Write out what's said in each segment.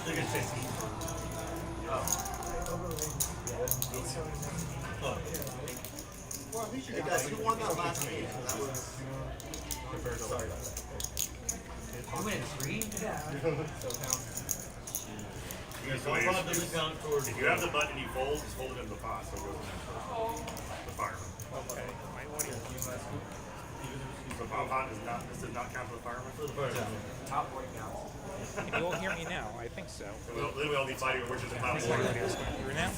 Hey guys, who won that last game? That was. Sorry about that. You win 3? Yeah. If you have the button you fold, just hold it in the pot so it goes in the fireman. Okay. The pot does not, this does not count for the fireman? Top board counts. Can you all hear me now? I think so. Then we all be fighting over which is the top board. Hear now?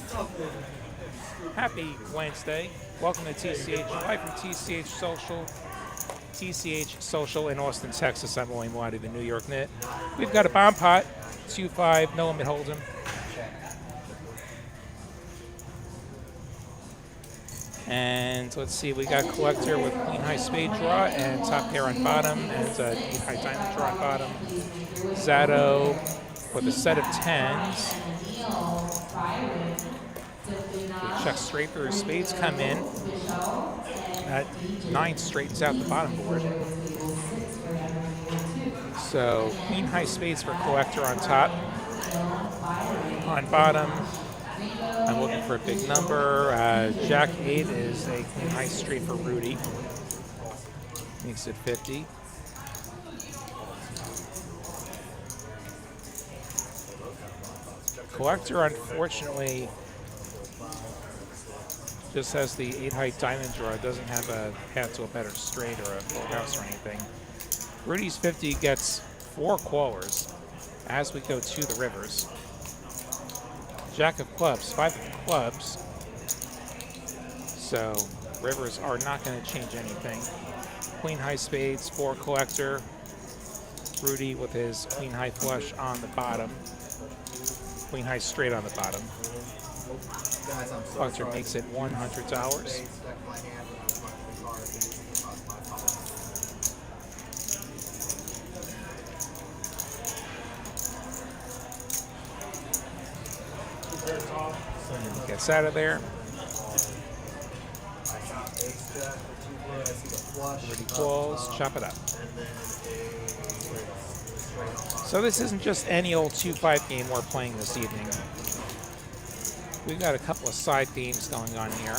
Happy Wednesday. Welcome to TCH, live from TCH Social. TCH Social in Austin, Texas. I'm William Waddy, the New York Knit. We've got a bomb pot, 2-5, no limit hold'em. And let's see, we got collector with queen high spade draw and top pair on bottom and queen high diamond draw on bottom. Zato with a set of 10s. Check straight for his spades come in. That 9 straightens out the bottom board. So queen high spades for collector on top. On bottom, I'm looking for a big number. Jack 8 is a queen high straight for Rudy. Makes it 50. Collector, unfortunately, just has the 8 high diamond draw. It doesn't have a path to a better straight or a full house or anything. Rudy's 50 gets 4 callers as we go to the rivers. Jack of clubs, 5 of clubs. So rivers are not going to change anything. Queen high spades, 4 collector. Rudy with his queen high flush on the bottom. Queen high straight on the bottom. Collector makes it $100. Gets out of there. Rudy calls, chop it up. So this isn't just any old 2-5 game we're playing this evening. We've got a couple of side games going on here.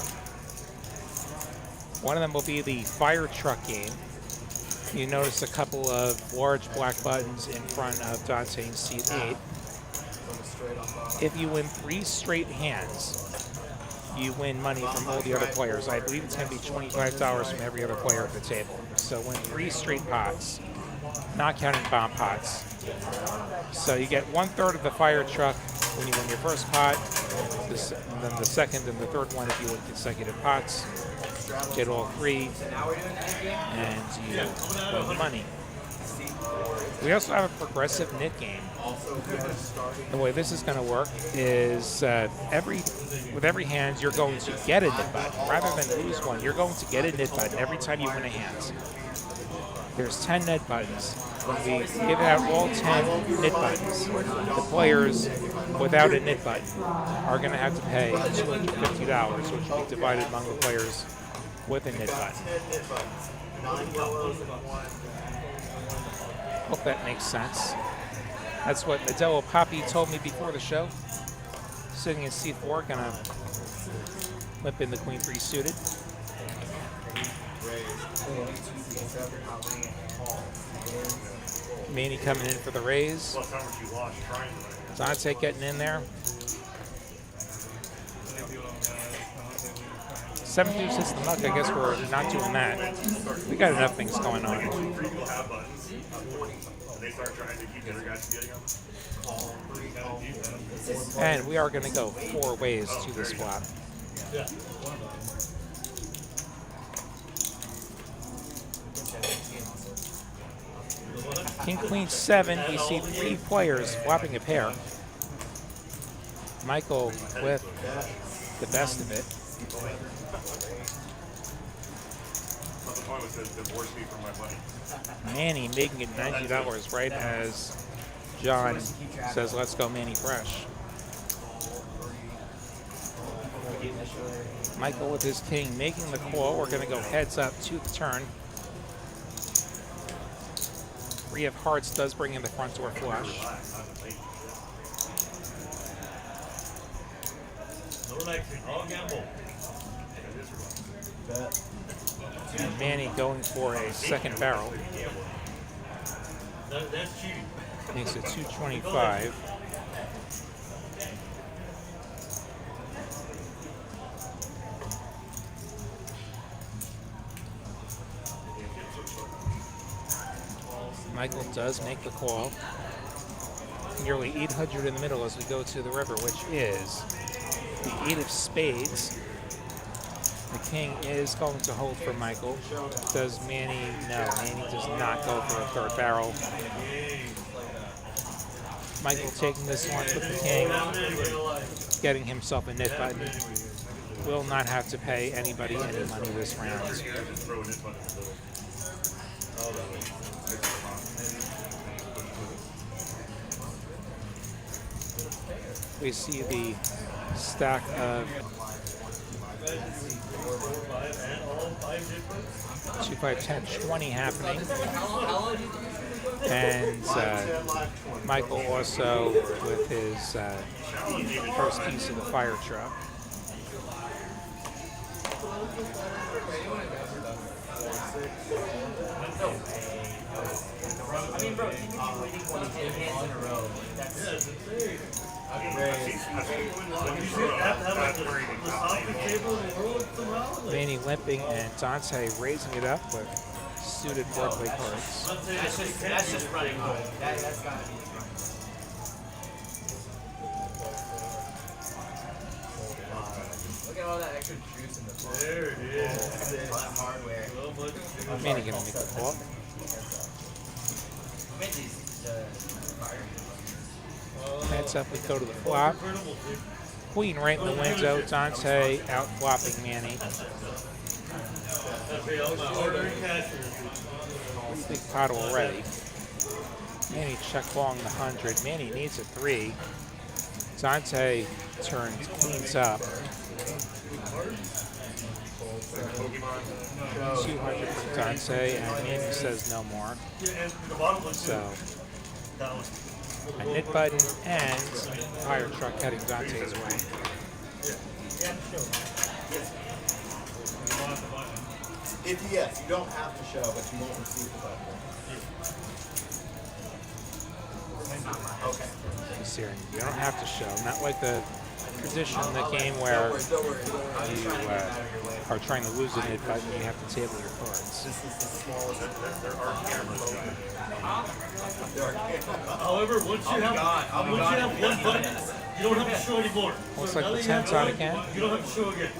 One of them will be the fire truck game. You notice a couple of large black buttons in front of Dante in seat 8. If you win 3 straight hands, you win money from all the other players. I believe it's going to be $25 from every other player at the table. So win 3 straight pots, not counting bomb pots. So you get 1/3 of the fire truck when you win your first pot, and then the second and the third one if you win consecutive pots. Get all 3, and you win the money. We also have a progressive knit game. The way this is going to work is with every hand you're going to get a knit button. Rather than lose one, you're going to get a knit button every time you win a hand. There's 10 knit buttons. When we give out all 10 knit buttons, the players without a knit button are going to have to pay $250, which will be divided among the players with a knit button. Hope that makes sense. That's what Melo Poppy told me before the show. Sitting in seat 4, gonna limp in the queen 3 suited. Manny coming in for the raise. Dante getting in there. 7 deuce hits the muck. I guess we're not doing that. We got enough things going on. And we are going to go 4 ways to this flop. King, queen, 7. We see 3 players flopping a pair. Michael with the best of it. Manny making it $90 right as John says, let's go Manny Fresh. Michael with his king making the call. We're going to go heads up to the turn. 3 of hearts does bring in the front door flush. No relaxing. All gamble. Bet. And Manny going for a second barrel. That's cheating. Makes it 225. Michael does make the call. Nearly 800 in the middle as we go to the river, which is the 8 of spades. The king is going to hold for Michael. Does Manny? No, Manny does not go for a third barrel. Michael taking this one with the king, getting himself a nit button. Will not have to pay anybody any money this round. We see the stack of 2, 5, 10, 20 happening. And Michael also with his first piece of the fire truck. I mean, bro, you can be winning 10 hands in a row. That's Manny limping and Dante raising it up with suited Broadway cards. That's just running home. That's gotta be his run. Look at all that extra juice in the bowl. There it is. All that hardware. Manny gonna make the call. Made these fire. Heads up, we go to the flop. Queen right in the window. Dante out flopping Manny. Pretty big pot already. Manny check long the 100. Manny needs a 3. Dante turns queens up. 200 for Dante, and Manny says no more. So, a nit button and fire truck heading Dante's way. Yes, you don't have to show, but you won't receive the button. Okay. He's here. You don't have to show. Not like the tradition in the game where you are trying to lose a nit button, you have to table your cards. This is the smallest. There are cameras. However, once you have one button, you don't have to show anymore. Looks So like now the that you have 10's on one, again. You don't have to show again.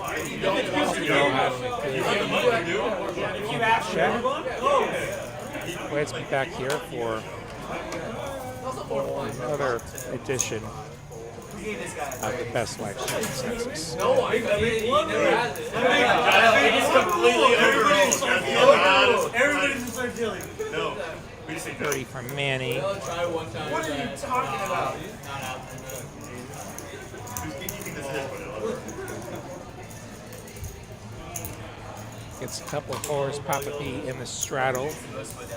If you ask Check. Oh, Let's be back here for another edition who gave this guy? of the best life show in Texas. No, I mean, he never has it. everybody just started dealing. No. We just say 30 from Manny. Try one time. What are you talking about? Gets a couple of fours. Papa P in the straddle.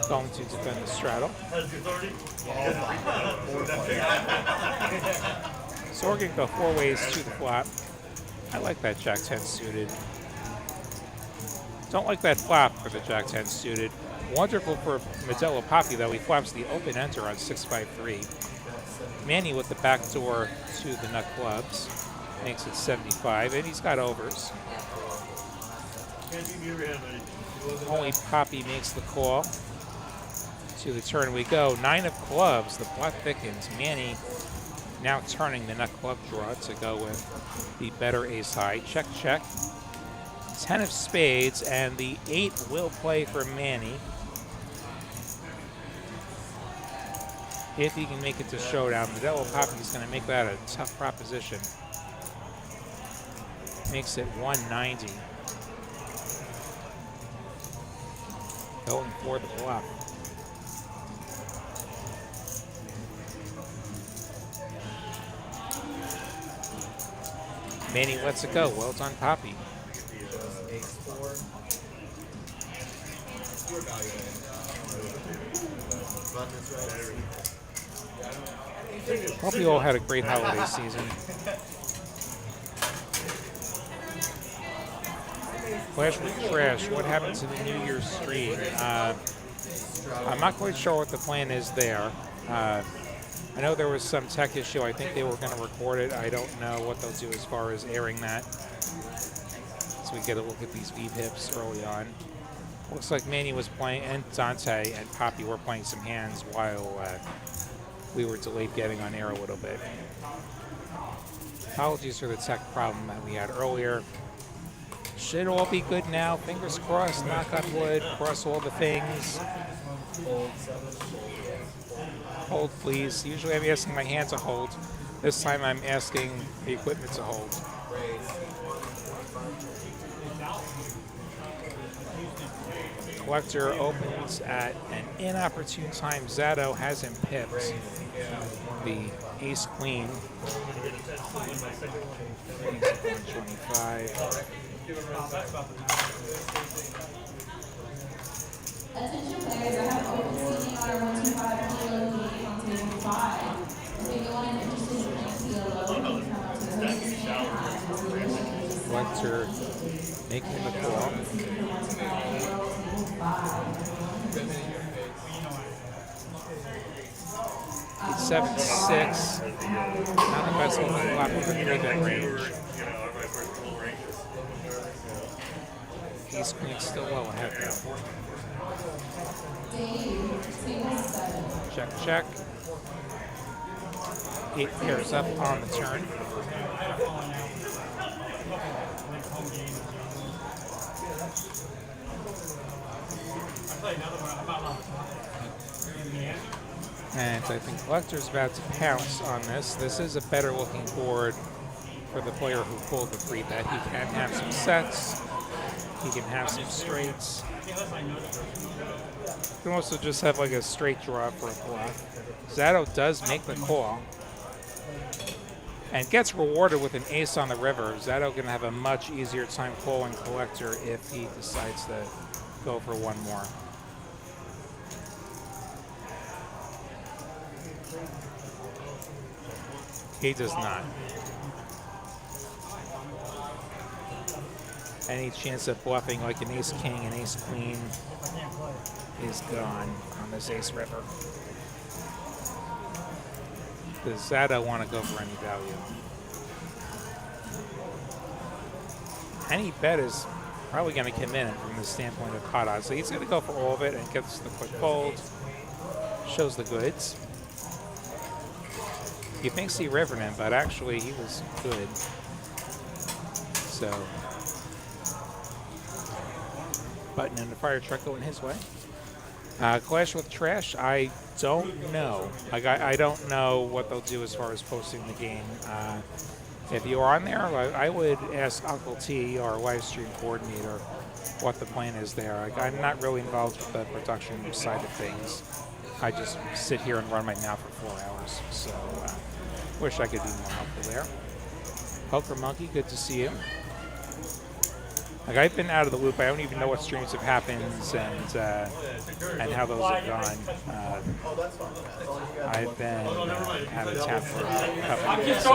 Going to defend the straddle. Has your 30? So we're going to go 4 ways to the flop. I like that Jack 10 suited. Don't like that flop for the Jack 10 suited. Wonderful for Melo Poppy, though. He flops the open enter on 6-5-3. Manny with the back door to the nut clubs. Makes it 75, and he's got overs. Only Poppy makes the call. To the turn we go. 9 of clubs. The pot thickens. Manny now turning the nut club draw to go with the better ace high. Check, check. 10 of spades, and the 8 will play for Manny. If he can make it to showdown, Melo Poppy is going to make that a tough proposition. Makes it 190. Going for the bluff. Manny lets it go. Well done, Poppy. Hope you all had a great holiday season. Flash with Trash, what happened to the New Year's stream? I'm not quite sure what the plan is there. I know there was some tech issue. I think they were going to record it. I don't know what they'll do as far as airing that. So we get a look at these V-pips early on. Looks like Manny was playing, and Dante and Poppy were playing some hands while we were delayed getting on air a little bit. Apologies for the tech problem that we had earlier. Should all be good now. Fingers crossed, knock on wood, cross all the things. Hold, please. Usually I'm asking my hand to hold. This time I'm asking the equipment to hold. Collector opens at an inopportune time. Zato has him pipped. The ace queen. 125. Attention players, I have open seating on our 125 kilo game on table 5. If anyone is interested in PLO, you can come up to the hostess stand. Collector making the call. 876. Not the best one to block with a 3-bet range. Ace queen still well ahead though. Check, check. 8 pairs up on the turn. And I think Collector's about to pounce on this. This is a better looking board for the player who pulled the 3-bet. He can have some sets. He can have some straights. You can also just have like a straight draw for a bluff. Zato does make the call and gets rewarded with an ace on the river. Zato going to have a much easier time calling Collector if he decides to go for one more. He does not. Any chance of bluffing like an ace king and ace queen is gone on this ace river. Does Zato want to go for any value? Any bet is probably going to come in from the standpoint of pot odds. So he's going to go for all of it and gets the quick fold. Shows the goods. He thinks he rivered him, but actually he was good. So, button and the fire truck going his way. Clash with Trash, I don't know. Like I don't know what they'll do as far as posting the game. If you are on there, I would ask Uncle T, our live stream coordinator, what the plan is there. Like, I'm not really involved with the production side of things. I just sit here and run my mouth for 4 hours. So, wish I could be more helpful there. Poker Monkey, good to see you. Like, I've been out of the loop. I don't even know what streams have happened and how those have gone. I've been out of town for a couple of days.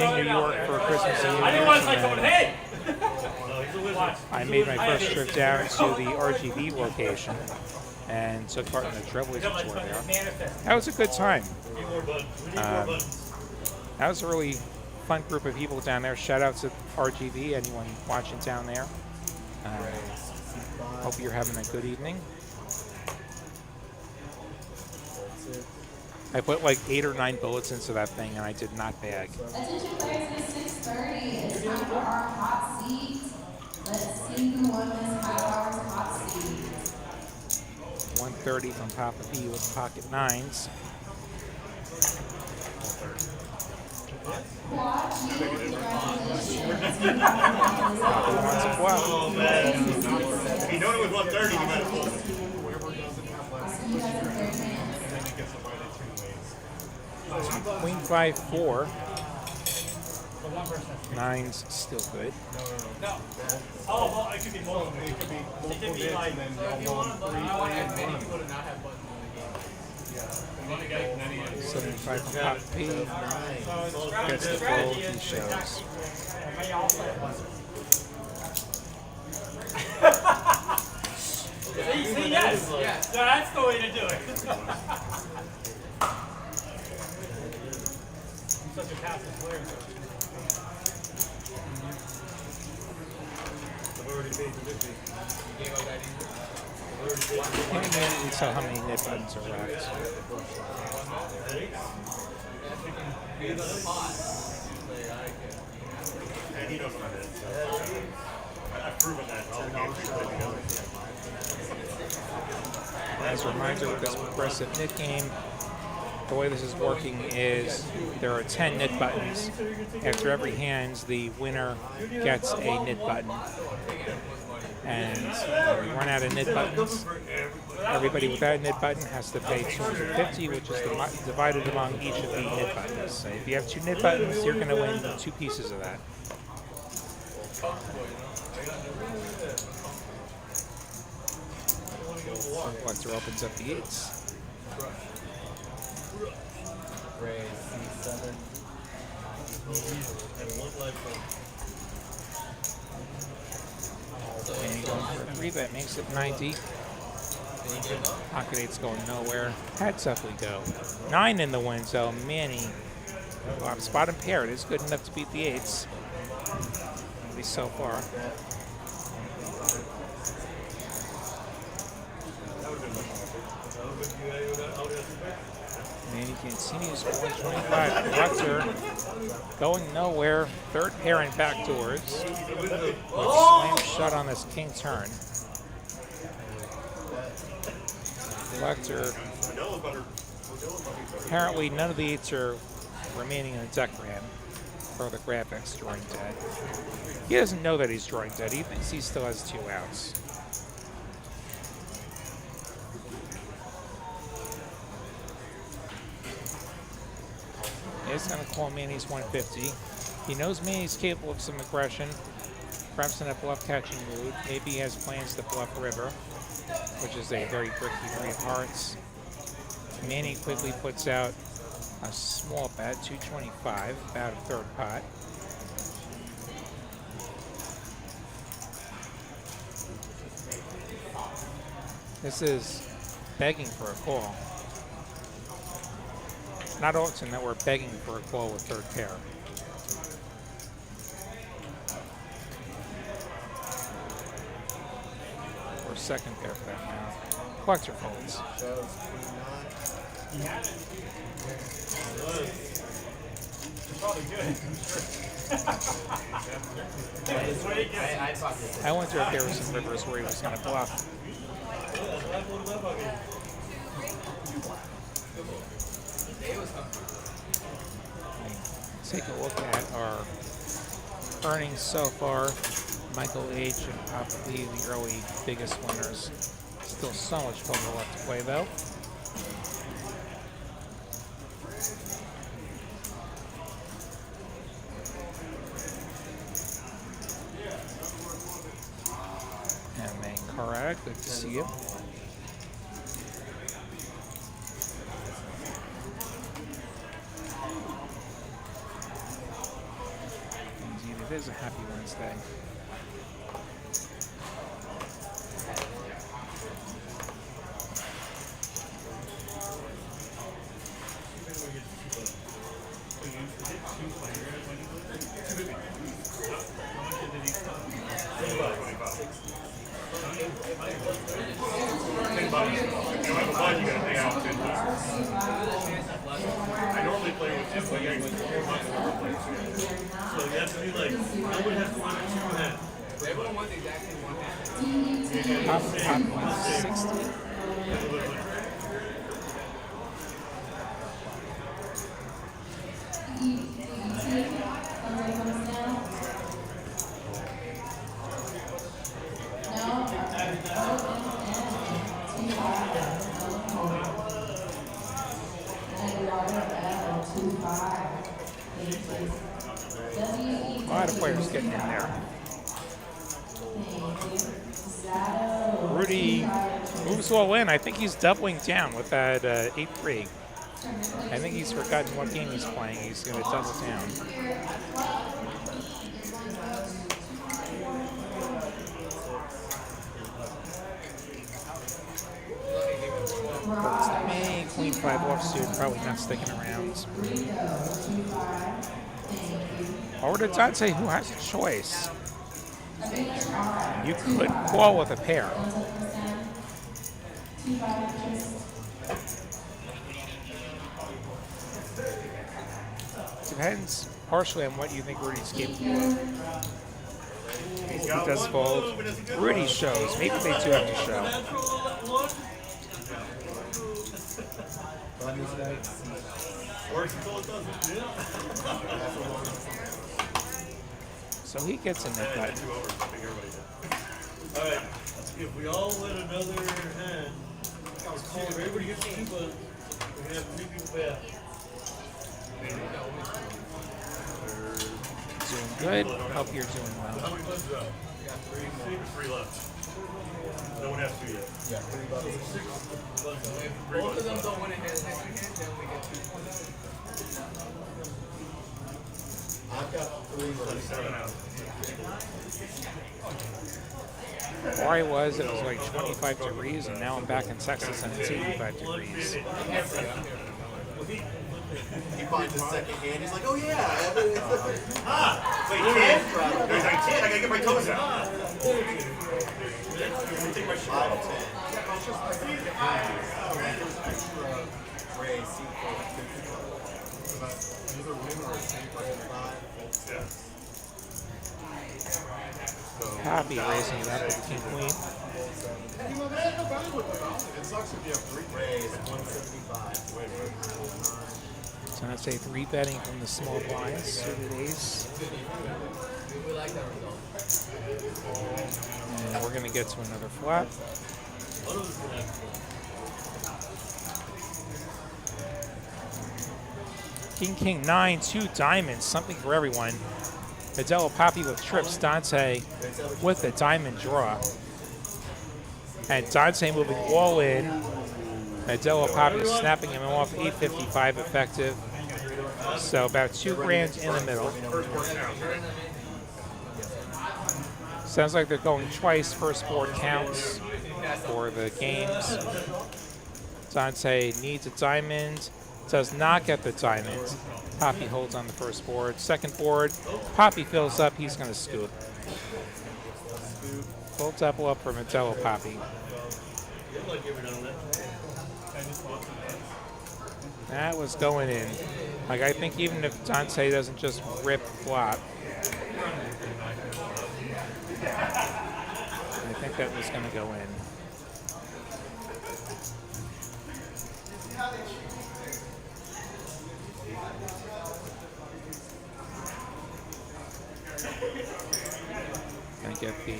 In New York for Christmas and New Year's. I didn't want to say someone, hey! I made my first trip down to the RGB location and took part in the Trailblazer tour there. That was a good time. That was a really fun group of people down there. Shout out to RGB, anyone watching down there. Hope you're having a good evening. I put like 8 or 9 bullets into that thing and I did not bag. Attention players, it's 6:30. It's time for our hot seat. Let's see who won this half hour's hot seat. 130 from Papa B with pocket 9s. Papa wants a quad. Oh, man. If you know it was 130, you might have pulled it. Queen 5-4. 9s still good. No. Oh, well, it could be multiple. It could be multiple bits and then all one, 3. I want to have many people to not have buttons on the game. 75 from Papa P. Gets the fold, he shows. Yes, yes, that's the way to do it. I'm such a passive player. I've already paid the 50. Can't immediately tell how many nit buttons are left. And he doesn't have it. So I've proven that all the games we play together. As a reminder, with this progressive nit game, the way this is working is there are 10 nit buttons. After every hand, the winner gets a nit button. And when we run out of nit buttons, everybody without a nit button has to pay 250, which is divided among each of the nit buttons. So if you have 2 nit buttons, you're going to win 2 pieces of that. Collector opens up the 8s. Raise C7. And going for a 3-bet makes it 90. Pocket 8's going nowhere. Heads up we go. 9 in the win zone. Manny, well, spot and paired is good enough to beat the 8s. At least so far. Manny continues for 125. Collector going nowhere. 3rd pair in backdoors. Slam shut on this king turn. Collector. Apparently none of the 8s are remaining in the deck for him. For the graphics, drawing dead. He doesn't know that he's drawing dead. He thinks he still has 2 outs. He's going to call Manny's 150. He knows Manny's capable of some aggression, perhaps in a bluff catching mood. Maybe he has plans to bluff river, which is a very tricky 3 of hearts. Manny quickly puts out a small bet, 225, about a 3rd pot. This is begging for a call. Not often that we're begging for a call with 3rd pair. Or 2nd pair for that matter. Collector folds. Probably good. I wonder if there were some rivers where he was going to bluff. Take a look at our earnings so far. Michael H. and Poppy, the early biggest winners. Still so much poker left to play though. And then correct, good to see you. Indeed, it is a happy Wednesday. I normally play with 2 players. So you have to be like, nobody has to run a 2 hand. Everyone wants exactly 1 hand. Top 160. A lot of players getting in there. Rudy moves all in. I think he's doubling down with that 8-3. I think he's forgotten what game he's playing. He's going to double down. Goes to me. Queen 5 offsuit, probably not sticking around. Over to Dante, who has a choice. You could call with a pair. Depends partially on what you think Rudy's capable of. He does fold. Rudy shows. Maybe they do have to show. So he gets in that button. Alright, if we all win another hand, everybody gets 2 buttons. We have 3 people pay out. Doing good. Hope you're doing How well. many buttons up? 3 left. No one has 2 yet. Both of them don't win a hand. Next hand, then we get 2 points. I've got 3 buttons. 7 out. Where I was, it was like 25 degrees, and now I'm back in Texas and it's 85 degrees. He finds his second hand. He's like, oh yeah. Wait, you can't? Guys, I can't. I gotta get my toes out. Take my shit 5 off. to 10. Ray, C4, 55. Either win or a save by 5. Yeah. Poppy raising it up with King Queen. It sucks if you have 3 Rays, 175. Wait, So I'd say 3 betting from the small blinds, suited ace. We like that result. And we're going to get to another flop. King, 9, 2 diamonds, something for everyone. Melo Poppy with trips, Dante with a diamond draw. And Dante moving all in. Melo Poppy snapping him off, 855 effective. So about 2 grand in the middle. Sounds like they're going twice. First board counts for the games. Dante needs a diamond. Does not get the diamond. Poppy holds on the first board. Second board, Poppy fills up. He's going to scoop. Full double up for Melo Poppy. That was going in. Like, I think even if Dante doesn't just rip flop, I think that was going to go in. Gonna get the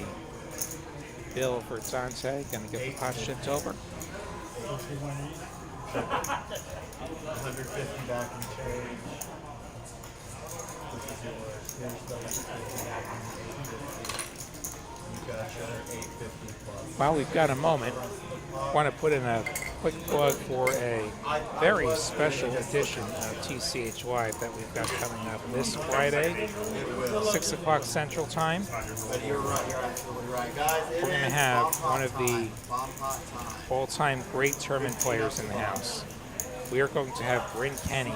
bill for Dante. Gonna get the pot shipped over. 150 back in change. This is yours. Here's the 150 back in change. You got your 850 plus. While we've got a moment, want to put in a quick plug for a very special edition of TCH Live that we've got coming up this Friday, 6 o'clock Central Time. You're right. You're absolutely right, guys. We're going to have one of the all-time great tournament players in the house. We are going to have Bryn Kenny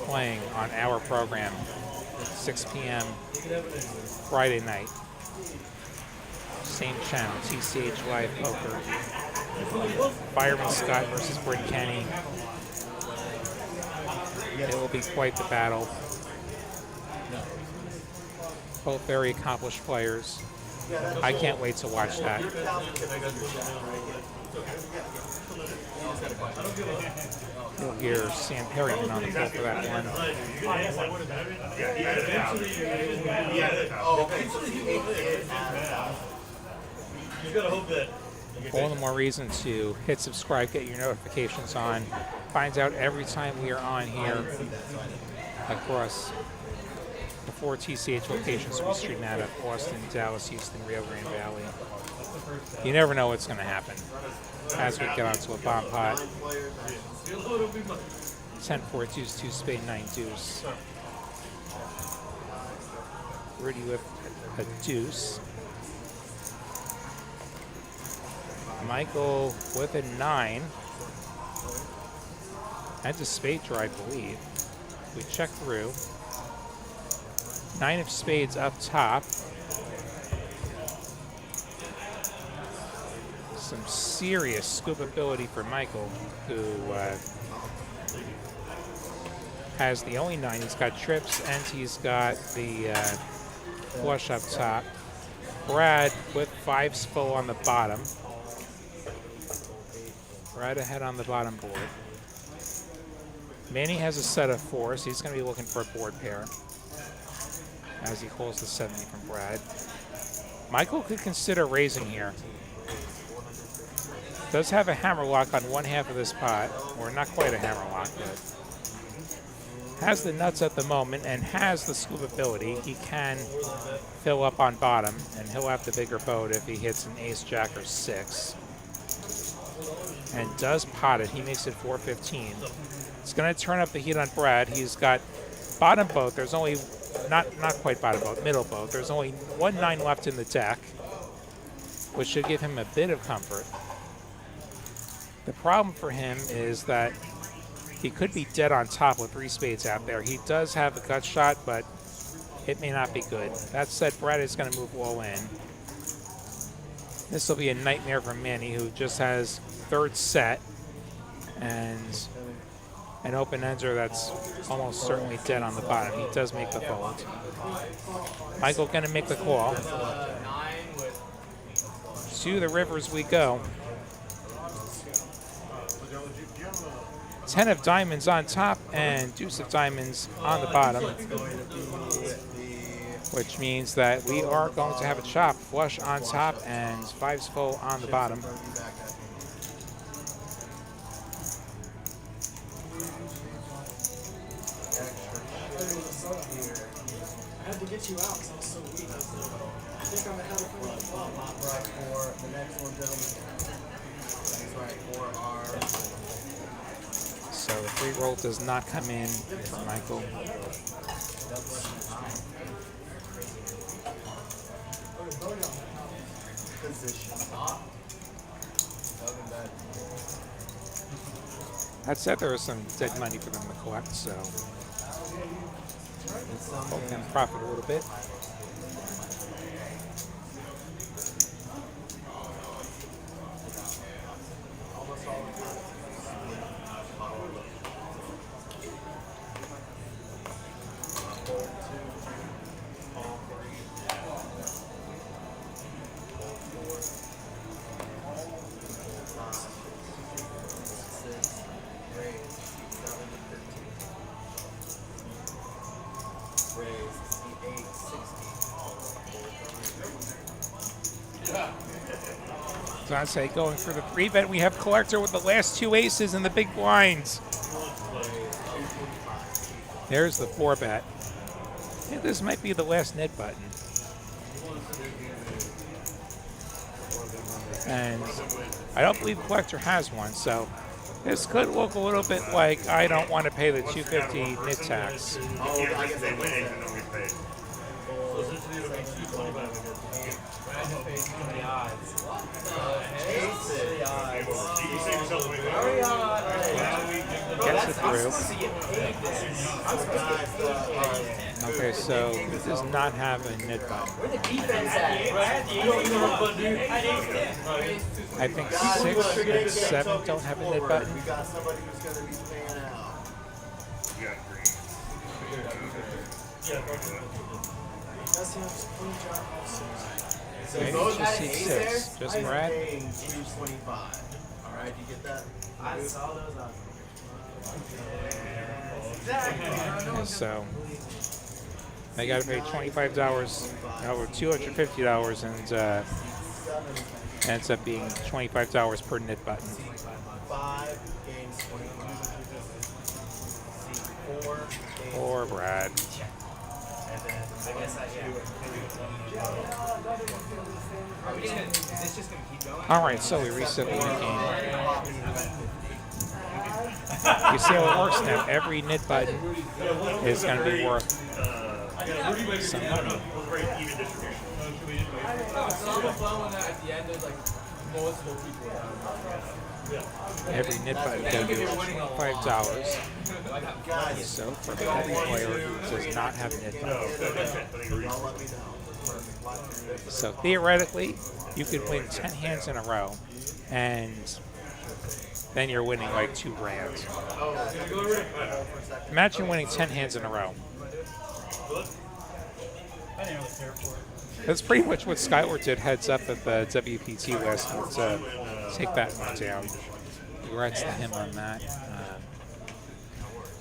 playing on our program, 6 p.m. Friday night. Same channel, TCH Live Poker. Fireman Scott versus Bryn Kenny. It will be quite the battle. Both very accomplished players. I can't wait to watch that. You'll hear Sam Perryman on the call for that one. You gotta hope that. All the more reason to hit subscribe, get your notifications on. Find out every time we are on here across the 4 TCH locations we stream out of: Austin, Dallas, Houston, Rio Grande Valley. You never know what's going to happen as we get onto a bomb pot. 10-4 deuce, 2 spade, 9 deuce. Rudy with a deuce. Michael with a 9. That's a spade draw, I believe. We check through. 9 of spades up top. Some serious scoop ability for Michael, who has the only 9. He's got trips and he's got the flush up top. Brad with 5s full on the bottom. Brad ahead on the bottom board. Manny has a set of 4s. He's going to be looking for a board pair as he holds the 70 from Brad. Michael could consider raising here. Does have a hammer lock on one half of this pot, or not quite a hammer lock, but has the nuts at the moment and has the scoop ability. He can fill up on bottom, and he'll have the bigger boat if he hits an ace, jack, or 6. And does pot it. He makes it 415. It's going to turn up the heat on Brad. He's got bottom boat. There's only, not quite bottom boat, middle boat. There's only 1 9 left in the deck, which should give him a bit of comfort. The problem for him is that he could be dead on top with 3 spades out there. He does have a gut shot, but it may not be good. That said, Brad is going to move all in. This will be a nightmare for Manny, who just has 3rd set and an open-ender that's almost certainly dead on the bottom. He does make the fold. Michael going to make the call. To the rivers we go. 10 of diamonds on top and deuce of diamonds on the bottom, which means that we are going to have a chop. Flush on top and 5s full on the bottom. I had to get you out because I was so weak. I think I'm ahead of you. Right for the next one, gentlemen. That's right for our. So the free roll does not come in for Michael. That said, there is some dead money for them to collect, so hope them profit a little bit. Dante going for the 3-bet. We have Collector with the last 2 aces in the big blinds. There's the 4-bet. I think this might be the last net button. And I don't believe Collector has one, so this could look a little bit like I don't want to pay the $250 nit tax. Oh, I guess they win even though we paid. So essentially it'll be 225. You can save yourself $20. Gets it through. Okay, so this does not have a nit button. I think 6 and 7 don't have a nit button. We got somebody who's going to be paying out. You got green. So Maybe both just had seat ace 6. there. Just I'm Brad. paying 225. All right, you get that? I saw those out. And so they got to pay $25 or $250, and ends up being $25 per nit button. 5 games 4 Or Brad. and then I guess Are we just gonna, is this just gonna keep going? All right, so we reset the game. You see how it works now. Every nit button is going to be worth some money. It was very even distribution. So I'm a fun one that at the end there's like multiple people down. Every nit button contribution $5. So for every player who does not have a nit button. Y'all let me know. Perfect. Like, So theoretically, you could win 10 hands in a row, and then you're winning like 2 grand. Imagine winning 10 hands in a row. I didn't really care for it. That's pretty much what Skyward did heads up at the WPT last month to take that one down. Congrats to him on that.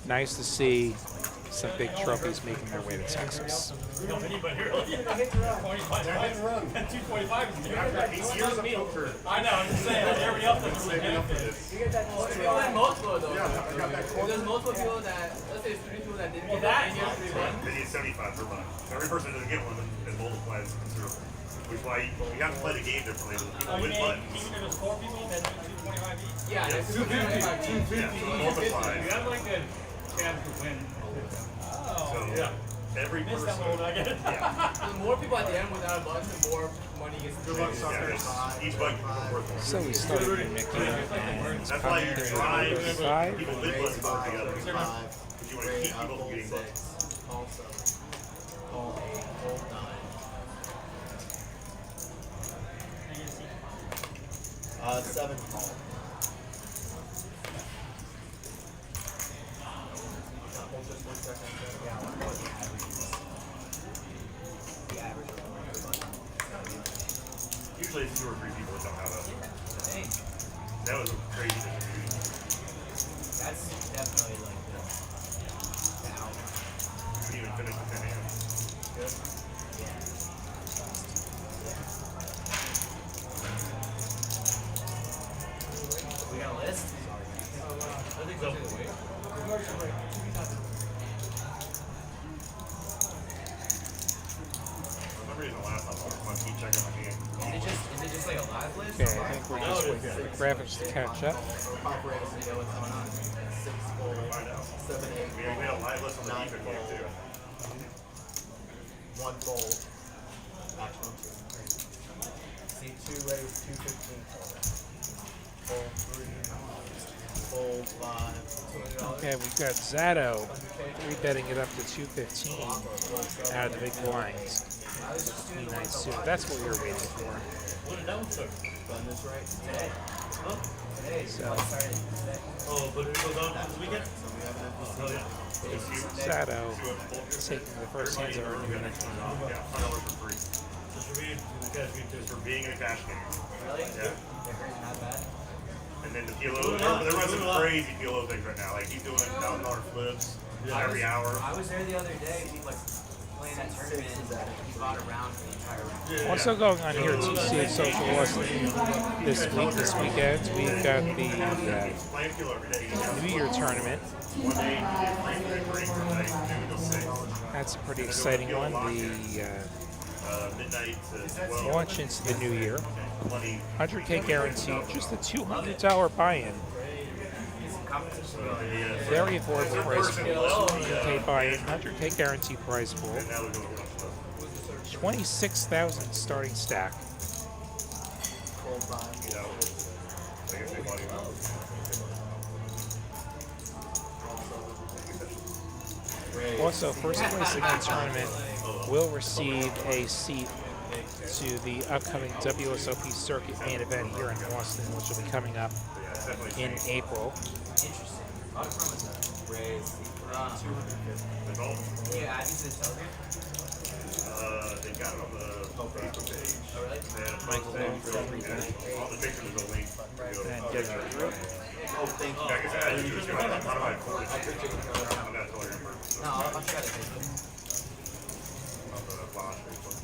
Nice to see some big trophies making their way to Texas. Anybody really? 225 is good. After 8 years of poker, I know, I'm just saying, like, everybody else doesn't really benefit. People had multiple though. There's multiple people that, let's say 3 people that didn't get that, and you have 3 buttons. they need 75 per month. Every person doesn't get one, and multiplies considerably. Which is why you have to play the game differently with people You with mean, buttons. even if there's 4 people, then 225 each? Yeah, there's 225 each. Yeah, so it multiplies. You have like a chance to win. So every Missed person. that one, I get it. The more people at the end without a button, the more money gets Each button is worth more. So we started with Mickey and That's why you try Commentary 5. people with buttons to work together. Because you want to keep people from getting buttons. Call 7. Call 8. Call 9. 7 call. Just 1 second. Usually it's 2 or 3 people that don't have a. That was a crazy distribution. That's definitely like the outline. Couldn't even finish with 10 hands. We got a list? I think so. For some reason, last time I was keep checking my game. Is it just like a live list? Okay, I think we're just waiting for the graphics to catch up. Find out. 7, 8. We had a live list on the defense game too. 1 fold. Maximum 2. See 2 raise, 215 fold. Fold 3. Fold 5. Okay, we've got Zato 3-betting it up to 215 out of the big blinds. Pretty nice suit. That's what we were waiting for. What did that one start? Done this right today. Huh? Today. So Oh, but it goes on this weekend? So we have an Oh, empty yeah. Zato taking the first hands of our new unit. Yeah, $5 for free. Just for being in the cash game too. For being in a cash game. Really? Yeah. Not bad. And then the PLO, they're running some crazy PLO things right now. Like he's doing $1,000 flips every hour. I was there the other day. He like playing that tournament. He bought a round for the entire round. Also going on here at TCH Social Austin this weekend, we've got the Playing PLO every day. New Year tournament. One day, free from like 2 to 6. That's a pretty exciting one. The Midnight to 12. launch into the new year. Money. 100K guaranteed, just a $200 buy-in. Very affordable price pool. 100K buy-in, 100K guaranteed prize pool. Now we're doing a 26,000 starting stack. Fold 5. you know, I guess they bought it. Also, first place in the tournament will receive a seat to the upcoming WSOP circuit main event here in Austin, which will be coming up in April. Raise. That's all. Yeah, I need to Telegram. They got it on the Facebook page. Oh, really? Michael Lowe for everything. All the pictures is a link. And get your group. Oh, thank you. Yeah, I guess I didn't do it. I'm not my phone. I'm not telling you first. No, I'll try to Facebook. On the flash Facebook.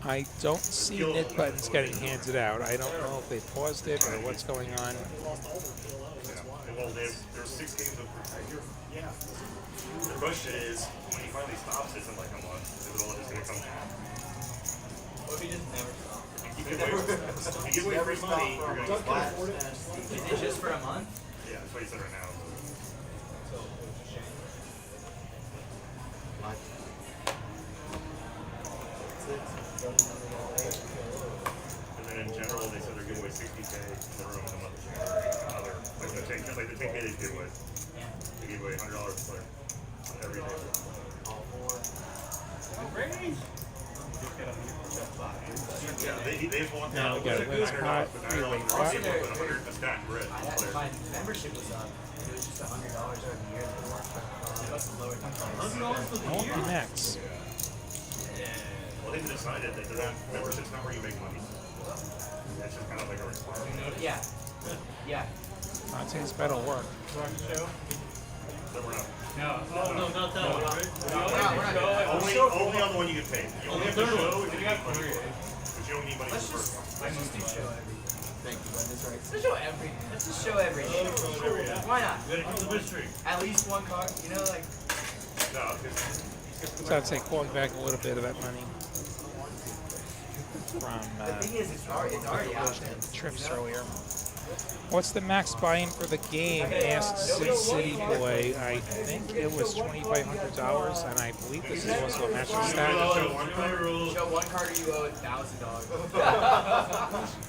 I don't see nit buttons getting handed out. I don't know if they paused it or what's going on. Yeah. Well, there's 6 games of yeah. The question is, when he finally stops this in like a month, is it all just going to come down? What if he just never stops? If you give away free money, you're going to get flat. Is it just for a month? Yeah, that's what he said right now. And then in general, they said they're giving away 60 day in the room with a month another like the 10K they give away. They give away $100 play every day. All four. Yeah, they just want Now we got a win spot, three-way pot. a stack of red. My membership was up. It was just $100 over the year. That's the lower $100 for the year? Only next. Well, they decided that that membership's not where you make money. That's just kind of like a requirement. Yeah. Yeah. Dante's better work. So we're not. No, not that one, right? Only on the one you get paid. You only have to show if you got money for it. But you don't need money for the first one. Let's just do show everything. Thank you, Glenn. That's right. Let's show everything. Let's just show everything. Why not? You gotta keep the mystery. At least one card, you know, like. No, because Dante clawing back a little bit of that money from The thing is, it's already out there. trips earlier. What's the max buy-in for the game? Asked City Boy. I think it was $2,500, and I believe this is also a matching stack. Show one card, you owe $1,000.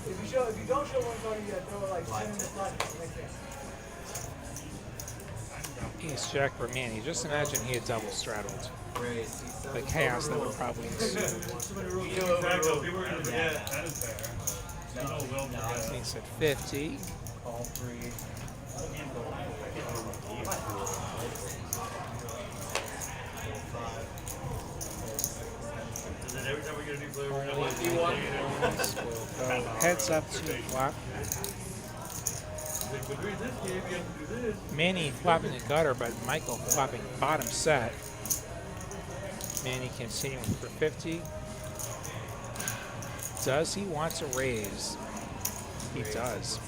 If you don't show one card, you gotta throw like 10 in the slot. Ace Jack for Manny. Just imagine he had double straddled. The chaos that would probably ensue. People are gonna forget. That is fair. He said 50. All three. And then every time we get a new player, we're gonna We'll go heads up to flop. If we agree this game, you have to do this. Manny flopping the gutter, but Michael flopping bottom set. Manny continuing for 50. Does he want to raise? He does.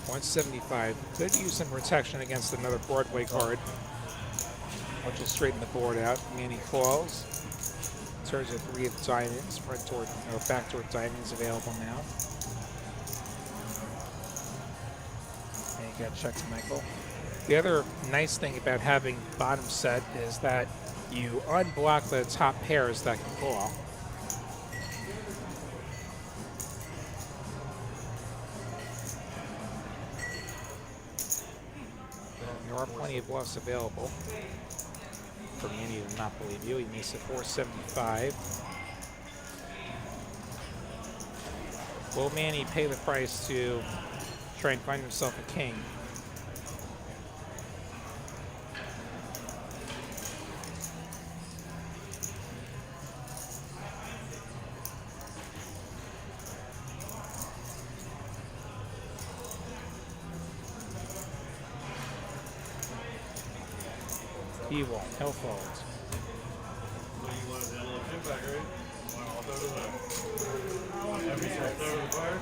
175. Could use some protection against another Broadway card, which will straighten the board out. Manny calls. Turns to 3 of diamonds. Front toward, or back toward diamonds available now. And you got check to Michael. The other nice thing about having bottom set is that you unblock the top pairs that can call. There are plenty of bluffs available. For Manny to not believe you, he makes it 475. Will Manny pay the price to try and find himself a king? He won't. He'll fold. So you wanted that little chip back, right? You want all third of the every third of the fire?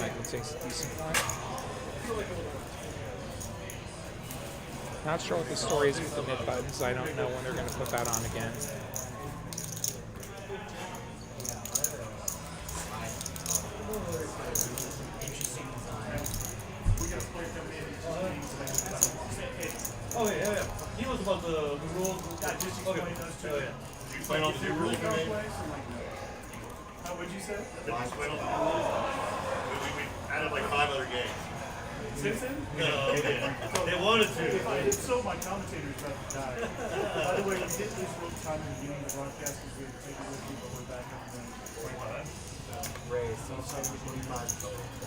Michael takes a decent line. Not sure what the story is with the mid buttons. I don't know when they're going to put that on again. Oh yeah. He was about the rules. Yeah, just explain those two. Yeah. Did you explain all the new rules we made? How would you say? Did you explain all the new rules? We added like 5 other games. Since then? No, they wanted to. If I did so, my commentator's about to die. By the way, we did this real time in the beginning of the broadcast because we had to take it with you, but we're back up again. 25. Raise. So 25.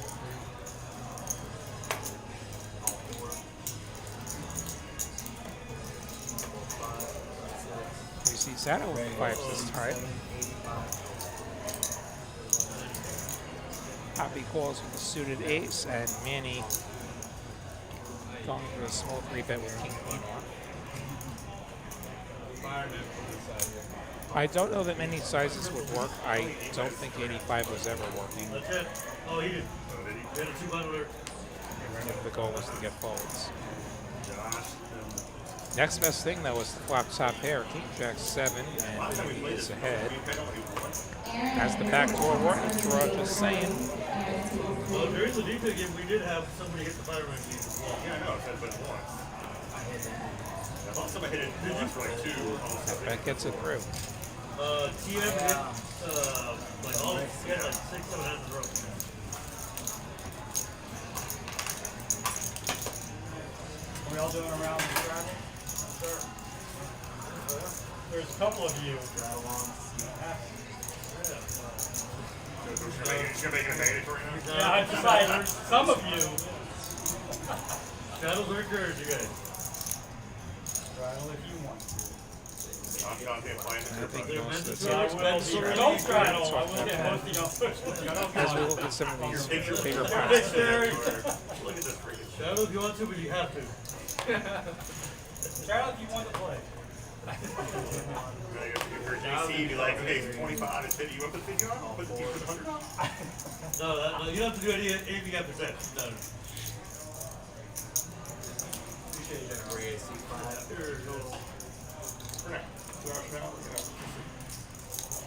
You see Sato with 5s this time. Poppy calls with a suited ace, and Manny going for a small 3-bet with king queen one. I don't know that many sizes would work. I don't think 85 was ever working. That's it. Oh, he did. He had a 200. If the goal was to get folds. Next best thing though was the flop top pair, King Jack 7, and he is ahead. As the backdoor working draw, just saying. Well, during the DP game, we did have somebody hit the fire ring as well. Yeah, I know. It's but once. I thought somebody hit it once for like 2. That gets it through. TM hit, like all, he had like 6, 7 hands in a row. Are we all doing a round of Friday? Sure. There's a couple of you. You're making a mandatory now? Yeah, I decided some of you. Shadows are encouraged, you guys. Straddle if you want to. I'm Dante playing. I think They're most meant of to the straddle, teams but Don't straddle. I will get Okay. most of y'all pushed. as we look at some of these bigger Big pots. Terry. Look at this freaking shit. Shadows you want to, but you have to. Straddle if you want to play. If you're JC, be like, okay, it's 25, it's 50, you want to put 50 on? I'll put the 100 on. No, you don't have to do anything after 10. No.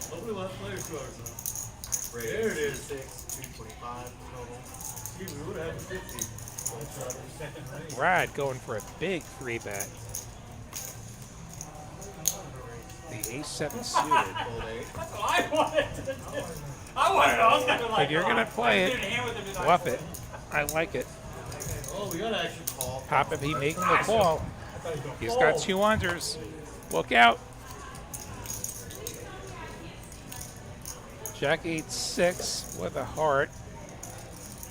Hopefully we'll have players 2 hours now. There it is. 225 total. See, we would have had 50. Brad going for a big free bet. The ace-7 suited. That's what I wanted to do. I was gonna like. If you're gonna play it, bluff it. I like it. Oh, we got to actually call. Papa P making the call. He's got 2 unders. Look out. Jack 8-6 with a heart.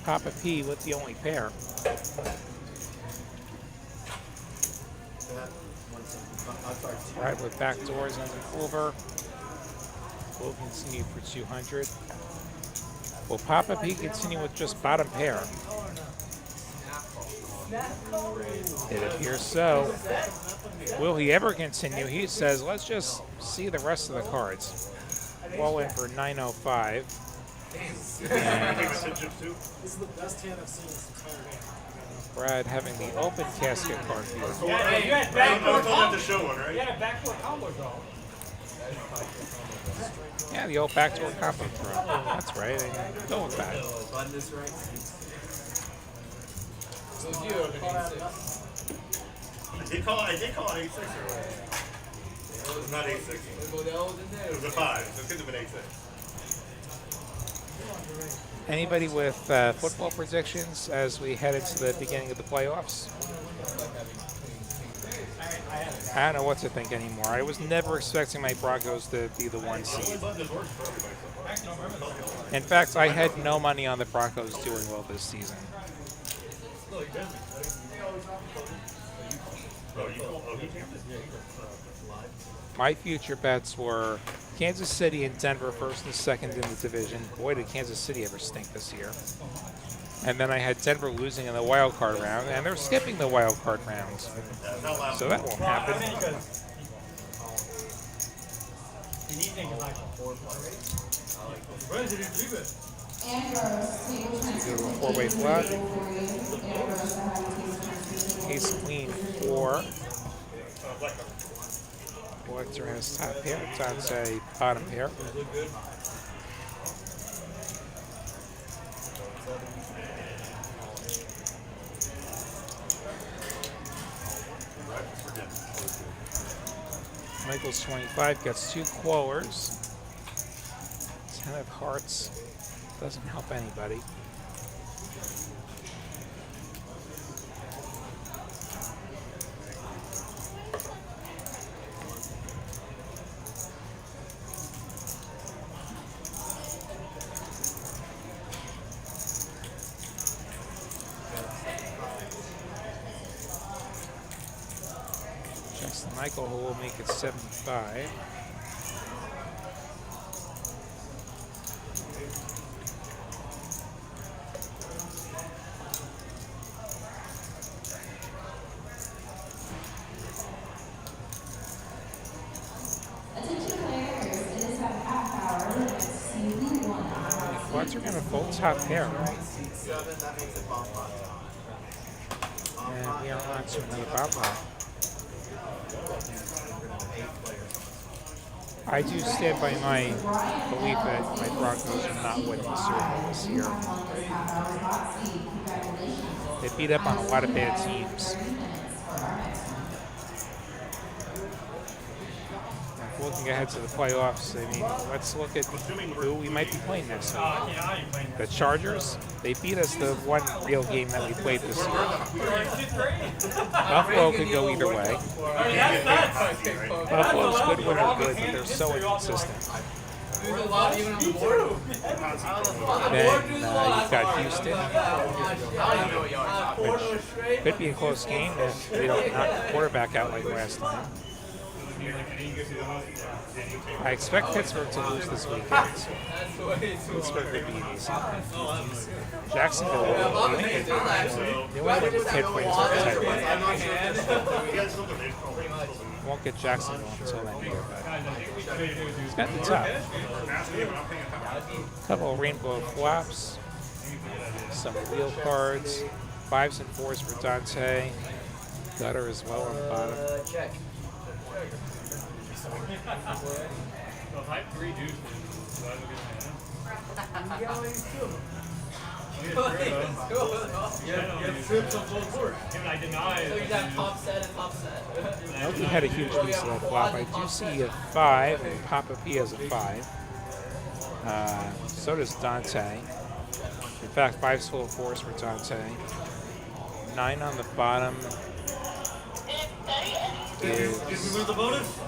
Papa P with the only pair. Right with back doors under over. Will continue for 200. Will Papa P continue with just bottom pair? It appears so. Will he ever continue? He says, let's just see the rest of the cards. Well in for 905. And This is the best hand I've seen this entire game. Brad having the open casket card view. Yeah, you had I backdoor don't have to combos. show one, You right? had a backdoor combo draw. Yeah, the old backdoor combo throw. That's right. I go with that. Button this right. So you have an 8-6. I did call it 8-6 earlier. It was not 8-6. It was a 5, so it could have been 8-6. Anybody with football predictions as we head into the beginning of the playoffs? I don't know what to think anymore. I was never expecting my Broncos to be the 1 seed. In fact, I had no money on the Broncos doing well this season. My future bets were Kansas City and Denver first and second in the division. Boy, did Kansas City ever stink this year. And then I had Denver losing in the wild card round, and they're skipping the wild card rounds. So that won't happen. Do a 4-way flush. Ace queen 4. Collector has top pair. Dante bottom pair. Michael's 25 gets 2 callers. 10 of hearts doesn't help anybody. Justin Michael, who will make it 75. Attention players, it is at half hour. Let's see who won. What's are going to fold top pair? 7, that makes it bomb pot. And we are on to another bomb pot. I do stand by my belief that my Broncos are not winning the Super Bowl this year. They beat up on a lot of bad teams. looking ahead to the playoffs, I mean, let's look at who we might be playing next week. The Chargers, they beat us the one real game that we played this year. Buffalo could go either way. Buffalo's good when they're good, but they're so inconsistent. Then you've got Houston, which could be a close game if they don't knock the quarterback out like last time. I expect Pittsburgh to lose this weekend. Pittsburgh could be an easy win. Jacksonville will win it. They won't win with 10 points on the title. Won't get Jacksonville until that year, but it's got the top. Couple of rainbow flops, some wheel cards, 5s and 4s for Dante. Gutter as well on the bottom. Check. I deny So you it. have top set and top set. I hope he had a huge piece of that flop. I do see a 5, and Papa P has a 5. So does Dante. In fact, 5's full of 4s for Dante. 9 on the bottom is the bonus?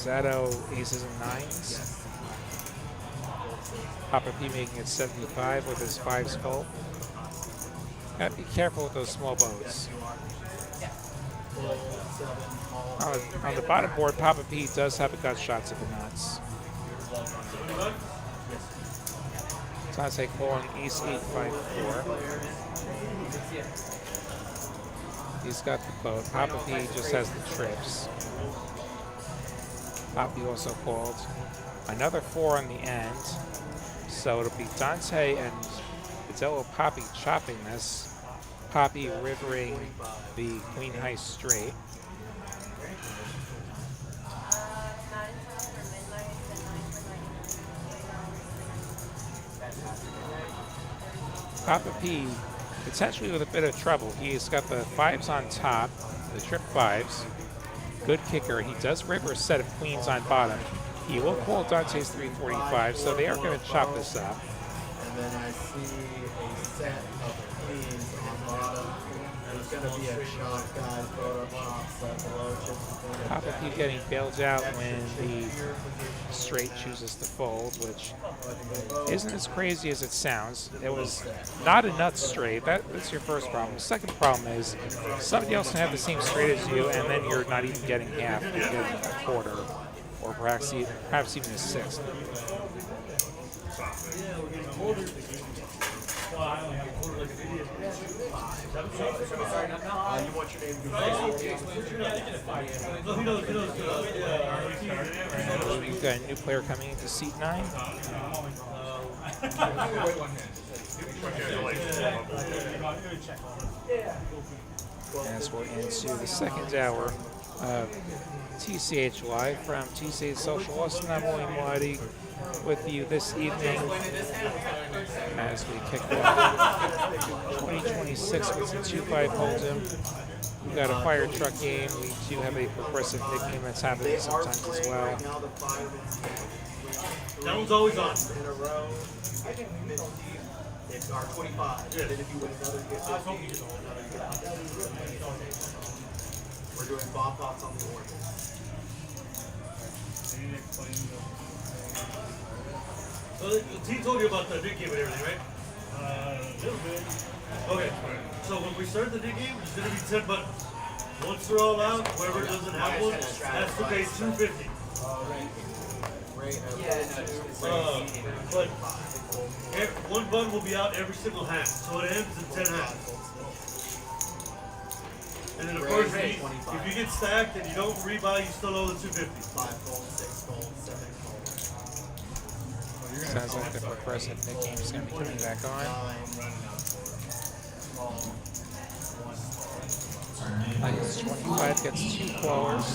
Zato, aces and 9s. Papa P making it 75 with his 5s full. Gotta be careful with those small boats. On the bottom board, Papa P does have a gut shot to the nuts. Dante calling ace 8, 5, 4. He's got the boat. Papa P just has the trips. Poppy also called another 4 on the end. So it'll be Dante and Melo Poppy chopping this. Poppy rivering the queen high straight. Papa P potentially with a bit of trouble. He's got the 5s on top, the trip 5s. Good kicker. He does river a set of queens on bottom. He will call Dante's 345, so they are going to chop this up. And then I see a set of queens on bottom. And it's going to be a chop, guys. Photo chop set below. Papa P getting bailed out when the straight chooses to fold, which isn't as crazy as it sounds. It was not a nut straight. That's your first problem. The second problem is somebody else can have the same straight as you, and then you're not even getting half. You're getting a quarter, or perhaps even a sixth. You want your name to be We've got a new player coming into seat 9. As we're into the second hour of TCH Live from TCH Social Austin. I'm William Waddy with you this evening as we kick off 2026 with some 2-5 Hold'em. We've got a fire truck game. We do have a progressive Nick game that's happening sometimes as well. That one's always on. in a row. It's our 25. And then if you win another gift, we're doing bomb pops on the board. So T told you about the big game and everything, right? A little bit. Okay. So when we start the big game, it's gonna be 10 buttons. Once they're all out, whoever doesn't have one has to pay $250. But one button will be out every single hand, so it ends in 10 hands. And then of course, if you get stacked and you don't rebuy, you still owe the $250. 5 gold, 6 gold, 7 gold. Sounds like the progressive Nick game is going to be coming back on. Minus 25 gets 2 callers.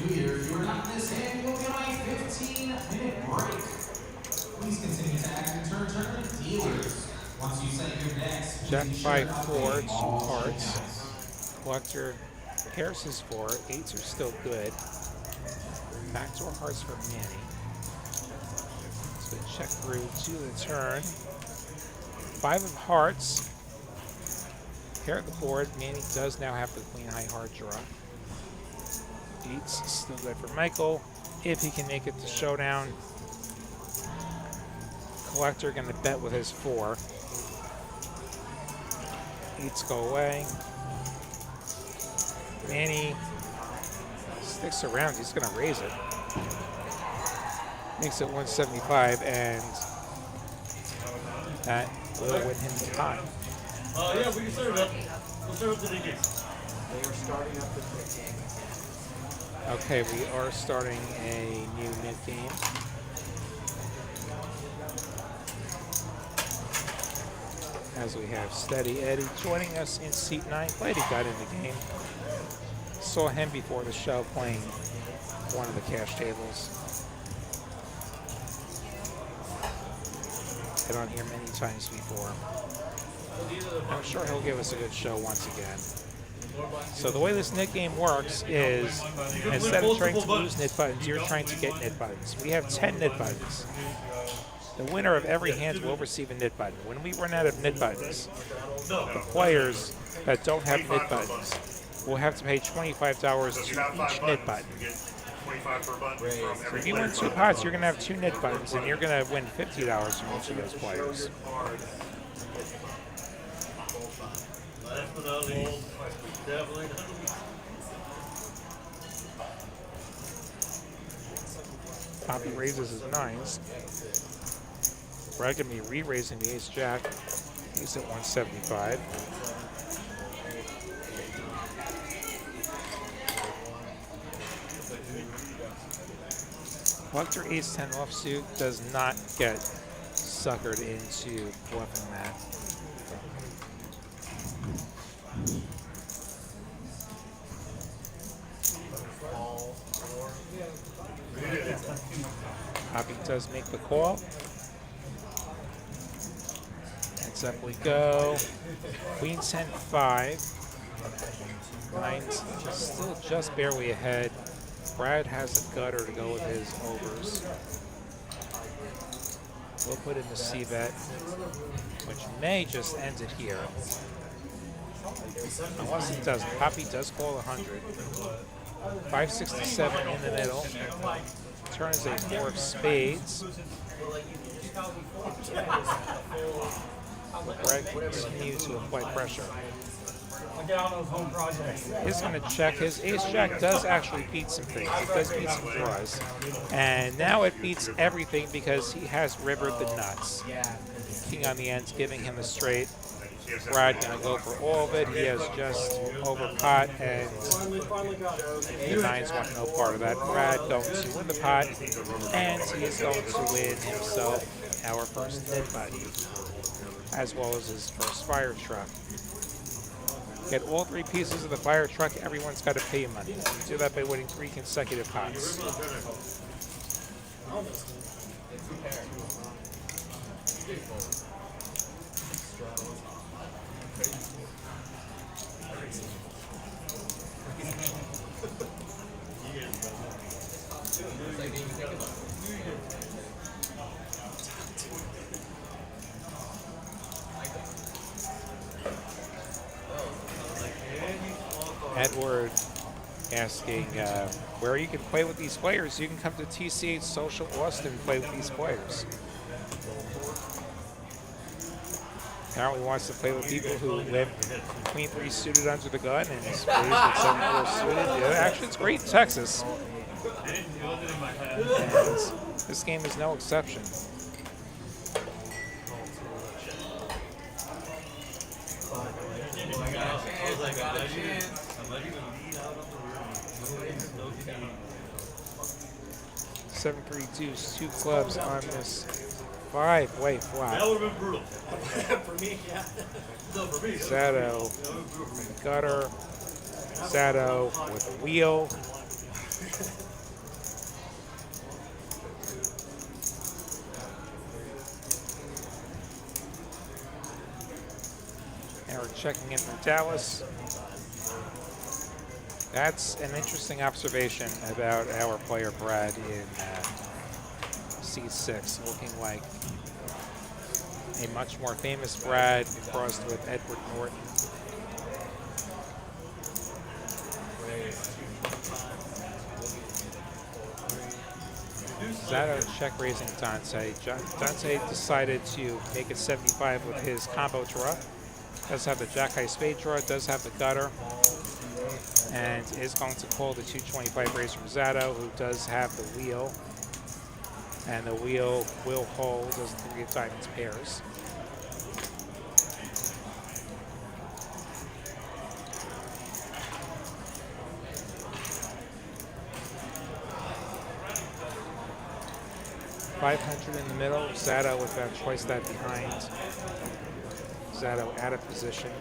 You're not this hand, you'll get a 15-minute break. Please continue to act in turn tournament dealers. Once you set your decks, Jack 5-4, 2 cards. Collector pairs his 4. 8s are still good. Backdoor hearts for Manny. So check through to the turn. 5 of hearts. Pair at the board. Manny does now have the queen high heart draw. 8's still good for Michael. If he can make it to showdown. Collector going to bet with his 4. 8's go away. Manny sticks around. He's going to raise it. Makes it 175, and that will win him the pot. Yeah, we can serve up. We'll serve up the game. They are starting up the quick game. Okay, we are starting a new mid game. As we have Steady Eddie joining us in seat 9. Glad he got in the game. Saw him before the show playing one of the cash tables. Been on here many times before. I'm sure he'll give us a good show once again. So the way this knit game works is instead of trying to lose knit buttons, you're trying to get knit buttons. We have 10 knit buttons. The winner of every hand will receive a knit button. When we run out of knit buttons, the players that don't have knit buttons will have to pay $25 to each knit button. So if you win 2 pots, you're going to have 2 knit buttons, and you're going to win $50 from each of those players. Last but not least, definitely not least. Poppy raises his 9s. Brad going to be re-raising the ace-jack. He's at 175. Collector ace-10 offsuit does not get suckered into bluffing that. Poppy does make the call. Heads up we go. Queen 10-5. 9's still just barely ahead. Brad has a gutter to go with his overs. We'll put in the C-bet, which may just end it here. Unless it doesn't. Poppy does call 100. 567 in the middle. Turn is a 4 of spades. Brad continues to apply pressure. He's going to check. His ace-jack does actually beat some things. It does beat some draws. And now it beats everything because he has rivered the nuts. King on the ends, giving him the straight. Brad going to go for all of it. He has just over pot, and the 9s want no part of that. Brad going to win the pot, and he is going to win himself our first knit button, as well as his first fire truck. Get all 3 pieces of the fire truck, everyone's got to pay you money. You do that by winning 3 consecutive pots. Edward asking where you can play with these players. You can come to TCH Social Austin and play with these players. Apparently wants to play with people who live Queen 3 suited under the gun and raised with 7-4 suited. Yeah, actually, it's great in Texas. And this game is no exception. Seven, 3 deuce, 2 clubs on this 5-way flop. That would have been brutal. For me, yeah. No, for me. Sato, gutter, Sato with a wheel. And we're checking in from Dallas. That's an interesting observation about our player Brad in C6, looking like a much more famous Brad crossed with Edward Norton. Zato check raising Dante. Dante decided to make it 75 with his combo draw. Does have the jack high spade draw, does have the gutter, and is going to call the 225 raise from Zato, who does have the wheel. And the wheel will hold as 3 of diamonds pairs. $500 in the middle. Zato with about twice that behind. Zato out of position.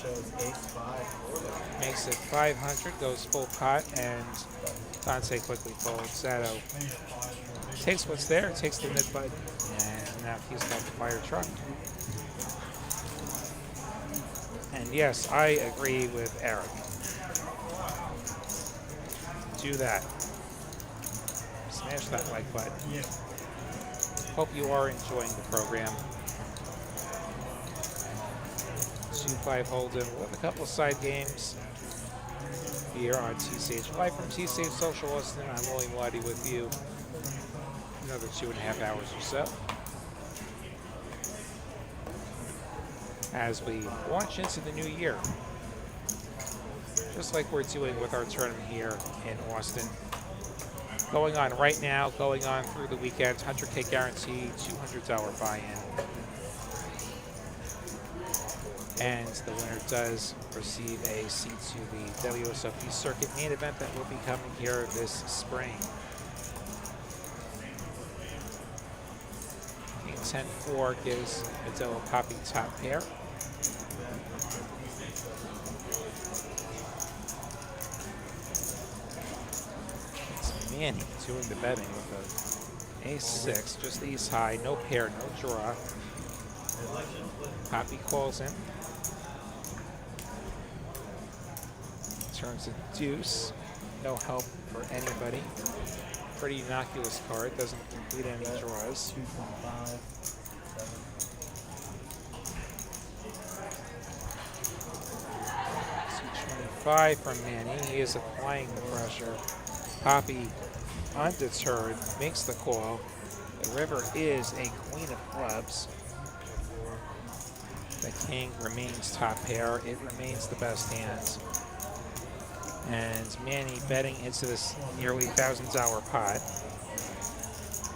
Shows ace-5. Makes it 500, goes full pot, and Dante quickly folds. Zato takes what's there, takes the mid button, and now he's got the fire truck. And yes, I agree with Eric. Do that. Smash that like button. Yeah. Hope you are enjoying the program. 2-5 Hold'em with a couple of side games here on TCH. Live from TCH Social Austin. I'm William Waddy with you. Another 2.5 hours or so. As we launch into the new year. Just like we're doing with our tournament here in Austin. Going on right now, going on through the weekend, 100K guarantee, $200 buy-in. And the winner does receive a seat to the WSOP circuit main event that will be coming here this spring. King 10-4 gives Melo Poppy top pair. Manny doing the betting with a ace-6, just ace high, no pair, no draw. Poppy calls in. Turns a deuce, no help for anybody. Pretty innocuous card, doesn't complete any draws. 225 from Manny, he is applying the pressure. Poppy, undeterred, makes the call. The river is a queen of clubs. The king remains top pair. It remains the best hand. And Manny betting into this nearly $1,000 pot.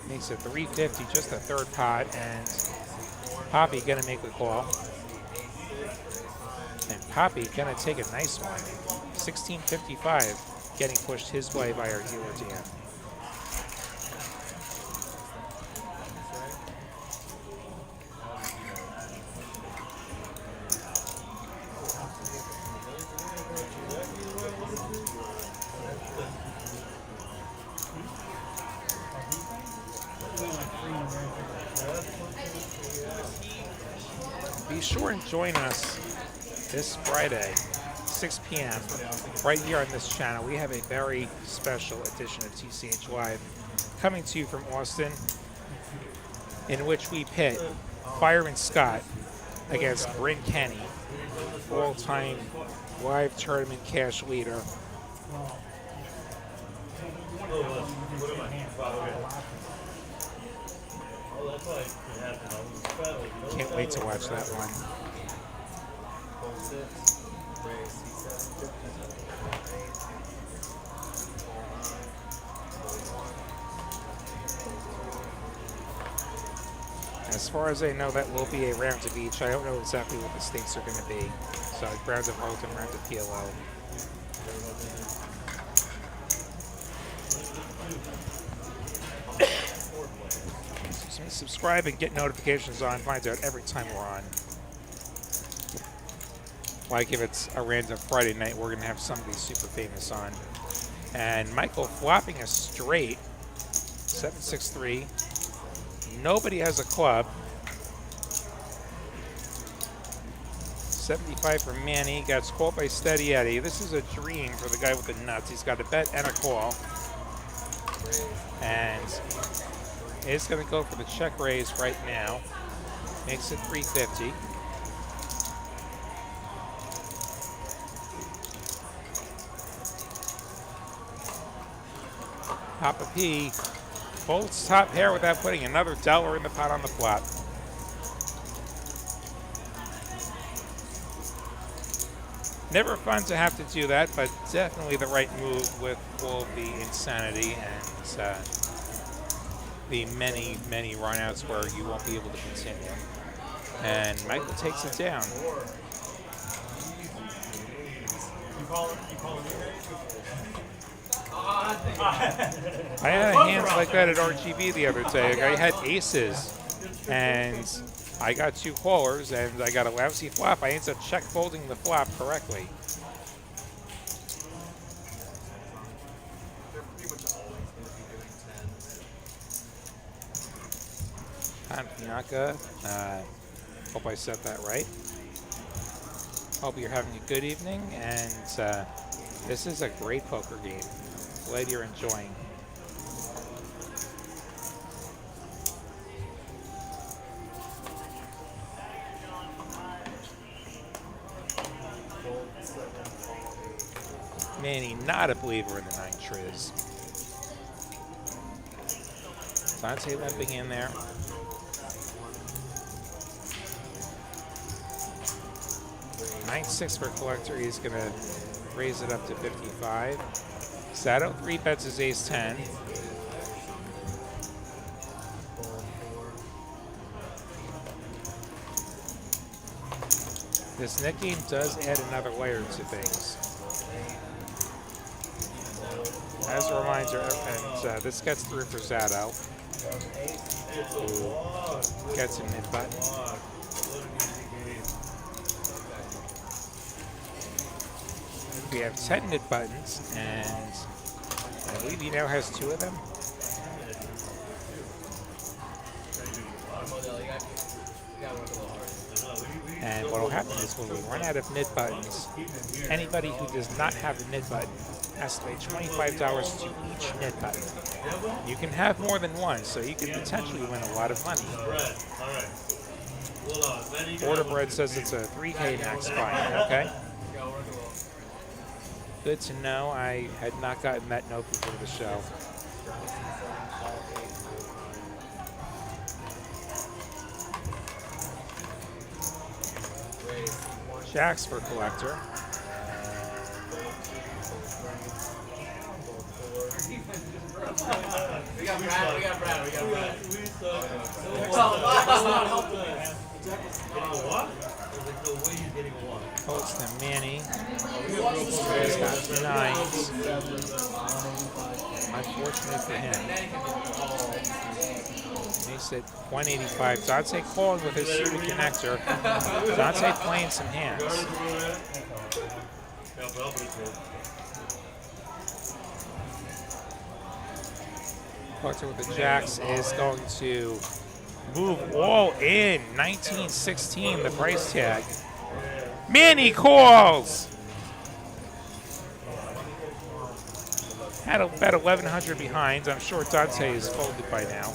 Makes it 350, just a third pot, and Poppy gonna make the call. And Poppy gonna take a nice one. 1655. Getting pushed his way by our dealer Dan. Be sure and join us this Friday, 6 p.m. right here on this channel. We have a very special edition of TCH Live coming to you from Austin, in which we pit Fireman Scott against Bryn Kenny, all-time live tournament cash leader. Can't wait to watch that one. As far as I know, that will be a round of each. I don't know exactly what the stakes are going to be. So round of Hold'em, round of PLO. Subscribe and get notifications on. Find out every time we're on. Like if it's a random Friday night, we're going to have somebody super famous on. And Michael flopping a straight. 7-6-3. Nobody has a club. $75 for Manny. Gets called by Steady Eddie. This is a dream for the guy with the nuts. He's got a bet and a call. And is going to go for the check raise right now. Makes it 350. Papa P folds top pair without putting another dollar in the pot on the flop. Never fun to have to do that, but definitely the right move with all of the insanity and the many, many runouts where you won't be able to continue. And Michael takes it down. You call him I had hands like that at RGB the other day. I had aces, and I got 2 callers, and I got a lousy flop. I ended up check folding the flop correctly. Bianca, hope I said that right. Hope you're having a good evening, and this is a great poker game. Glad you're enjoying. Manny, not a believer in the 9 triz. Dante limping in there. $9.6 for collector. He's going to raise it up to 55. Sato 3 bets his ace 10. This net game does add another layer to things. As a reminder, and this gets through for Sato, who gets a mid button. We have 10 mid buttons, and I believe he now has 2 of them. And what will happen is when we run out of mid buttons, anybody who does not have a mid button has to pay $25 to each mid button. You can have more than one, so you can potentially win a lot of money. Borderbread says it's a 3K max buy, okay? Good to know. I had not gotten that note before the show. Jacks for collector. We got Brad. Holds to Manny. He's got 9s. Unfortunate for him. Makes it 185. Dante calling with his suited connector. Dante playing some hands. Collector with the jacks is going to move all in. 1916, the price tag. Manny calls. Had about 1,100 behind. I'm sure Dante is folded by now.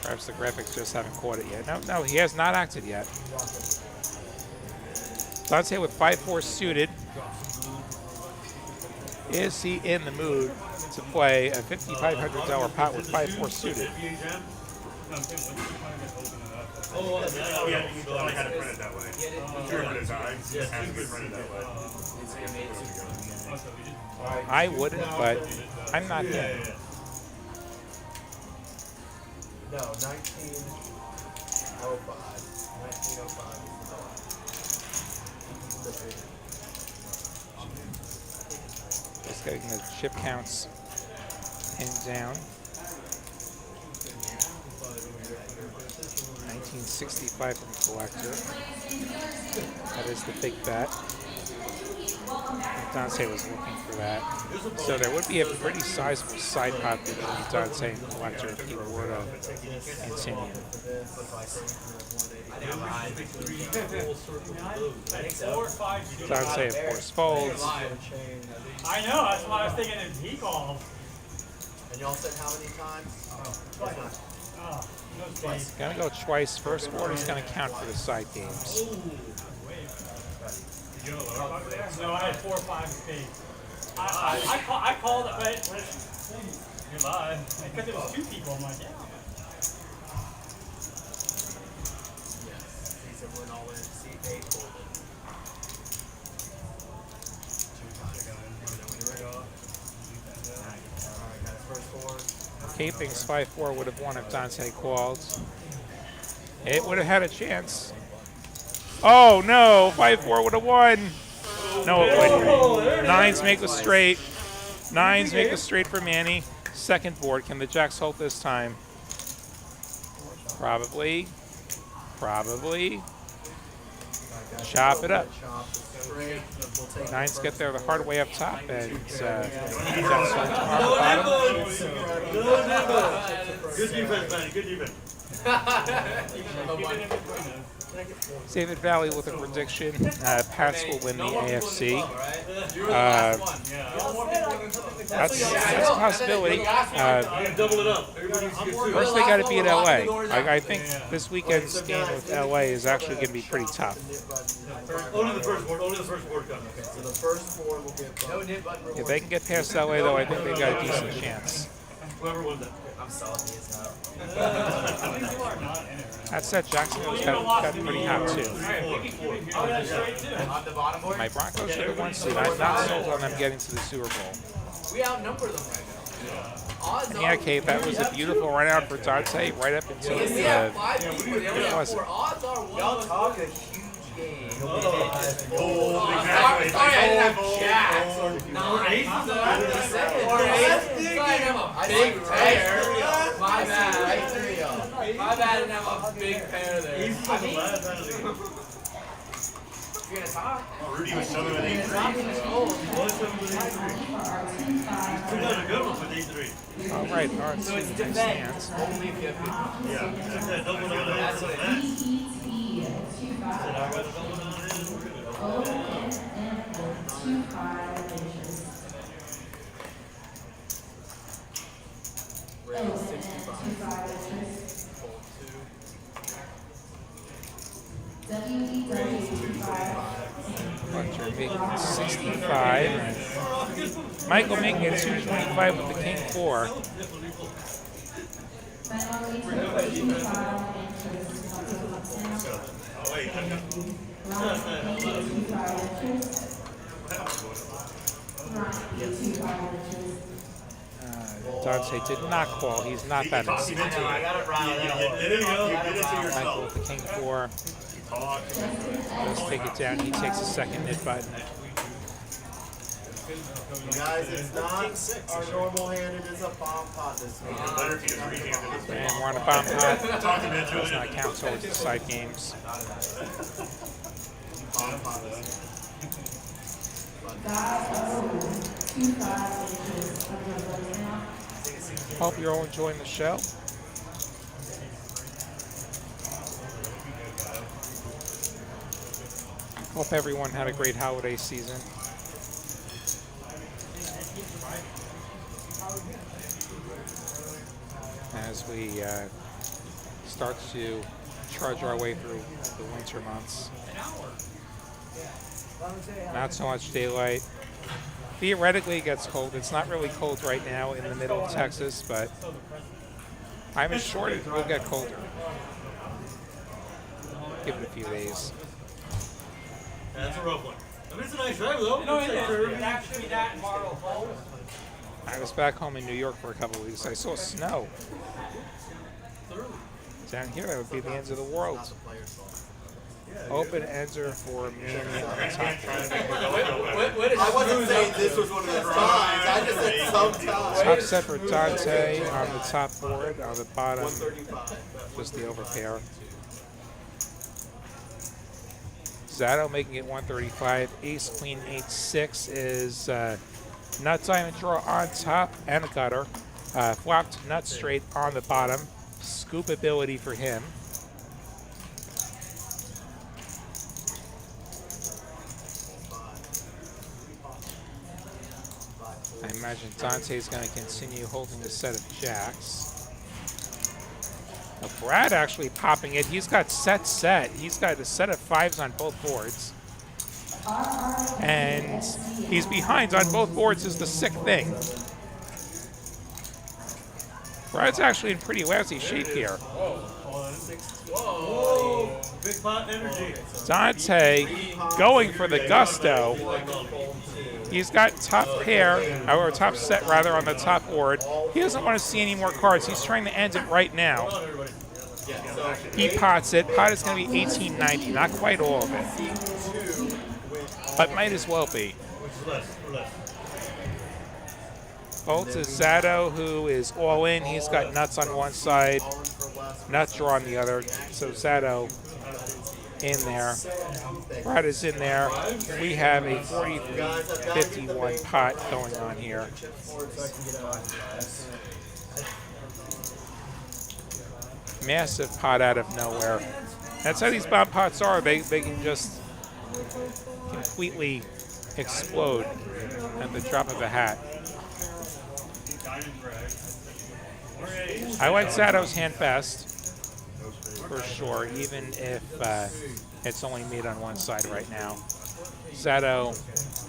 Perhaps the graphics just haven't caught it yet. No, he has not acted yet. Dante with 5-4 suited. Is he in the mood to play a $5,500 pot with 5-4 suited? Oh, yeah, I had it printed that way. It has to be printed that way. I wouldn't, but I'm not him. No, 1905. 1905 is the Just getting the chip counts pinned down. 1965 from collector. That is the big bet. Dante was looking for that. So there would be a pretty sizable side pot between Dante and Collector if he were to continue. Dante, of course, folds. I know, that's why I was thinking if he called. And y'all said how many times? He's gonna go twice. First board, he's gonna count for the side games. No, I had 4 or 5 spades. I called it, but you're live. Because it was 2 people, I'm like, yeah. He said we're all in. See, 8 folded. Capings 5-4 would have won if Dante called. It would have had a chance. Oh no, 5-4 would have won. No, it wouldn't. Nines make a straight. Nines make a straight for Manny. Second board. Can the Jacks hold this time? Probably. Probably. Chop it up. Nines get there the hard way up top, and Jacks hold on the bottom. Good defense, man. Good defense. David Valley with a prediction. Pats will win the AFC. That's a possibility. Double it up. First, they got to beat LA. I think this weekend's game with LA is actually going to be pretty tough. Only the first board. Only the first board comes. So the first 4 will get bumped. If they can get past LA, though, I think they've got a decent chance. Whoever won that. I'm salty as hell. That said, Jacksonville's got pretty hot, too. On the bottom board? My Broncos are the 1 seed. I'm not sold on them getting to the Super Bowl. We outnumber them right now. Odds Yeah, Kate, that was a beautiful run out for Dante right up until we have 5 people. They only have was 4. Odds are Y'all one. talk a huge game. Sorry, I didn't have jacks or 9. I didn't have a big pair. My bad. My bad, I didn't have a big pair there. Easy was the last time. You're gonna talk? Rudy was shoving at 8-3. We got a good one with 8-3. All right, our two stands. Only if you have 50. Yeah, double down on That's that. what it is. I got a double down on his. Raise 65. Fletcher making 65. And Michael making it 225 with the King 4. Dante did not call. He's not that excited. I got it right. Michael with the King 4. Let's take it down. He takes a second mid button. Guys, it's not our normal hand, it is a bomb pot this week. And we're on a bomb pot. Does not count towards the side games. Bomb pot this week. Hope you're all enjoying the show. Hope everyone had a great holiday season. As we start to trudge our way through the winter months. Not so much daylight. Theoretically, it gets cold. It's not really cold right now in the middle of Texas, but I'm assured it will get colder. Give it a few days. That's a rough one. I mean, it's a nice drive, though. It's actually that tomorrow. I was back home in New York for a couple of weeks. I saw snow. Down here, that would be the end of the world. Open ender for Manny on the top. I wasn't saying this was one of those times, I just said sometimes. Top set for Dante on the top board. On the bottom, 135. just the overpair. Zato making it 135. Ace, queen, 8-6 is nut diamond draw on top and a gutter. Flopped nut straight on the bottom. Scoop ability for him. I imagine Dante's going to continue holding the set of jacks. Now Brad actually popping it. He's got set. He's got a set of 5s on both boards. And he's behind on both boards is the sick thing. Brad's actually in pretty lousy shape here. Whoa! Big pot energy. Dante going for the gusto. He's got top pair, or top set rather, on the top board. He doesn't want to see any more cards. He's trying to end it right now. He pots it. Pot is going to be 1890. Not quite all of it, but might as well be. Hold to Zato, who is all in. He's got nuts on one side, nut draw on the other. So Zato in there. Brad is in there. We have a 43-51 pot going on here. Massive pot out of nowhere. That's how these bomb pots are. They can just completely explode at the drop of a hat. I like Zato's hand best, for sure, even if it's only made on one side right now. Zato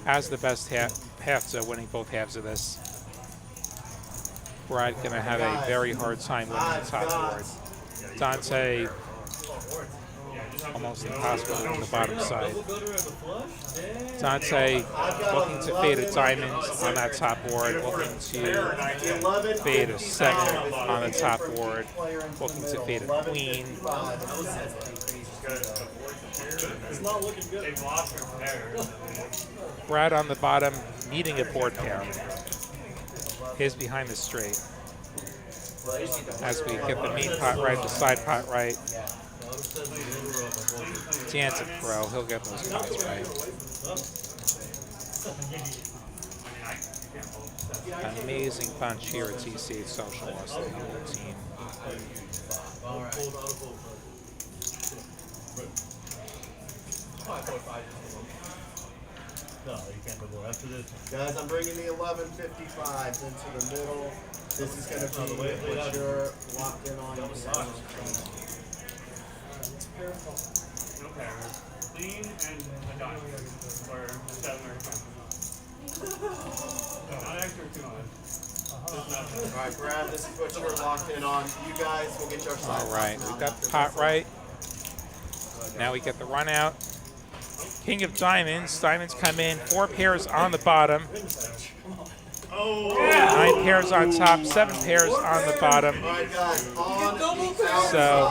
has the best half to winning both halves of this. Brad gonna have a very hard time winning the top board. Dante, almost impossible on the bottom side. Dante looking to fade a diamond on that top board, looking to fade a 7 on the top board, looking to fade a queen. It's not looking good. Brad on the bottom, needing a board pair. His behind the straight. As we get the main pot right, the side pot right. Dan's a pro. He'll get those pots right. Amazing bunch here at TCH Social Austin, the whole team. No, you can't go after this. Guys, I'm bringing the 1155s into the middle. This is going to be what you're locked in on. Clean and a diamond. Or 7 or 10. Not extra too much. Alright, Brad, this is what you're locked in on. You guys will get your side. Alright, we got the pot right. Now we get the run out. King of diamonds. Diamonds come in. 4 pairs on the bottom. 9 pairs on top. 7 pairs on the bottom. So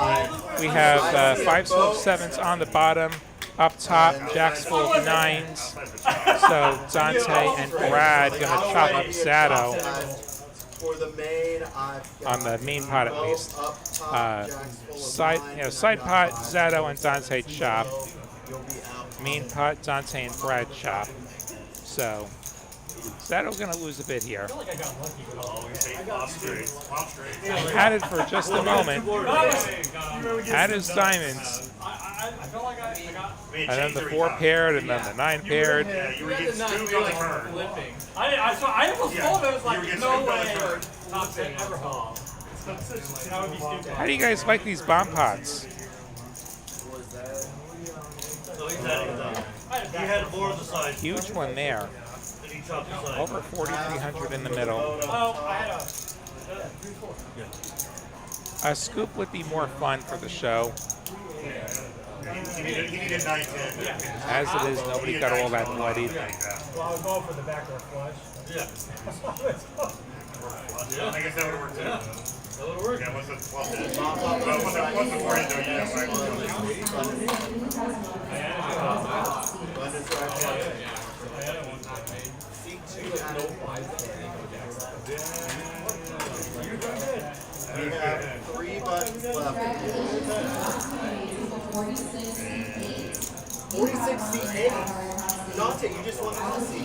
we have 5s full of 7s on the bottom. Up top, jacks full of 9s. So Dante and Brad gonna chop up Zato on the main pot at least. Side pot, Zato and Dante chop. Main pot, Dante and Brad chop. So Zato's gonna lose a bit here. Had it for just a moment. Had his diamonds. And then the 4 paired, and then the 9 paired. I almost told him, I was like, no way. Ever fall. How do you guys like these bomb pots? So he had 4 on the side. Huge one there. And he chopped the side. Over 4,300 in the middle. A scoop would be more fun for the show. He needed 9-10. As it is, nobody got all that bloodied. Well, I was going for the backdoor flush. Yeah. I guess that would work too. That would work. Yeah, once the 12 hit. Once the 4 hit, though, you have 5. We have 3 buttons left. 40-68. Dante, you just won the Hussy.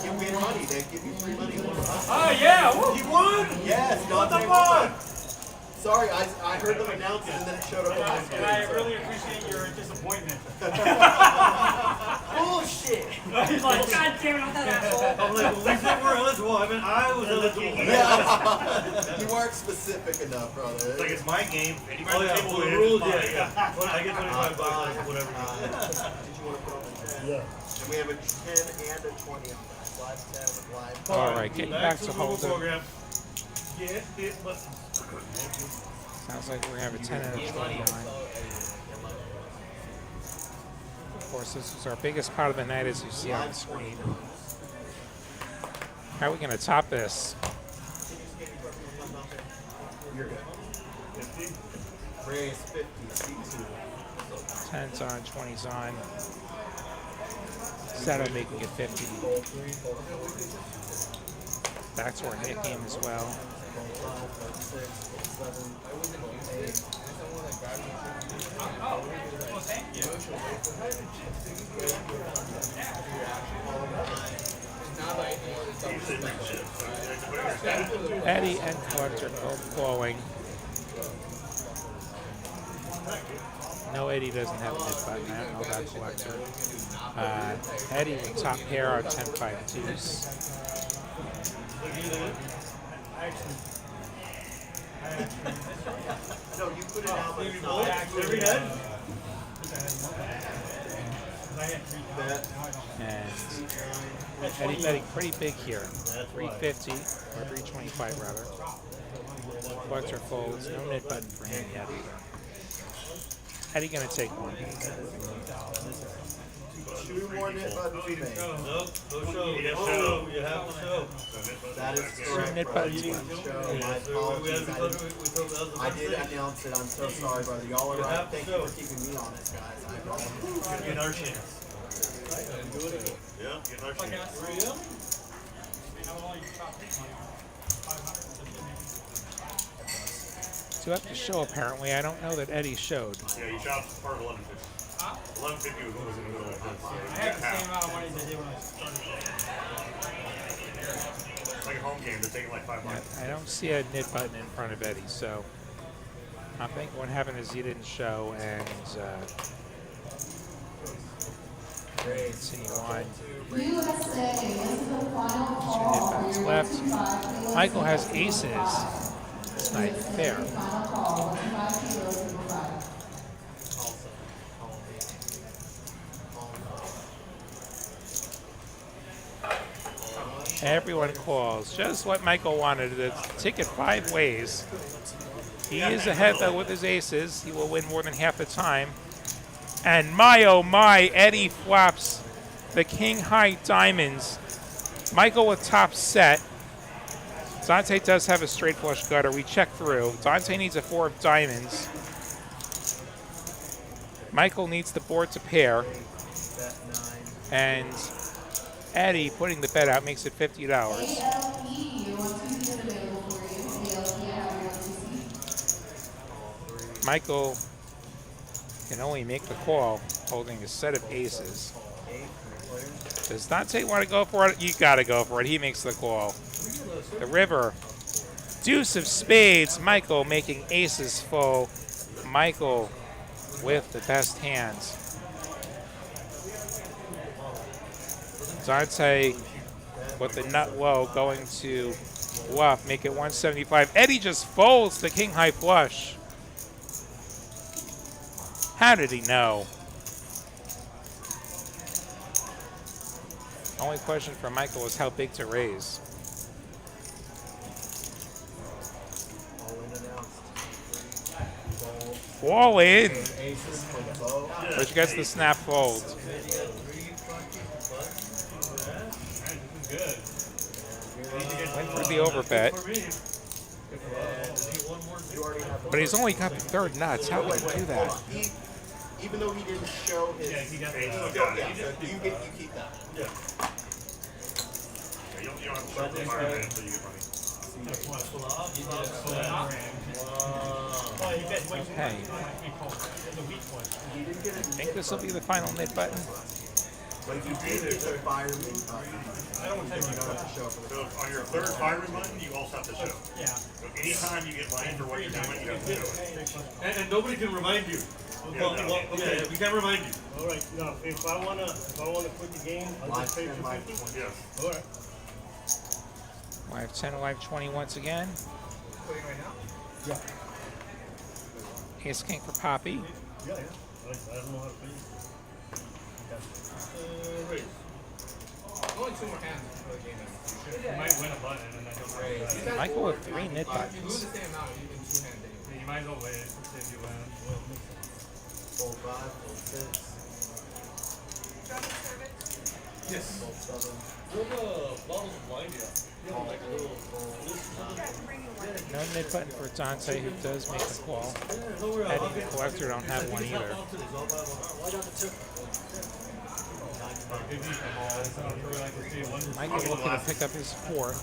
You win money, they give you free money. Oh yeah! Woo. You won? Yes, Dante won. Sorry, I heard them announce it and then it showed up on my screen. And I really appreciate your disappointment. Bullshit! He's like, God damn it, I'm that asshole. I'm like, well, we said we're eligible. I mean, I was eligible. Yeah. You weren't specific enough, brother. It's like it's my game. Anybody Oh, yeah, table for the wins, rules, it's yeah, mine. yeah. Well, I get 25 bucks, whatever. Did you want to put on the 10? Yeah. And we have a 10 and a 20 on that. Slide 10 and live. All right, getting back to the Holden. program. Get it, but Sounds like we're gonna have a 10 and a 29. Of course, this is our biggest part of the night, as you see on the screen. How are we gonna top this? You're good. 50. Raise 50. C2. 10's on, 20's on. Sato making it 50. Back to our hit game as well. Eddie and Collector both calling. No, Eddie doesn't have a hit button. I don't know about Collector. Eddie will top pair on 10-5 twos. No, you put it out, but it's not. every head. And Eddie betting pretty big here. 350 or 325 rather. Collector folds. No knit button for him yet. Eddie gonna take one. Two more knit buttons we made. Nope, no show. You have to show. That is correct, knit brother. buttons. You didn't show. My apologies. I did announce it. I'm so sorry, brother. Y'all are right. Thank you for keeping me honest, guys. I apologize. Get our chance. Yeah, get our chance. Two up to show apparently. I don't know that Eddie showed. Yeah, you chopped part of 1150. 1150 was what was in the middle of this. I had the same amount of money as I did when I started. It's like a home game. They're taking like 5 months. I don't see a knit button in front of Eddie, so I think what happened is he didn't show and continue on. USA, this is the final Two call. knit buttons left. Michael has aces. It's not fair. Final call, 125 kilos, number 5. Everyone calls. Just what Michael wanted. The ticket 5 ways. He is ahead though with his aces. He will win more than half the time. And my oh my, Eddie flops the king high diamonds. Michael with top set. Dante does have a straight flush gutter. We check through. Dante needs a 4 of diamonds. Michael needs the board to pair. And Eddie putting the bet out makes it $50. ALP, your 1-2 is available for you. ALP, I have your 1-2. Michael can only make the call holding a set of aces. Does Dante want to go for it? You got to go for it. He makes the call. The river. Deuce of spades. Michael making aces full. Michael with the best hands. Dante with the nut low going to bluff. Make it 175. Eddie just folds the king high flush. How did he know? Only question for Michael was how big to raise. All in. Which gets the snap fold. Went for the overbet. But he's only got the 3rd nuts. How would he do that? Even though he didn't show his... Yeah, he got it. You keep that. Yeah. You don't have to show the environment until you get money. Well, he bet Okay. I think this will be the final mid button. Like you did get the fireman button. I don't want to take You don't have to show for the So on your third fireman button, you also have to show. Yeah. So anytime you get blamed for what you're doing, you have to show it. And nobody can remind you. Okay, we can't remind you. All right. No, if I wanna quit the game, I'll just pay $250. Yes. All right. Live 10, live 20 once again. Quitting right now? Yeah. Ace King for Poppy. Yeah. I don't know how to play. Raise. Only 2 more hands for the game. You might win a button and then don't raise. Michael with 3 mid If you lose buttons. the same amount, you can 2 hands anyway. You might as well wait to see if you win. Fold 5, fold 6, Yes. fold 7. Bottles of wine here. Fold, fold 9. No mid button for Dante, who does make the call. Eddie, the collector, don't have one either. Michael looking to pick up his 4th.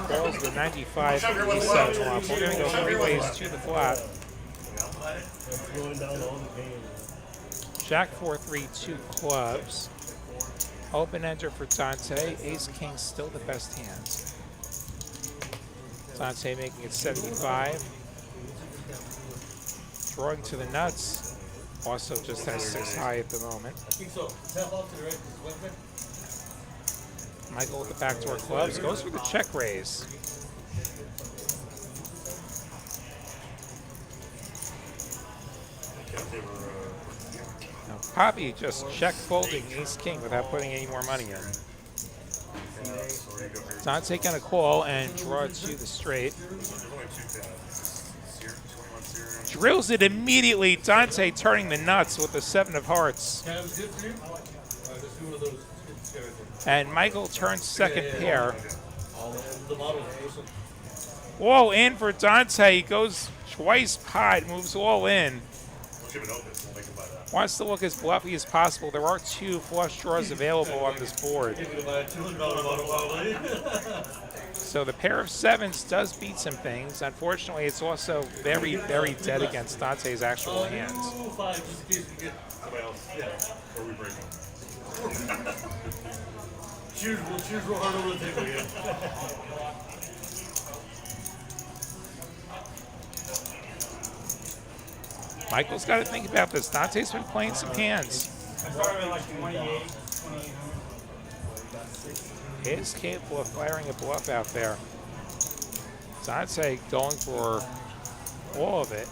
Balls the 95 for the 7 off. We're going to go 3 ways to the flop. Going down all the game. Jack 4-3, 2 clubs. Open ender for Dante. Ace King still the best hands. Dante making it 75. Drawing to the nuts. Also just has 6 high at the moment. I think so. Tap off to the right. Michael with the backdoor clubs goes for the check raise. Now Poppy just check folding Ace King without putting any more money in. Dante gonna call and draw to the straight. Drills it immediately. Dante turning the nuts with the 7 of hearts. And Michael turns second pair. All in for Dante. He goes twice pot, moves all in. Wants to look as bluffy as possible. There are 2 flush draws available on this board. So the pair of 7s does beat some things. Unfortunately, it's also very, very dead against Dante's actual hands. Cheers real hard over the table, yeah. Michael's got to think about this. Dante's been playing some hands. I started at like 28. He is capable of firing a bluff out there. Dante going for all of it.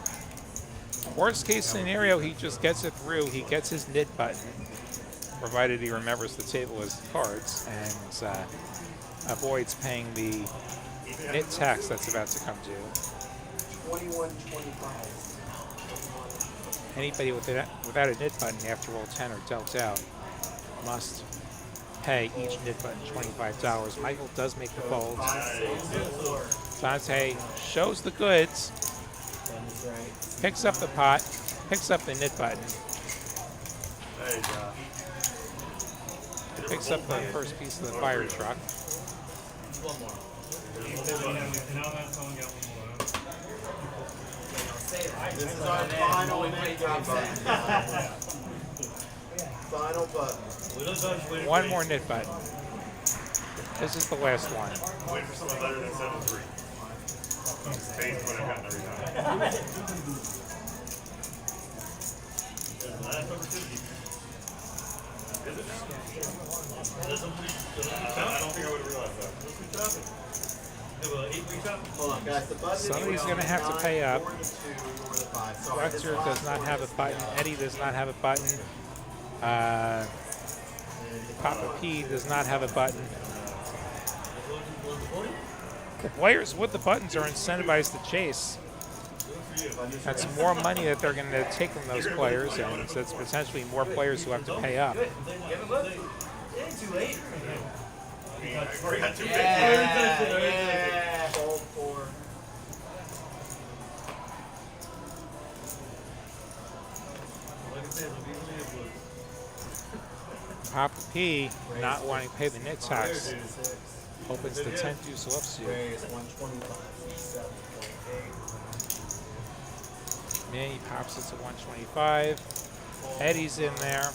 Worst case scenario, he just gets it through. He gets his nit button, provided he remembers the table as cards, and avoids paying the nit tax that's about to come due. 21-25. Anybody without a nit button after roll 10 or dealt out must pay each nit button $25. Michael does make the fold. Dante shows the goods, picks up the pot, picks up the nit button, picks up the first piece of the fire truck. This is our final mid button. Final button. One more nit button. This is the last one. Wait for something better than 7-3. Spain's what I've gotten every time. I don't think I would have realized that. Hold on, guys. The button Somebody's going to have to pay up. Rector does not have a button. Eddie does not have a button. Papa P does not have a button. The players with the buttons are incentivized to chase. That's more money that they're going to take from those players, and so it's potentially more players who have to pay up. Too late. I've already got 250. Yeah. Fold 4. Papa P, not wanting to pay the nit tax, opens the 10 deuce offsuit. Raise 125. 7.8. Manny pops it to 125. Eddie's in there.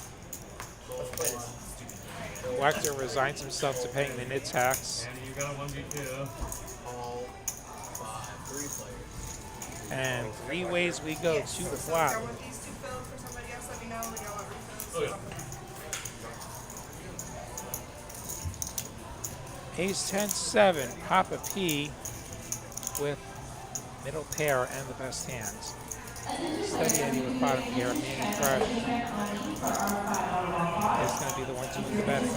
Collector resigns himself to paying the nit tax. And you got 1v2. All 5, 3 players. And 3 ways we go to the flop. Are these two filled for somebody else? Let me know when y'all want refills. Oh, yeah. Ace 10 7. Papa P with middle pair and the best hands. Steady Eddie with bottom pair. Manny crush is going to be the one to do the betting.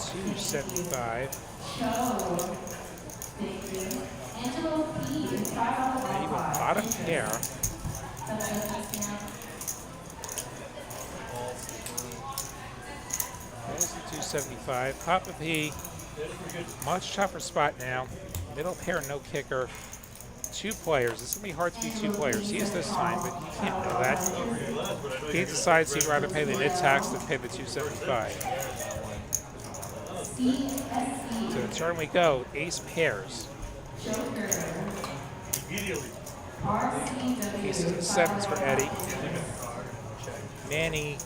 275. Eddie with bottom pair. There's the 275. Papa P, much tougher spot now. Middle pair, no kicker. 2 players. It's going to be hard to be 2 players. He is this time, but he can't know that. He decides he'd rather pay the nit tax than pay the 275. To the turn we go. Ace pairs. Immediately. Aces and 7s for Eddie. Manny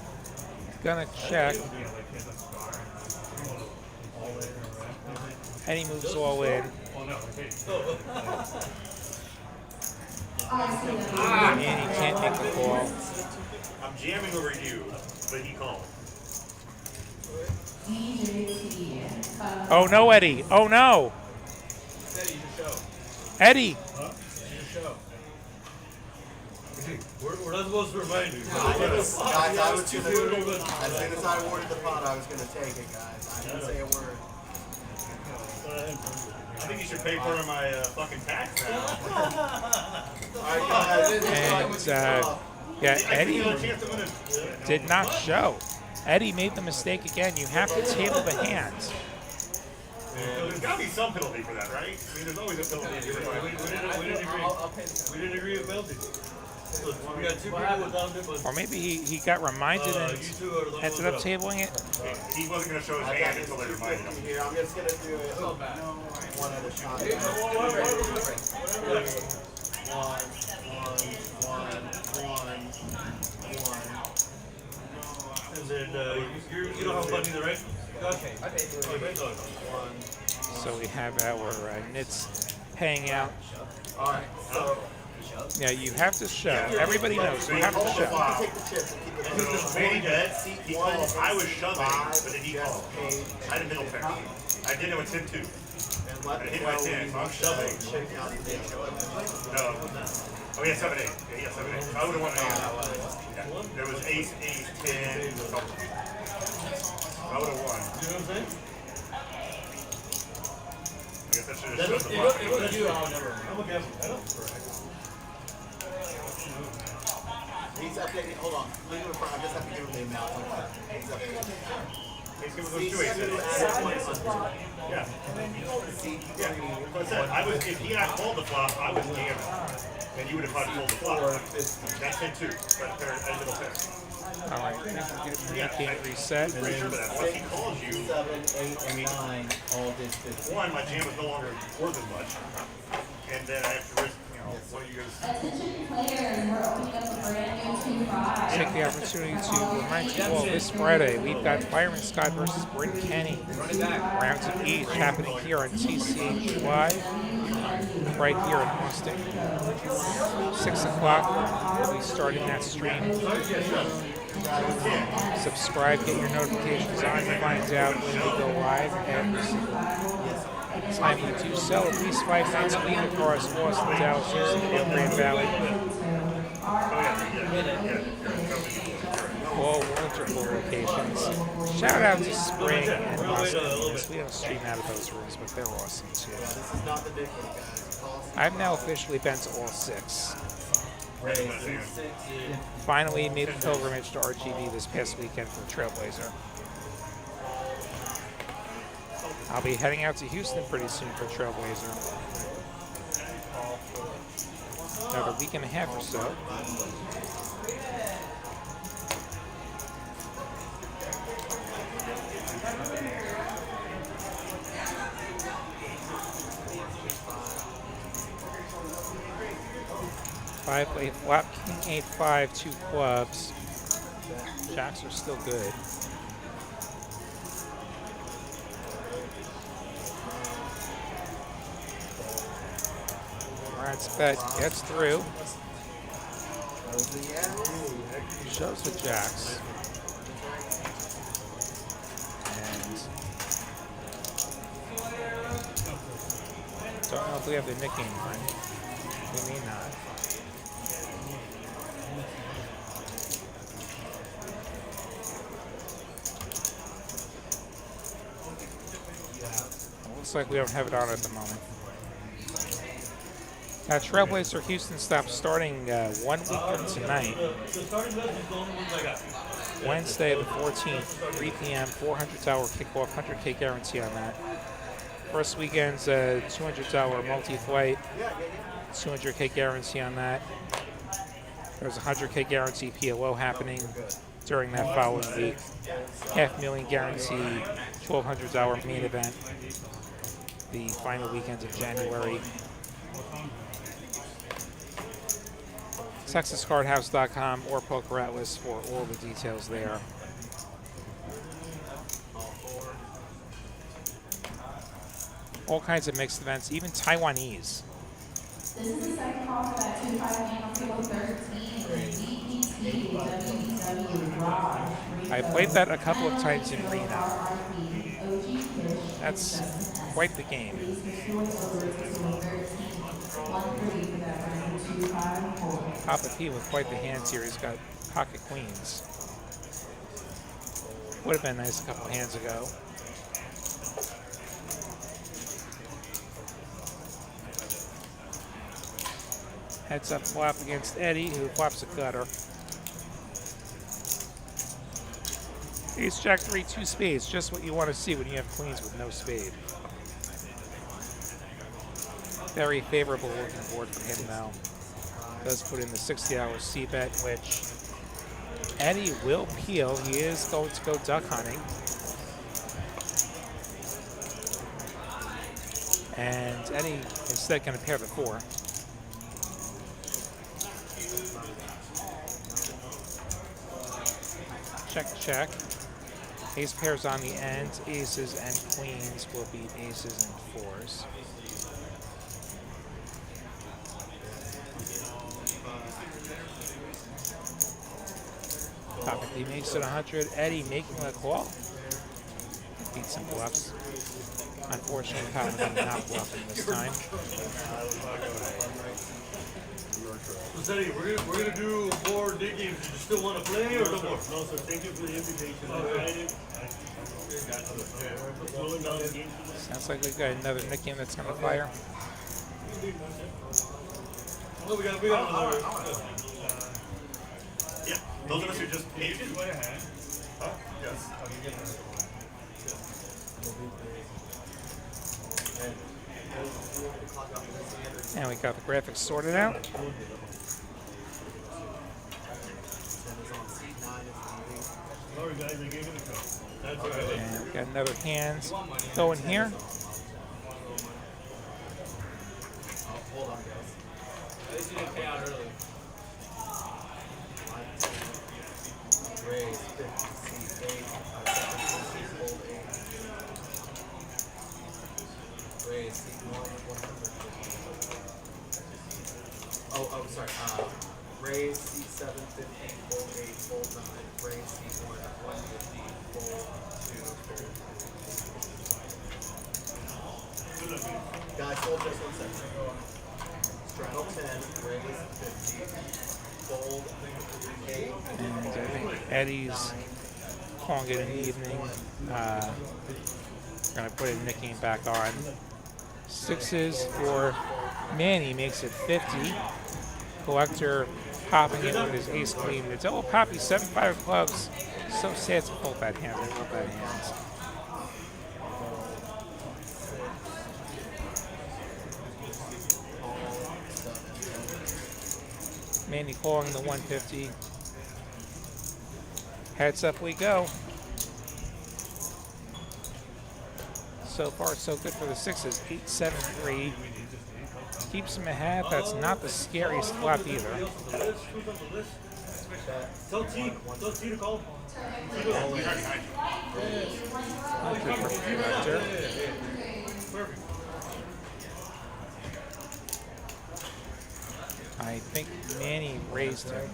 gonna check. Eddie moves all in. Manny can't make the call. I'm jamming over you, but he called. Oh no, Eddie. Oh no. Eddie. We're not supposed to remind you. Guys, I was gonna, as soon as I awarded the pot, I was gonna take it, guys. I didn't say a word. I think you should pay part of my fucking tax now. Alright, guys. And yeah, Eddie did not show. Eddie made the mistake again. You have to table the hands. There's got to be some penalty for that, right? I mean, there's always a penalty. We didn't agree with penalty. We got 2 people without it, but Or maybe he got reminded and you 2 are the ones ended up tabling it. He wasn't going to show his hand until they reminded him. Here, I'm just gonna do it one at a time. One. And then you don't have fun either, right? Okay. I paid for it. So we have our nits paying out. Alright, so Yeah, you have to show. Everybody knows you have to show. take the chips and keep it And so Manny bet, he called, I was shoving, but then he called. I had a middle pair. I did it with 10-2. and let I me hit know my when 10, so I'm shoving. check out the video. No. Oh, yeah, 7-8. Yeah, 7-8. I would have won the game. Yeah. There was ace, 10, something. I would have won. You know what I'm saying? I guess I should have It showed the was flop. you, I'll never. I'm a guess. I don't. He's updating, hold on. Leave him in front, I just have to give him the amount. He's updating. He's giving those See, 2 7 aces. added 100. Yeah. See, Yeah. That's what I said. If he had called the flop, I was jamming. And you would have probably called the flop. That's 10-2. Right pair, and middle pair. All right, game reset. Pretty sure of that. Once he calls you, 7, 8, and 9 all did 50. one, my jam was no longer worth as much. And then I have to risk, what are you guys? Attention players, we're opening up a brand new 2-5. Take the opportunity to remind you all this Friday we've got Byron Scott versus Bryn Kenny. Rounds of each happening here on TCH Live, right here in Austin. 6 o'clock, we'll be starting that stream. Subscribe, get your notifications on to find out when we go live every single time you do sell at least 5 nights a week across Austin, Dallas, Houston, and Grand Valley. All wonderful locations. Shout out to Spring and Las Vegas. We don't stream out of those rooms, but they're awesome too. This is not the big one, guys. I've now officially been to all 6. Finally made the pilgrimage to RGV this past weekend for Trailblazer. I'll be heading out to Houston pretty soon for Trailblazer. Another week and a half or so. 5-8 flop, king 8-5, 2 clubs. Jacks are still good. Brad's bet gets through. Shows the jacks. And don't know if we have the nicking one. We may not. Looks like we don't have it on at the moment. Trailblazer Houston stops starting 1 week from tonight. Wednesday the 14th, 3 p.m., $400 kickoff, 100K guarantee on that. First weekend's $200 multi-flight, 200K guarantee on that. There's a 100K guarantee PLO happening during that following week. $500,000 guarantee, $1,200 main event, the final weekend of January. TexasCardHouse.com or Poker Atlas for all the details there. All kinds of mixed events, even Taiwanese. This is the second call for that 2-5 game on table 13. DPT WW Raj. I played that a couple of times in Reno. That's quite the game. Papa P with quite the hands here. He's got pocket queens. Would have been nice a couple of hands ago. Heads up flop against Eddie, who flops a gutter. Ace Jack 3, 2 spades. Just what you want to see when you have queens with no spade. Very favorable looking board for him now. Does put in the 60-hour C-bet, which Eddie will peel. He is going to go duck hunting. And Eddie instead going to pair the 4. Check, check. Ace pairs on the end. Aces and queens will beat aces and 4s. He makes it 100. Eddie making a call. Beat some bluffs. Unfortunately, Papa not bluffing this time. So Eddie, we're gonna do 4 dig games. Do you still want to play or no more? No, sir. Thank you for the invitation. Sounds like we've got another nickname that's gonna fire. Oh, we got another. Yeah, those of us who just paid. Huh? Yes. And we got the graphics sorted out. Sorry guys, I gave it a go. That's all right. And we got another hand going here. Hold on, guys. At least you didn't pay out early. Raise 50, 8, fold 8. Raise C1, 100. Oh, sorry. Raise C7, 15, fold 8, fold 9. Raise C1, 150, fold 2. Guys, hold just 1 second. Straddle 10, raise 50, fold 8. And I think Eddie's calling it an evening. Gonna put his nicking back on. 6s for Manny makes it 50. Collector popping it with his ace queen. The double Poppy, 7-5 clubs. So sad to fold that hand. I love that hand. Manny calling the 150. Heads up we go. So far, so good for the 6s. 8, 7, 3. keeps him ahead. That's not the scariest flop either. Tell T to call. Not good for Director. Perfect. I think Manny raised him.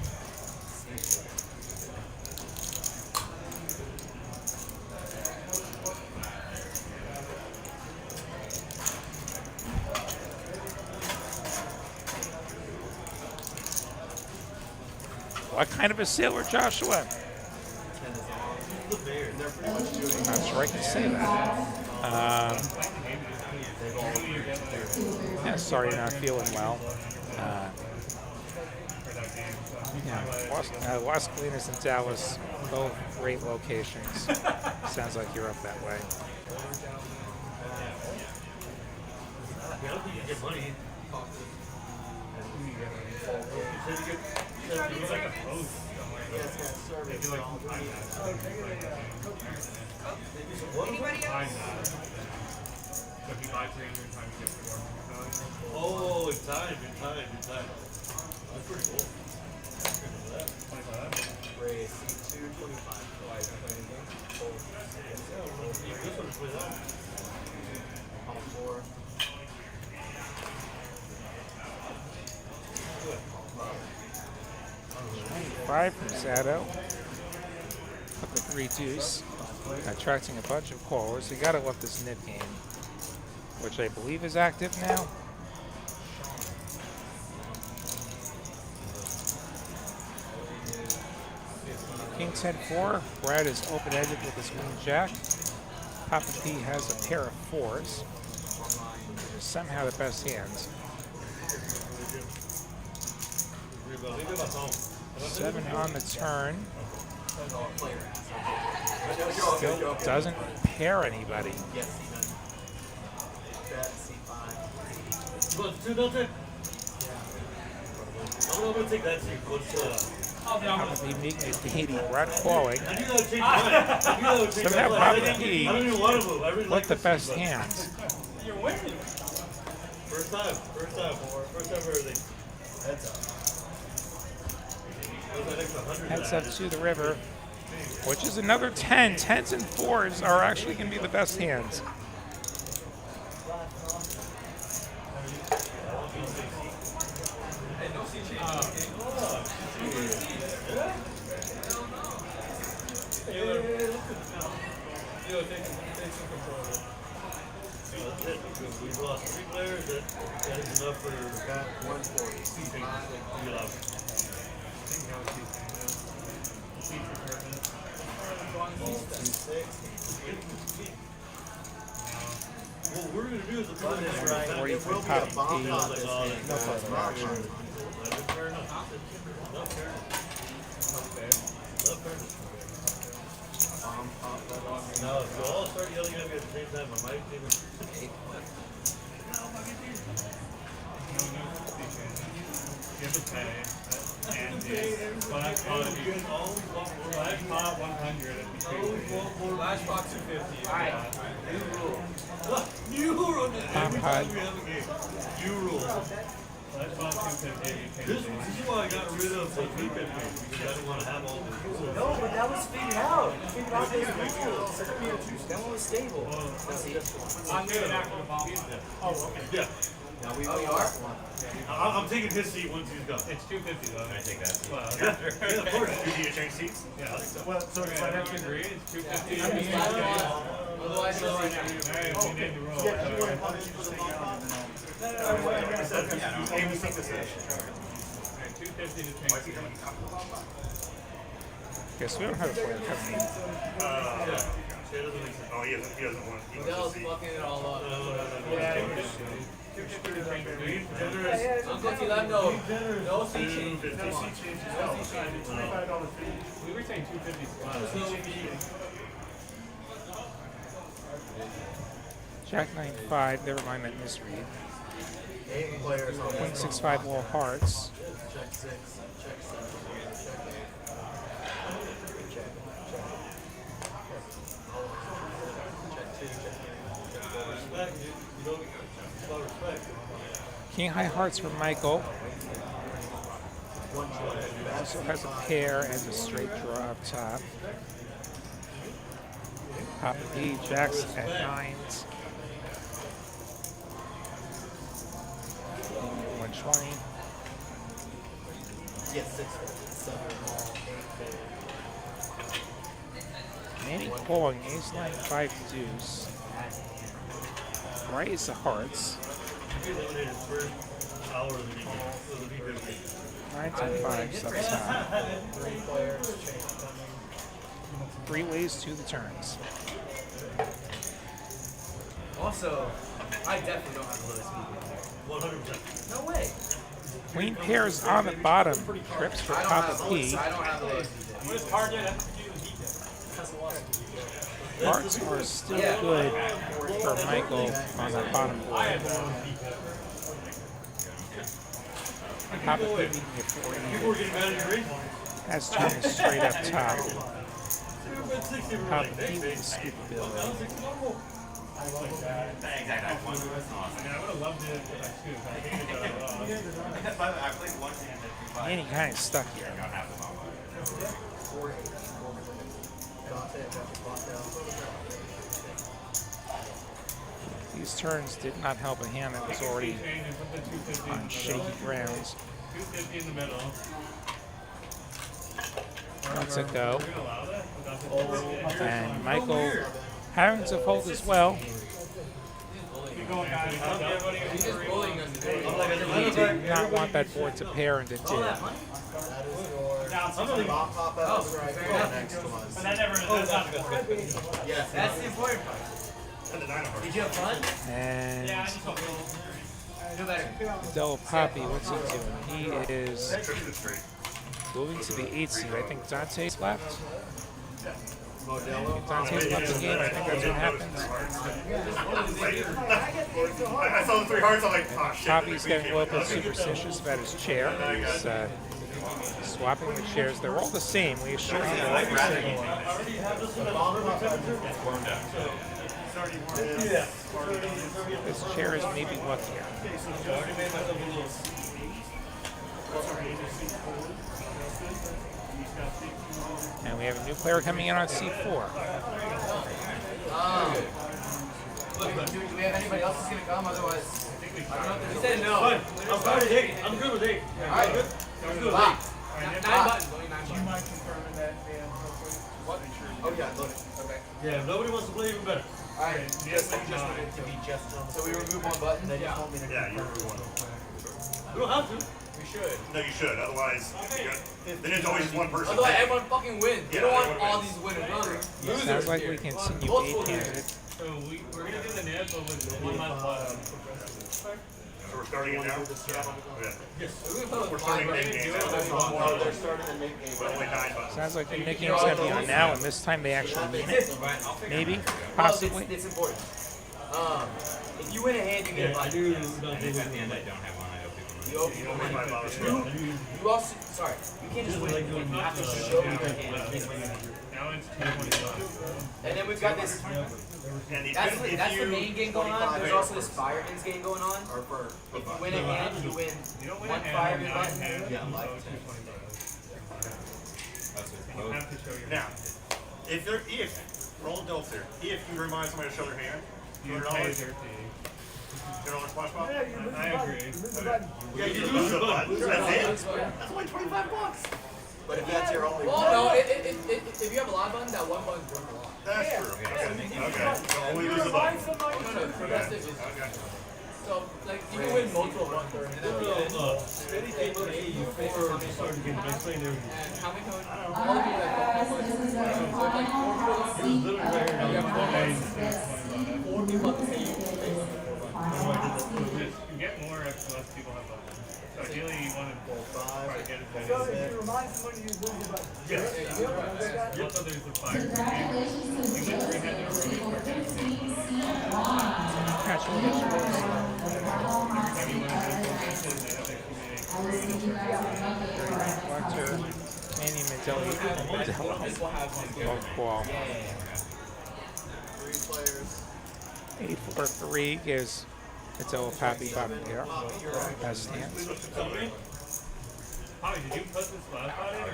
What kind of a sailor, Joshua? I'm not sure I can say that. Yeah, sorry, not feeling well. Yeah, Las Colinas and Dallas, both great locations. Sounds like you're up that way. I don't think you get money. Anybody else? So if you buy 300 times, you get 4. Oh, in time. That's pretty cool. Raise 225. This one's with that. On 4. 5 from Zato. Up to 3 deuce. Attracting a bunch of callers. You gotta love this nip game, which I believe is active now. King 10-4. Brad is open-ended with his queen jack. Papa P has a pair of 4s. Somehow the best hands. 7 on the turn. Still doesn't pair anybody. Yes, he does. Bet C5. Look, 2 Dante. I'm gonna take that seat. Papa P making it to 80. Brad calling. I knew that would change mine. Somehow Papa P I don't even want to move. I really with like the this best seat, hands. You're winning. First time for everything. Heads up. Heads up to the river, which is another 10. 10s and 4s are actually going to be the best hands. We've lost 3 players. That is enough for 140. You love. What we're going to do is the Button is right. There will be a bomb on this hand. No further action. No, if you all start yelling at me at the same time, I might even. You have to pay. And but I caught 100 and Last spot 250. Alright. New rule. Every time we have a game. New rule. last spot 250. This is why I got rid of the 350 because I didn't want to have all the rules. No, but that was figured out. You figured out those rules. That one was stable. I'm getting after the bomb. Oh, okay. Yeah. Now we are? I'm taking his seat once he's gone. It's 250 though. I take that seat. Well, Yeah, of course. Did you change seats? yeah. Well, so Okay, I have to agree. It's 250. Otherwise, no right now. Alright, we need to roll. yeah, you want to punish for the knockout? Amy, take this in. Alright, 250 to change seats. Guess we don't have a player coming in. Oh, he doesn't want. He wants Dell's to see. fucking it all up. Uncle Uncle T, let him know. No seat change. $25 fee. We were saying 250. Jack 9-5. Never mind that misread. 8 players on Queen this 6-5 all hearts. Check 6, check 7, check 8. Check, check 2, check 3, check 4. Respect, you know, it's about respect. King high hearts for Michael. Also has a pair and a straight draw up top. Poppy, jacks at 9s. 120. Yes, 6, 7, Manny calling ace 9 5 deuce. Raise the hearts. 9 10 5 up top. 3 ways to the turns. Also, I definitely don't have the lowest speed. 100%. No way. Queen pairs on the bottom. Trips for Papa P. I don't have the lowest speed. What is target? Hearts are still good for Michael on the bottom board. Papa P making it 4 People were getting mad at your race. Has turned straight up top. Papa P with the scoop bill. I mean, I would have loved it if I could. I hated that. And he kind of stuck here. These turns did not help a hand that was already on shaky grounds. 250 in the middle. Let's it go. And Michael having to fold as well. Keep going, guys. He's just bullying us today. He did not want that board to pair, and it did. pop out right next to us. But that never, that's not good. Yes, That's the important part. Did you have fun? And Yeah, I just don't feel. Feel better. Melo Poppy, what's he doing? He is moving to the 8th seed. I think Dante's left. If Dante's left the game, I think that's what happens. I saw the 3 hearts, I'm like, oh shit. Poppy's getting a little bit superstitious about his chair. He's swapping the chairs. They're all the same. We assure you they're all the same. This chair is maybe luckier. And we have a new player coming in on C4. Look, do we have anybody else that's going to come? Otherwise, I don't know if You there's said no. I'm fine with 8. I'm good with 8. Alright, good. I'm good with 8. 9 buttons, only 9 Do you buttons. mind confirming that, Dan, real quick? What? Oh yeah, look. Okay. Yeah, if nobody wants to play, even better. Alright, Just want it to be just on. so we remove 1 button? They just want me to Yeah, you're one. You don't have to. We should. No, you should. Otherwise, then it's always one person. Otherwise, everyone fucking wins. We Yeah, don't want everyone all wins. these winners. Losers Sounds like here. we continue Multiple 8-handed. So we're going to do the net, but with 1 less button. So we're starting it now? Okay. Yes. We're starting big games now. They're starting to make a. But only 9 buttons. Sounds like the nickname's going to be on now, and this time they actually mean it. Maybe, possibly. It's important. If you win a hand, you get a button. You Only 5 buttons. You also, sorry, you can't just win. You have to show your hand. Now it's 225. And then we've got this. And That's if the you, main game going on. There's also this fireman's game going on. Or for. If you win a hand, you win You don't win 1 a hand, fireman 9 button. hands, Yeah, so like it's 225. You have to show your now, if roll adults here, if you remind somebody to show their hand, You $200. pay their fee. $200 splash pop? I agree. Yeah, you lose the button. That's it. That's only $25. But if that's your only. Well, no, if you have a lot of buttons, that 1 button's worth a lot. That's true. Okay. So only lose the button. No, no, the rest is just. Okay. So, like, you can win multiple buttons. And then Steady came up to you before they started getting best playing everything. and how many times? All right, guys, this is our final seat of the You get more if less people have buttons. So ideally you want to try to get as many. Remind somebody you lose the button. Yes. Also there's the fire. Congratulations to the winners of the 13 seed line. I will see you guys on Monday for our next one. Manny Medeli. Golf ball. 3 players. 8-4-3 gives It's Melo Poppy here. Best hands. Poppy, did you put this flash on it, or are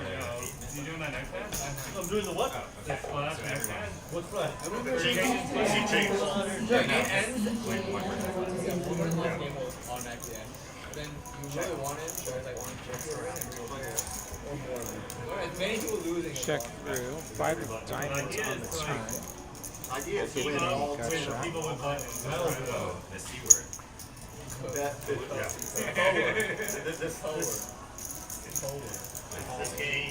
you doing that next hand? I'm doing the what? This flash next hand? What's flash? She changed. Automatically end. Then you really want it, so it's like one check or more. As many people losing. Check through. 5 of diamonds on the turn. Idea is to win all Gut shot. People would buy the C word. This game.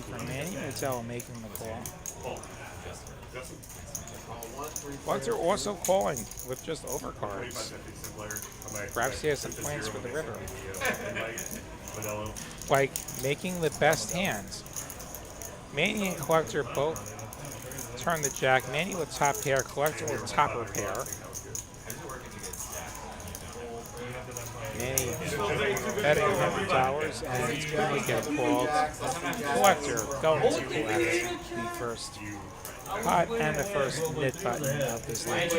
For Manny, it's Al making the call. Justin? Bugs are also calling with just overcards. Perhaps he has some plans for the river. Like making the best hands. Manny and Collector both turn the jack. Manny with top pair, Collector with topper pair. Manny betting $100 and he's going to get called. Collector going to collect the first pot and the first mid button of this line.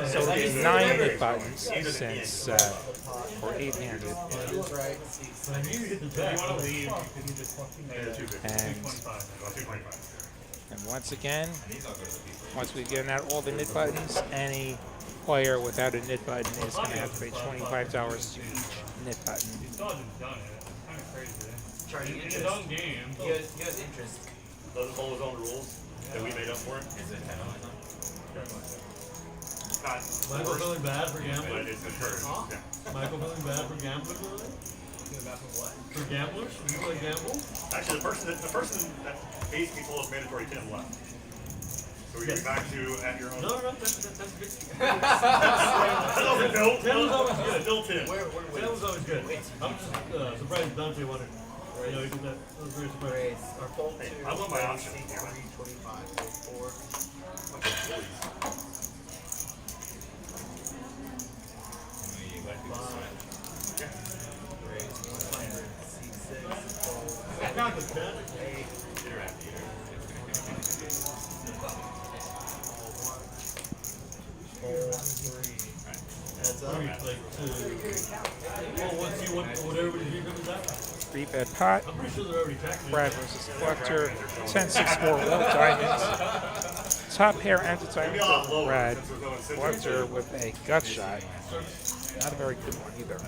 So there's 9 mid buttons since we're 8-handed. And once again, once we've given out all the mid buttons, any player without a knit button is going to have to pay $25 to each knit button. Charging In interest. his own game, He has interest. doesn't follow his own rules that we made up for him. Is it 10 on his own? Michael feeling bad for gambling? But it's encouraged. Yeah. Michael feeling bad for gambling really? For gamblers? Do you play gamble? Actually, the person that basically told us mandatory 10 left. So we're getting back to at your own. No, that's good. Bill. 10 was always good. Bill 10. 10 was always good. I'm just surprised Dante won it. You know, he did that. I was very surprised. Our fold 2. I want my option. 25, fold 4. Not the 10. Heads up. Well, once you want, whatever you give us that. 3-bet pot. I'm pretty sure they're already taxing. Brad versus Collector. 10-6-4 all diamonds. Top pair and the diamond for Brad. Collector with a gut shot. Not a very good one either.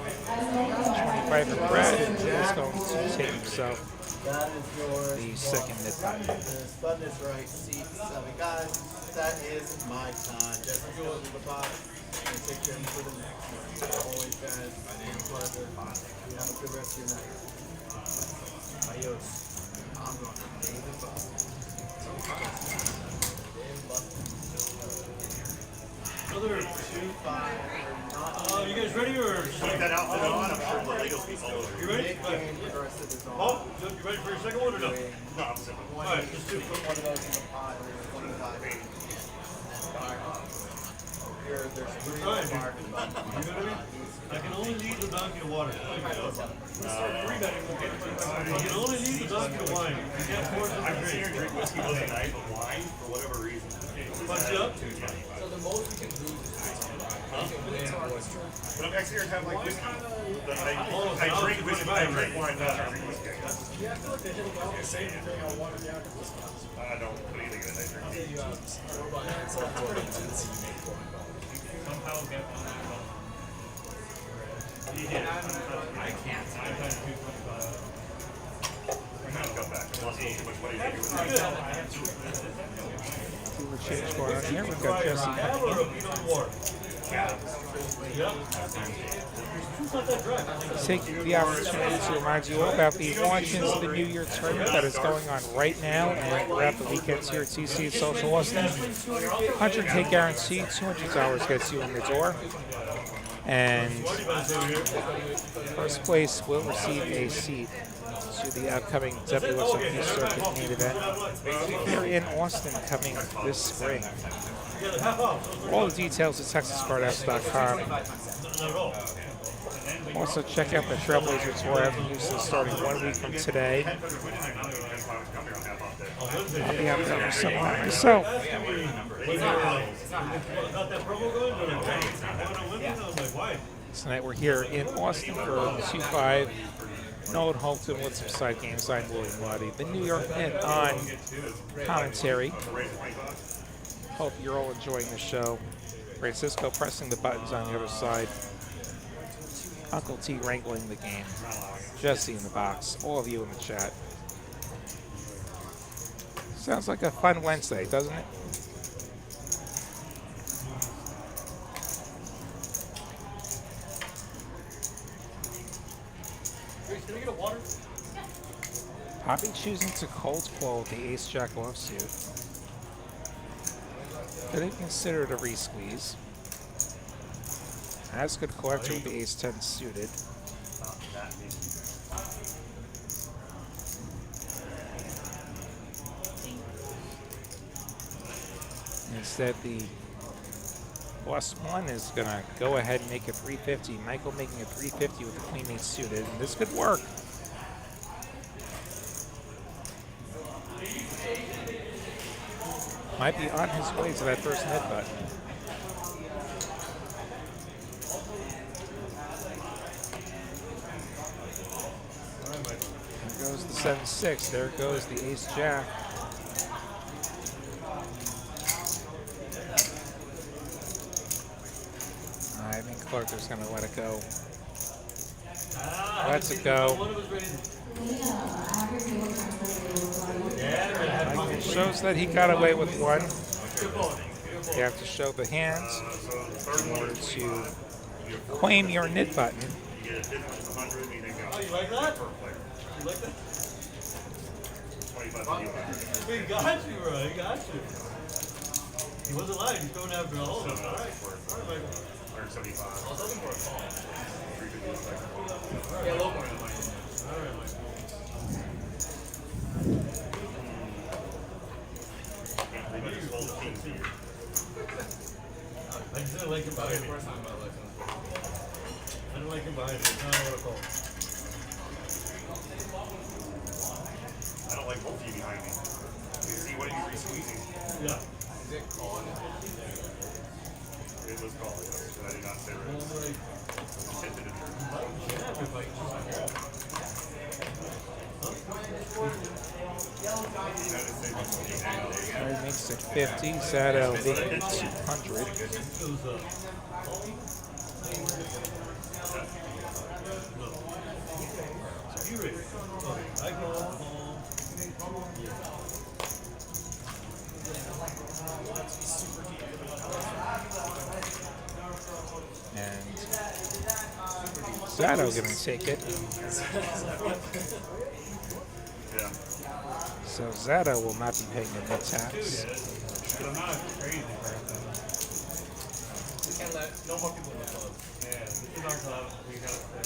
25 for Brad, and he's going to take himself That is yours. the second mid button. This button is right. Seat 7. Guys, that is my time. Just go to the pot and take care for the next. Always, guys. It's a pleasure. You have a good rest of your night. Adios. I'm going to David Buff. Another 2-5. you guys ready or? Keep that outfit on. I'm sure the Legos piece all over. You ready? Oh, you ready for your second one or no? No, I'm simple. Alright, just do. Put one of those in the pot. There's 25. There's 3 Alright, of them. you know what I mean? I can only lead the donkey to water. I can only lead the donkey to wine. You can't force it I to can see her drink. drink whiskey with a knife of wine for whatever reason. Punch you up? So the most you can lose is But I'm actually here to have like whiskey. I drink whiskey. I drink wine, not I drink whiskey. Yeah, I feel like they hit about the same thing on water down to this one. I don't put anything in it. I drink Somehow get on that ball. I can't. We're not come back. Unless there's too much money to do with it. We're change going on here. We've got Jesse Have coming or in. a Pinot Noir? Yep. It's not that dry. Take the opportunity to remind you all about the launches of the New Year tournament that is going on right now and throughout the weekends here at TCH Social Austin. 100K guaranteed, $200 gets you in the door. And first place will receive a seat to the upcoming WSOP Circuit main event here in Austin coming this spring. All the details at TexasCardHouse.com. Not at all. Also, check out the Trailblazer Tour out in Houston starting 1 week from today. Yeah, that was something. So, Got that promo going? They're like, hey, it's not going to win. I was like, why? tonight we're here in Austin for 2-5. Nolan Holton with some side games. I'm William Lottie, the New York Mint on commentary. Hope you're all enjoying the show. Francisco pressing the buttons on the other side. Uncle T wrangling the game. Jesse in the box. All of you in the chat. Sounds like a fun Wednesday, doesn't it? Can we get a water? Poppy choosing to cold call the ace-jack offsuit. Could have considered a re-squeeze. As good collector with the ace-10 suited. Instead, the +1 is going to go ahead and make it 350. Michael making it 350 with the queen-8 suited, and this could work. Might be on his way to that first net button. There goes the 7-6. There goes the ace-jack. I think Clarker's going to let it go. Lets it go. It shows that he got away with one. You have to show the hands in order to claim your nit button. Oh, you like that? You like that? He got you, bro. He got you. He wasn't lying. He's going after a hole. All right. All right, Michael. 175. I was looking for a call. Yeah, low point. All right, Mike. I just didn't like him behind me. I didn't like him behind me. I don't know what to call. I don't like both of you behind me. You see, what are you re-squeezing? Yeah. Is it calling? It was called, yes, but I did not say right. He makes it 50. Zato making it 200. And Zato going to take it. Yeah. So Zato will not be paying the mid tax. But I'm not crazy person. We can't let no more people in the club. Yeah, this is our club. We gotta stay.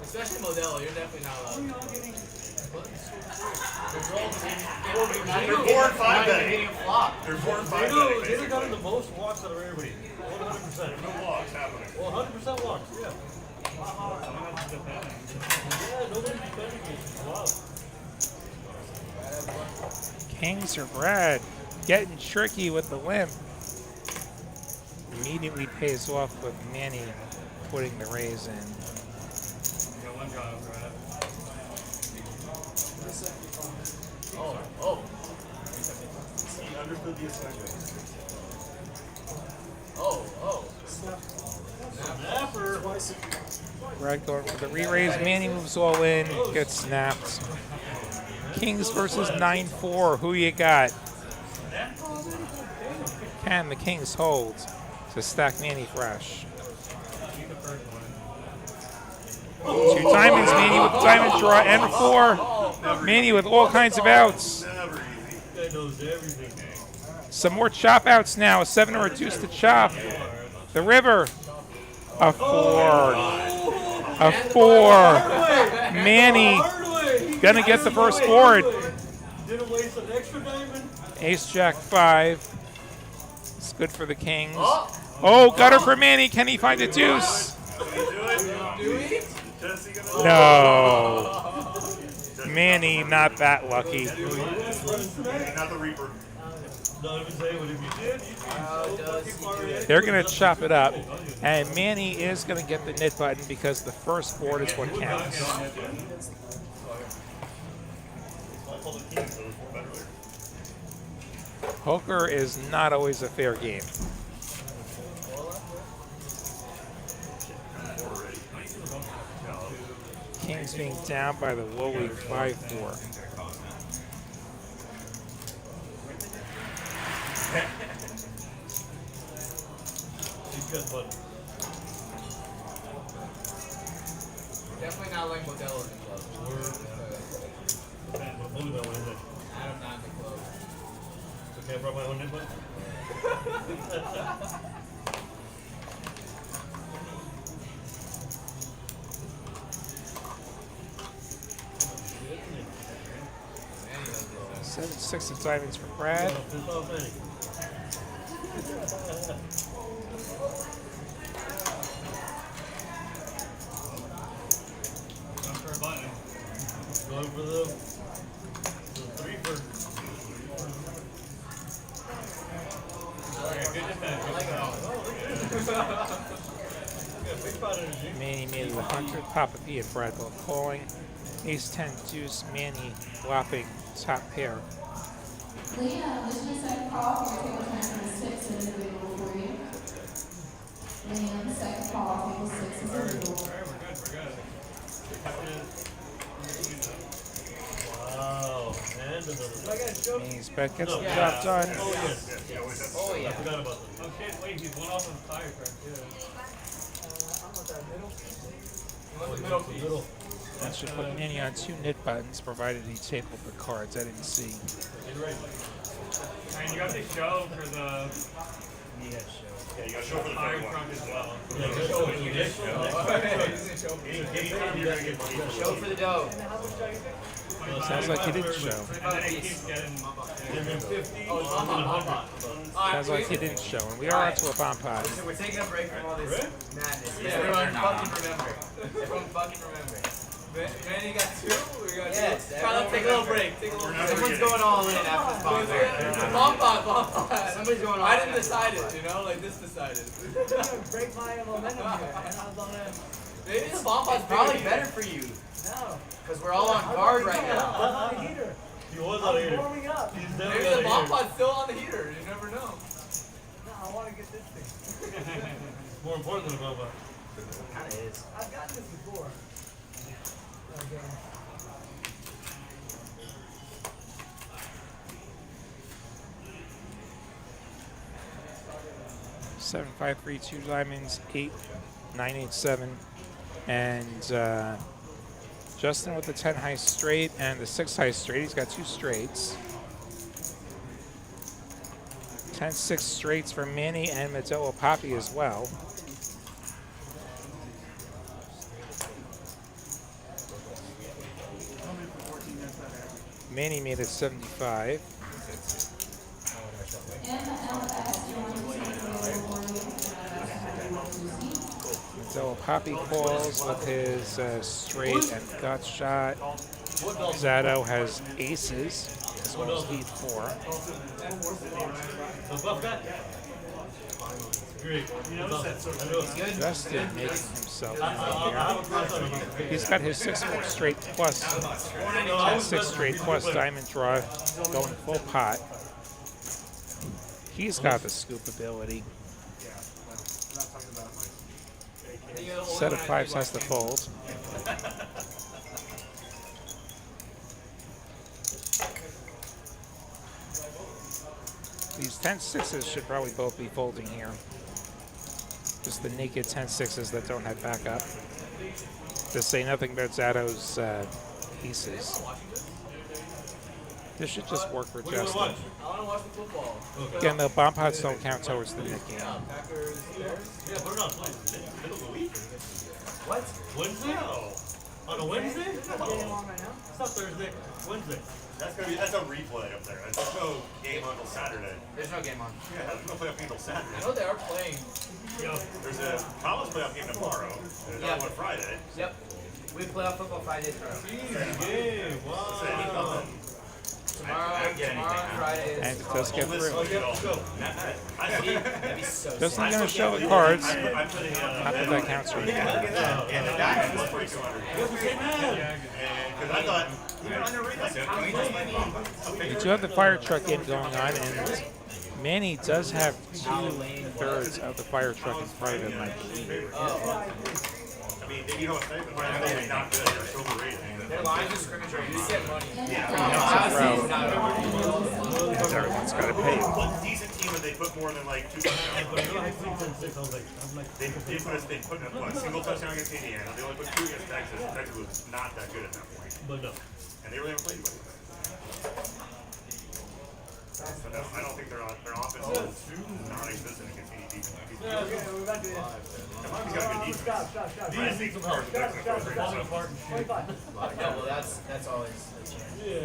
Especially Modelo, you're definitely not allowed. They're 4 and 5 betting. They're 4 and 5 betting. They got the most walks out of everybody. 100%. No walks happening. Well, 100% walks, yeah. Yeah, nobody's defending me. Wow. Kings or Brad getting tricky with the limp. Immediately pays off with Manny putting the raise in. Got one job, right? Oh. He understood the assignment. Oh. Snapper. Brad going for the re-raise. Manny moves all in, gets snapped. Kings versus 9-4. Who you got? Can the Kings hold to stack Manny fresh? 2 diamonds. Manny with the diamond draw and 4. Manny with all kinds of outs. Never easy. That knows everything. Some more chop outs now. A 7 to reduce the chop. The river. A 4. A 4. Manny gonna get the first board. Didn't waste an extra diamond. Ace Jack 5. It's good for the Kings. Oh, gutter for Manny. Can he find a deuce? Do we? No. Manny, not that lucky. Not the Reaper. Don't even say what if you did. They're going to chop it up, and Manny is going to get the knit button because the first board is what counts. Poker is not always a fair game. Kings being down by the lowly 5-4. Definitely not like Modelo in the club. Adam not in the club. Okay, I brought my own nipple. Seven, 6 of diamonds for Brad. Going for the 3 for. Manny made it 100. Papa P and Brad both calling. Ace 10 deuce. Manny flopping top pair. Leah, this is your second call for your table turn for 6 individual for you. Leah, the second call, table 6 is individual. Wow. And another. Manny's bet gets the job done. Oh, yeah. I forgot about that. Okay, wait, he's one off on fire card, too. Middle. That should put Manny on 2 knit buttons, provided he tabled the cards. I didn't see. And you got the show for the Yeah, you got to show for the fire third one. trunk as well. Anytime you're going to get money for Show for the dough. Sounds like he didn't show. And then he keeps getting... Sounds like he didn't show. And we are onto a bomb pot. So we're taking a break from all this madness. Yeah, everyone fucking remember. Everyone fucking remember. Manny got 2? We got 2? Yes, Try to take a little break. Take a little break. Someone's going all in after this bomb. Bomb pot. Somebody's going all I in. didn't decide it, you know? Like, this decided. Break my momentum here, and I was on a... Maybe the bomb pot's Probably better for you. No. Because we're all on guard right now. I'm on a heater. He was on a heater. Warming up. He's Maybe definitely the on a bomb heater. pot's still on the heater. You never know. No, I want to get this thing. It's more important than a bomb. Kind of is. I've gotten this before. Okay. 7, 5, 3, 2 diamonds, 8, 9, 8, 7. And Justin with the 10 high straight and the 6 high straight. He's got 2 straights. 10, 6 straights for Manny and Melo Poppy as well. Manny made it 75. Melo Poppy calls with his straight and gut shot. Zato has aces as well as lead 4. Justin making himself in here. He's got his 6-4 straight plus 10-6 straight plus diamond draw going full pot. He's got the scoop ability. Set of 5s has to fold. These 10-6s should probably both be folding here. Just the naked 10-6s that don't have backup. To say nothing about Zato's aces. This should just work for Justin. I want to watch the football. Again, the bomb pots don't count towards the net game. Packers, Bears. Yeah, put it on. Middle of the week. What? Wednesday? On a Wednesday? It's not getting along right now. It's not Thursday. Wednesday. That's a replay up there. There's no game until Saturday. There's no game on. Yeah, there's no playoff game until Saturday. I know they are playing. There's a college playoff game tomorrow. There's another one Friday. Yep. We play off football 5 days from Wow. tomorrow and Friday is. And it does get through. That'd be so Doesn't sad. gonna show the cards. I'm putting Not that that counts for anything. and the back was pretty 200. Because I thought, You do have the fire truck in going on, and Manny does have 2/3 of the fire truck in front of him, I believe. I mean, you know what I'm saying? But they're not good. They're so overrated. Their lines of scrimmage are you get money. And everyone's got to pay. One decent team that they put more than like 2 touchdowns. They put up what, a single touchdown against Indiana. They only put 2 against Texas. Texas was not that good at that point. But no. And they really haven't played anybody. So no, I don't think their offense is non-existent against any defense. Miami's got a good defense. These need some help. They're falling apart and shit. Yeah, well that's always a chance. Yeah.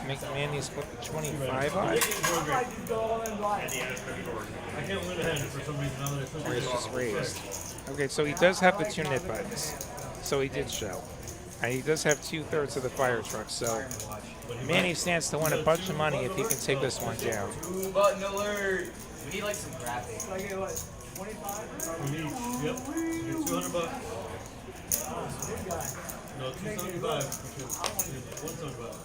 Make Manny's put the 25 on. Indiana's pretty good. I can't win a hand for some reason. Now that Or it's just raised. Okay, so he does have the 2 knit buttons. So he did show. And he does have 2/3 of the fire truck, so Manny stands to win a bunch of money if he can take this one down. Button alert. We need like some graphics. we need, yep, we need $200. No, 275. 175.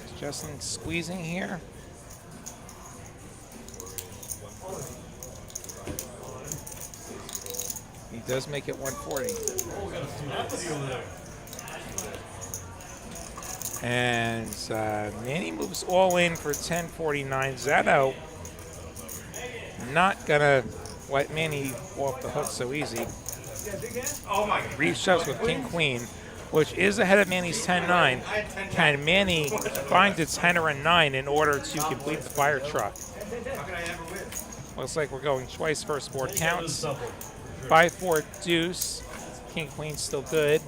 Is Justin squeezing here? He does make it 140. Oh, we got a tsunami over there. And Manny moves all in for 1049. Zato not gonna let Manny off the hook so easy. Oh my god. Reshoves with King Queen, which is ahead of Manny's 10-9. Can Manny find a 10 or a 9 in order to complete the fire truck? Looks like we're going twice first board counts. 5-4 deuce. King Queen still good.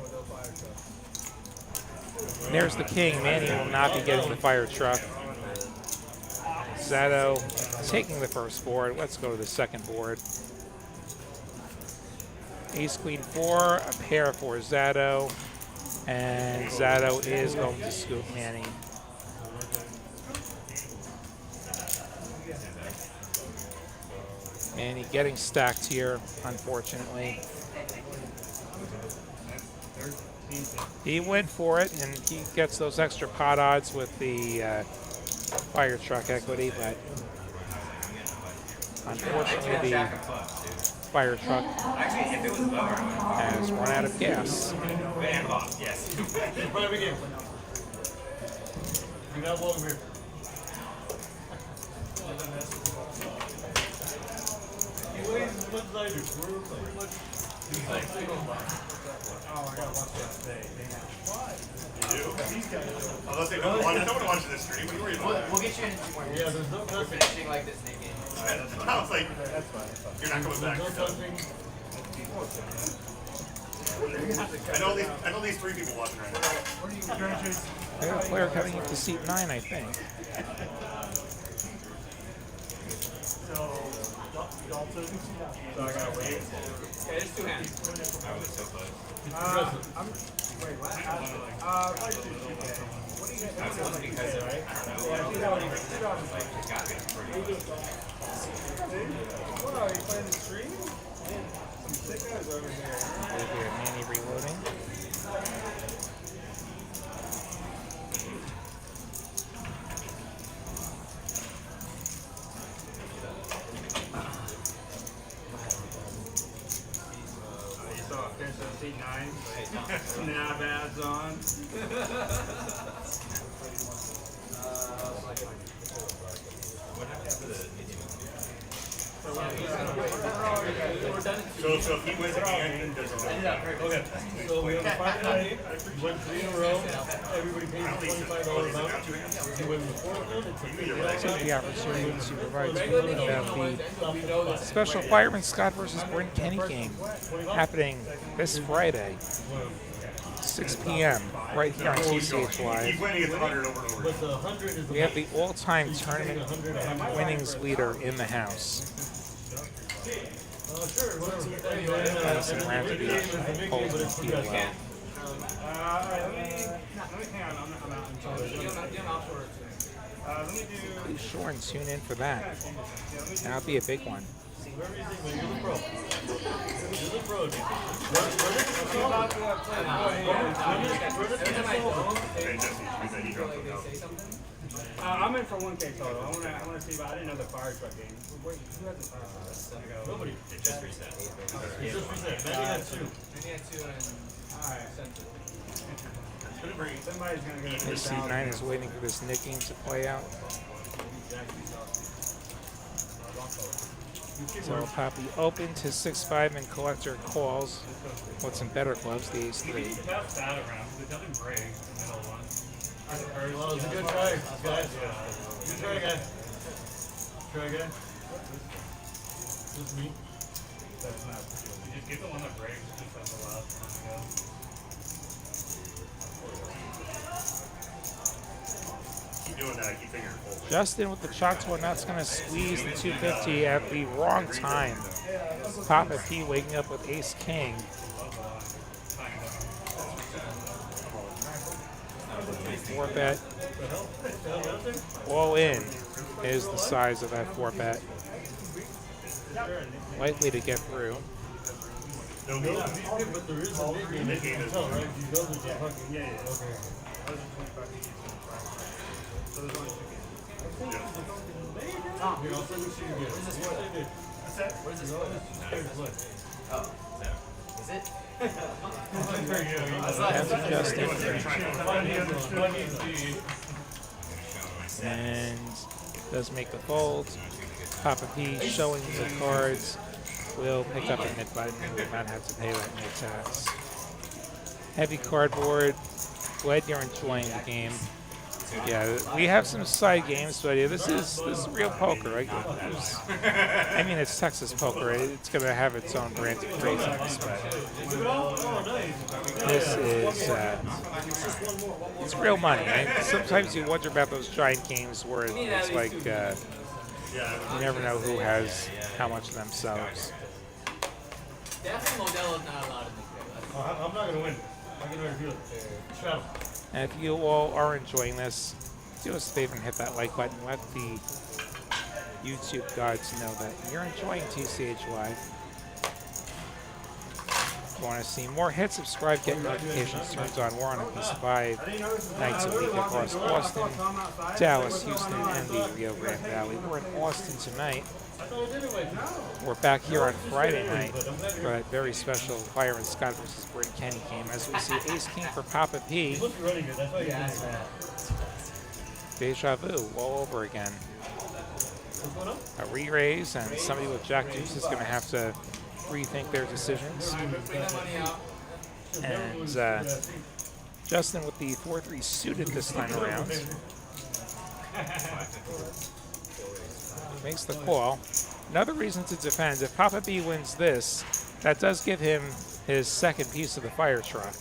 And there's the king. Manny will not be getting the fire truck. Zato taking the first board. Let's go to the second board. Ace, queen, 4, a pair for Zato. And Zato is going to scoop Manny. Manny getting stacked here, unfortunately. He went for it, and he gets those extra pot odds with the fire truck equity, but unfortunately the fire truck has run out of gas. Yes. Right again. You're not welcome here. He weighs as much as I do. We're pretty much. Oh, I gotta watch that today. Why? You do? Unless they don't want to watch this stream. What are you worried about? We'll get you in 2 more years. Yeah, there's no We're touching. finishing like this Nick game. I was like, you're not coming back. No touching. I know these 3 people watching right now. We have a player coming into seat 9, I think. So I gotta wait. Yeah, there's 2 hands. Wait, what? Like two TK. What do you guys? That's supposed to be because of right? What are you playing the stream? Some sick guys over here. Over here, Manny reloading. You saw a finish on seat 9. Snap ads on. So if he wins again, it doesn't matter. Okay. So we have a 5-8. You win 3 in a row. Everybody pays a $25 amount. You win the 4th one. It's a Take the opportunity to provide you about the special Fireman Scott versus Brent Kenny game happening this Friday, 6 p.m. right here on TCH Live. Keep winning at 100 over and over. But the 100 is the We have the all-time tournament winnings leader in the house. Oh, sure, whatever. Some random hold and keep well. Alright, let me hang on. I'm out. I'm sorry. Let me do. Be sure and tune in for that. That'll be a big one. Whatever you think, man. You're the pro. You're the pro, dude. I'm in for 1K total. I wanna see about. I didn't know the fire truck game. Wait, who had the fire truck? Nobody. It just reset. It just reset. Manny had 2. Alright. Somebody's gonna get a His C9 is waiting for this nicking to play out. So Poppy opened to 6-5 and collector calls. With some better clubs, the ace-3. Pass that around. There's nothing brave in the middle one. Well, it was a good try, guys. Good try, guys. Try again. Just me. That's not. You just get the one that breaks. Just as the last one to go. Keep doing that. Keep fingering forward. Justin with the chalk to one, that's going to squeeze the 250 at the wrong time. Papa P waking up with ace-king. 4-bet. All in is the size of that 4-bet. Likely to get through. No, but there is a big game that you can tell, right? You know there's a fucking... Yeah, yeah. Okay. Here, I'll send this to you again. What's this for? What's that? What is this for? Oh, is it? And does make the fold. Papa P showing the cards. Will pick up a mid button and will not have to pay that mid tax. Heavy cardboard. Glad you're enjoying the game. Yeah, we have some side games, but yeah, this is real poker. Right? I mean, it's Texas poker. It's going to have its own brand of craziness, but this is it's real money. Right? Sometimes you wonder about those giant games where it's like you never know who has how much themselves. Definitely Modelo's not allowed in this game. I'm not going to win. I'm going to feel it. Shadow. And if you all are enjoying this, do us a favor and hit that like button. Let the YouTube gods know that you're enjoying TCH Live. If you want to see more, hit subscribe, get notifications turned on. We're on at least 5 nights a week across Austin, Dallas, Houston, and the Rio Grande Valley. We're in Austin tonight. We're back here on Friday night for that very special Fire and Scott versus Bryn Kenny game as we see ace-king for Papa P. Deja vu all over again. A re-raise, and somebody with Jack Deuce is going to have to rethink their decisions. And Justin with the 4-3 suited this time around. Makes the call. Another reason to defend, if Papa B wins this, that does give him his second piece of the fire truck.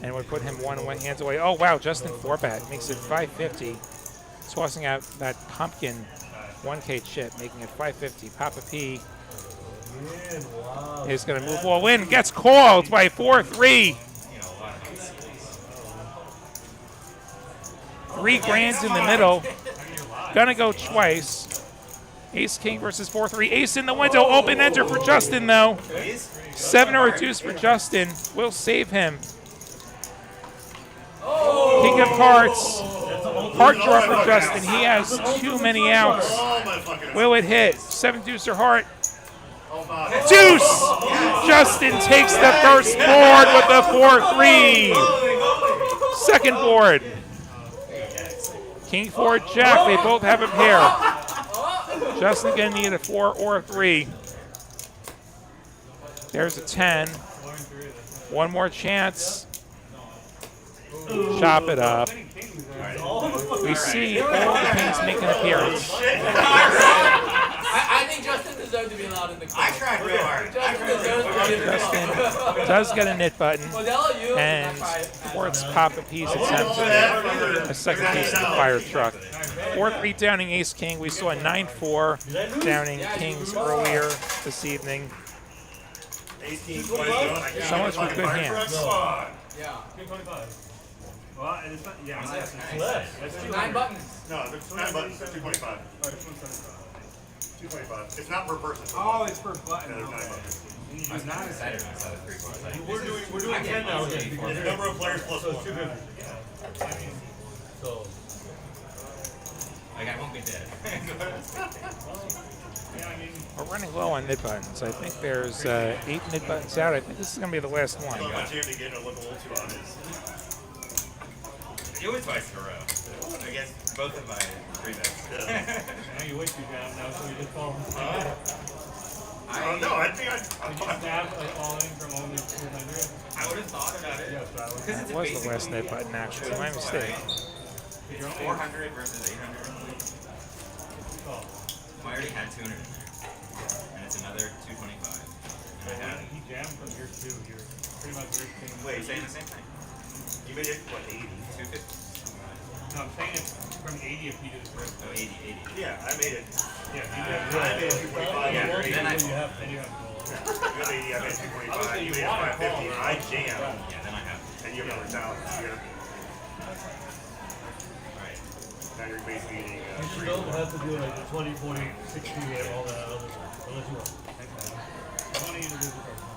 And would put him one hands away. Oh, wow, Justin 4-bet makes it 550. Tossing out that pumpkin 1K chip, making it 550. Papa P is going to move all in. Gets called by 4-3. 3 grand in the middle. Gonna go twice. Ace-king versus 4-3. Ace in the window. Open ender for Justin, though. 7 or a deuce for Justin. Will save him. King of hearts. Heart draw for Justin. He has too many outs. Will it hit? 7 deuce or heart. Deuce! Justin takes the first board with the 4-3. Second board. King 4 Jack. They both have a pair. Justin gonna need a 4 or a 3. There's a 10. One more chance. Chop it up. We see all the kings make an appearance. I think Justin deserves to be allowed in the club. I tried real hard. Justin deserves to be in the Justin club. does get a knit button, and Quartz Papa P's attempt to get a second piece of the fire truck. 4-3 downing Ace King. We saw a 9-4 downing Kings earlier this evening. So much for good hands. Yeah. 225. Well, and it's not, yeah, Nice. it's less. That's 9 buttons. No, there's 9 buttons. They're 225. Oh, this one's 75. 225. It's not per person. Oh, it's per button. Yeah, there's 9 buttons. I'm not excited about the 3 points. We're doing 10 now. It's the number of players plus So 1. it's 250. So. Like, I won't be dead. We're running low on mid buttons. I think there's 8 mid buttons out. I think this is going to be the last one. So much you have to get to look a little too honest. It was twice in a row. Against both of my 3 bets. Now you wait 2 jabs now, so you just call them. No, I think Did you stab all in from only 200? I would have thought about it. Yes, I would. That was the last mid button, actually. My mistake. It's 400 versus 800. Oh. I already had 200 in there. And it's another 225. And I had. He jammed from here too. You're pretty much risking. Wait, you're saying the same thing? you made it, what, 80? 250. No, I'm saying it's from 80 if you did it first. Oh, 80. Yeah, I made it. Yeah, you I did. made it 225. Yeah, you then I Then you have to roll. got 80, I made 225. You made it 550. I jammed. Yeah, then I have. And you have another 1,000. Alright. Now you're basically eating You just don't have to do like the 20, 40, 60, and all that other stuff. Unless you want. I want you to lose the first one.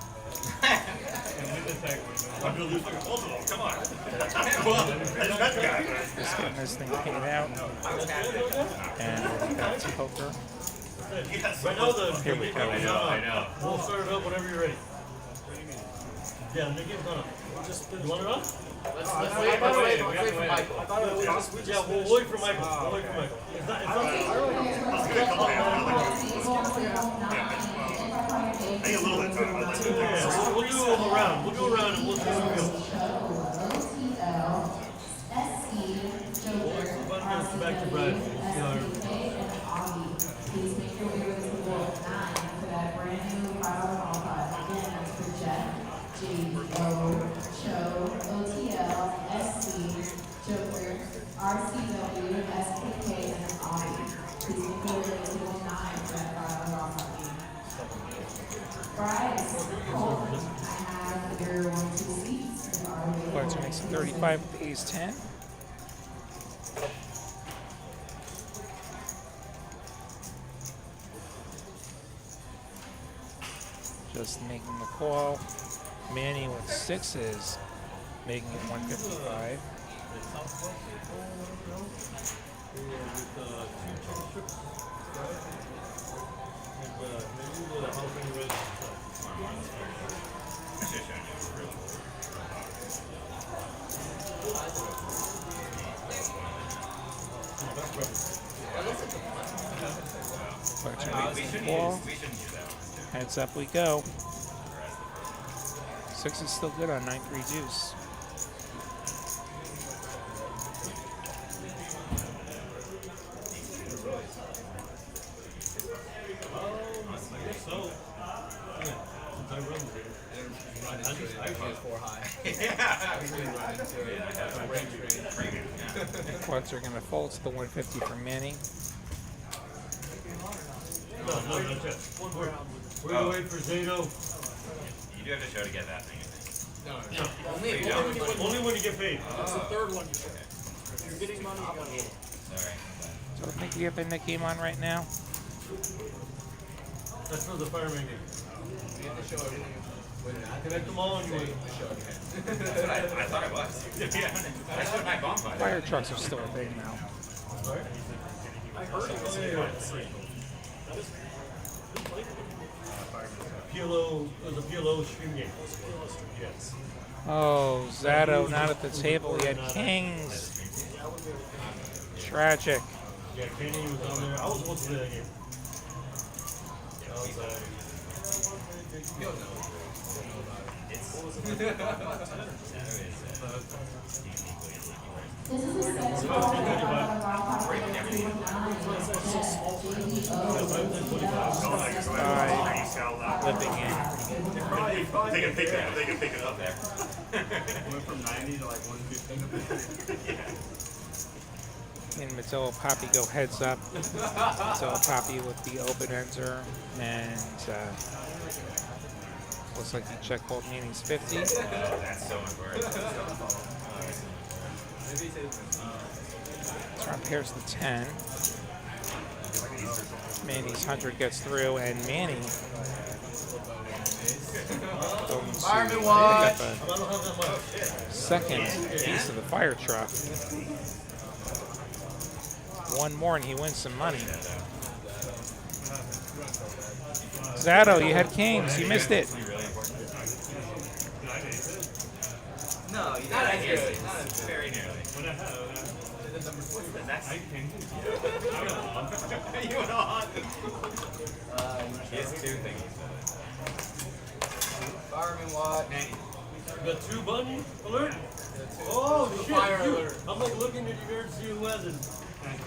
And win the second one. I'm going to lose like both of them. Come on. Well, that's the guy. Just getting this thing paid out. And we're back to poker. Yes. Right now, Here we go. I know. We'll start it up whenever you're ready. Yeah, the game's not up. You want it up? Let's wait for Michael. Yeah, we'll wait for Michael. We'll wait for Michael. It's not. Hey, a little bit of time. Yeah, we'll do a round. We'll do a round and we'll see how we go. Back to Brad. Please make your way to the board 9 for that brand new $5 qualifier. Again, that's for Jeff, J-O, Cho, OTL, SC, Joker, RCW, SPK, and Audi. Please make your way to the board 9 for that $5 qualifier. Bryce, Colton, I have your 1, 2 seats. Cards makes 35 with ace 10. Just making the call. Manny with 6s, making it 155. We shouldn't use that one. Heads up we go. 6 is still good on 9-3 deuce. Quads are going to fall to the 150 for Manny. No, that's it. One more. We're going to wait for Zato. You do have to show to get that thing, I think. No. Only Only when you get paid. That's the third one. If you're getting money, you gotta get it. Sorry. So I think we have the game on right now. That's for the fireman game. We have to show everything. Connect them all and you wait. That's what I thought it was. Yeah. I showed my bonfire. Fire trucks are still a thing now. I heard it. PLO, it was a PLO stream game. Yes. Oh, Zato not at the table. He had kings. Tragic. Yeah, Kenny was on there. I was supposed to play that game. This is a set call for Flipping in. They can pick it up there. Went from 90 to like 150. seen Melo Poppy go heads up. Melo Poppy with the open ender, and looks like he check called Manny's 50. That's so important. Turn pairs the 10. Manny's 100 gets through, and Manny going to pick up a second piece of the fire truck. One more and he wins some money. Zato, you had kings, you missed it. No, you not nearly. Very nearly. You went on. He has 2 thingies. Fireman watch. You got 2 button alert? Oh, shit. Fire alert. I'm like looking at your see who has it.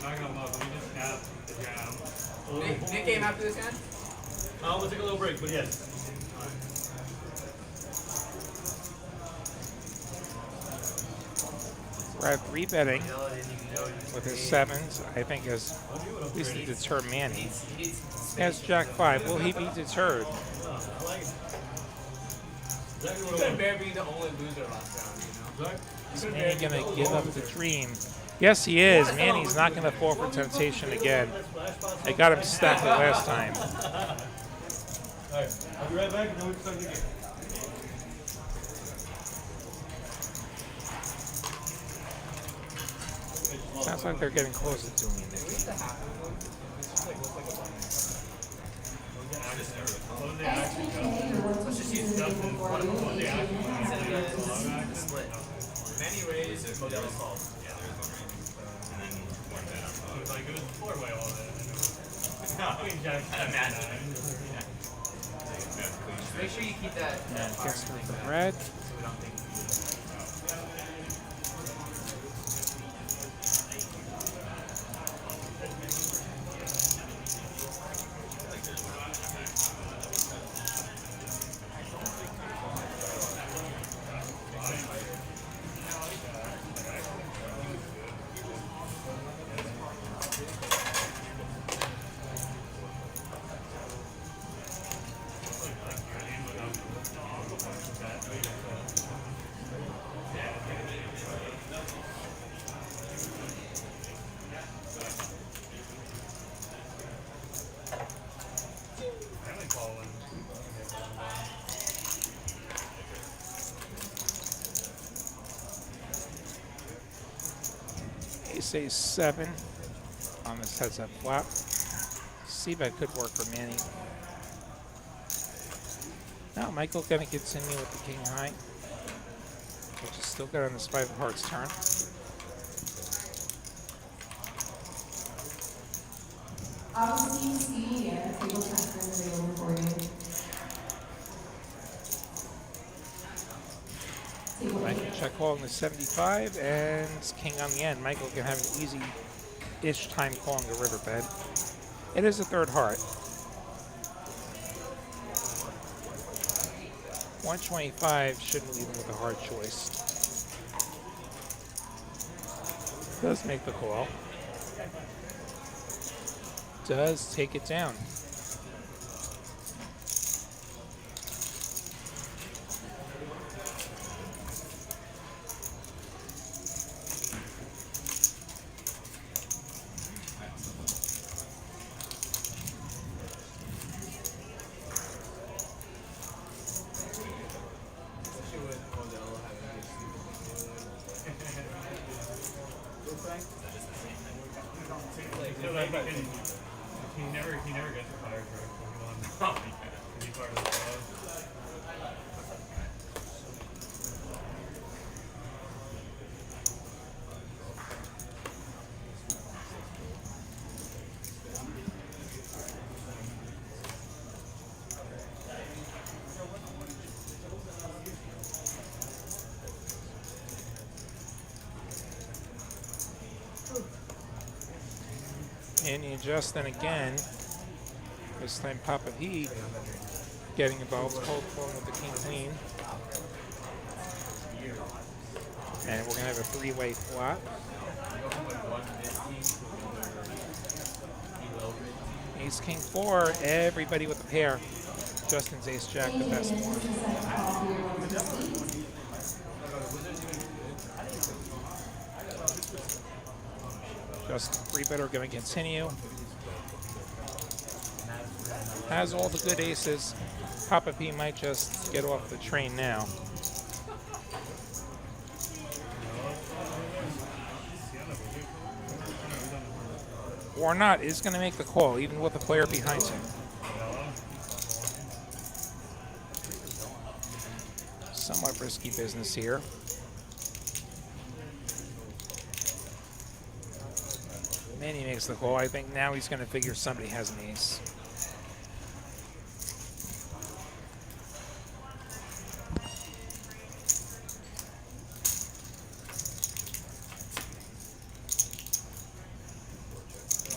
Not gonna lie, we just have the jam. Nick game after this hand? I'm gonna take a little break, but yes. Brad rebetting with his 7s, I think is at least to deter Manny. Has Jack 5. Will he be deterred? You couldn't bear being the only loser last round, you know? Is Manny going to give up the dream? Yes, he is. Manny's not going to fall for temptation again. I got him stacked the last time. Alright, I'll be right back and then we can start the game. Sounds like they're getting close to doing it. Let's just use stuff in front of them instead of the split. Many rays, Modelo solve. Yeah, there's one ray. And then one better. It was like, it was 4-way all of it. Imagine. Make sure you keep that. And gets through the red. So we don't think. Ace 7 on this heads up flop. C-bet could work for Manny. Now Michael going to continue with the king high, which is still good on this 5 of hearts turn. Obviously, see, yeah, table transfer is available for you. Michael check call in the 75 and king on the end. Michael can have an easy-ish time calling the riverbed. It is a 3rd heart. 125 shouldn't leave him with a hard choice. Does make the call. Does take it down. He never gets a fire truck. Is he part of the club? And you adjust then again. This time Papa P getting involved, cold calling with the king queen. And we're gonna have a 3-way flop. Ace King 4, everybody with a pair. Justin's Ace Jack, the best one. Justin, 3-better going to continue. Has all the good aces. Papa P might just get off the train now. Or not, is going to make the call, even with a player behind him. Somewhat risky business here. Manny makes the call. I think now he's going to figure somebody has an ace.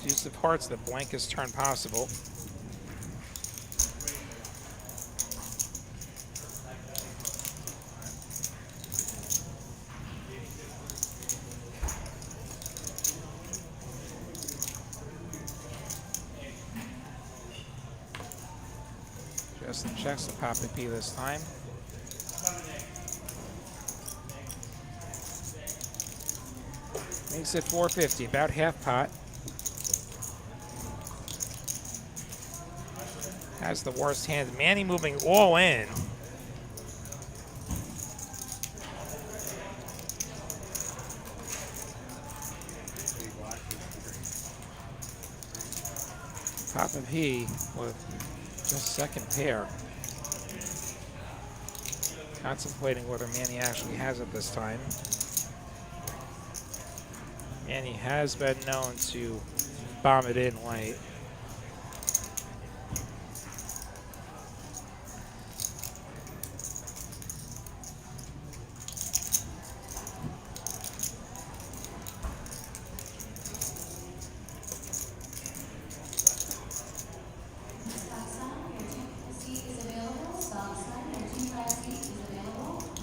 Deuce of Hearts, the blankest turn possible. Justin checks the Papa P this time. Makes it 450, about half pot. Has the worst hand. Manny moving all in. Papa P with just second pair. Contemplating whether Manny actually has it this time. Manny has been known to bomb it in late.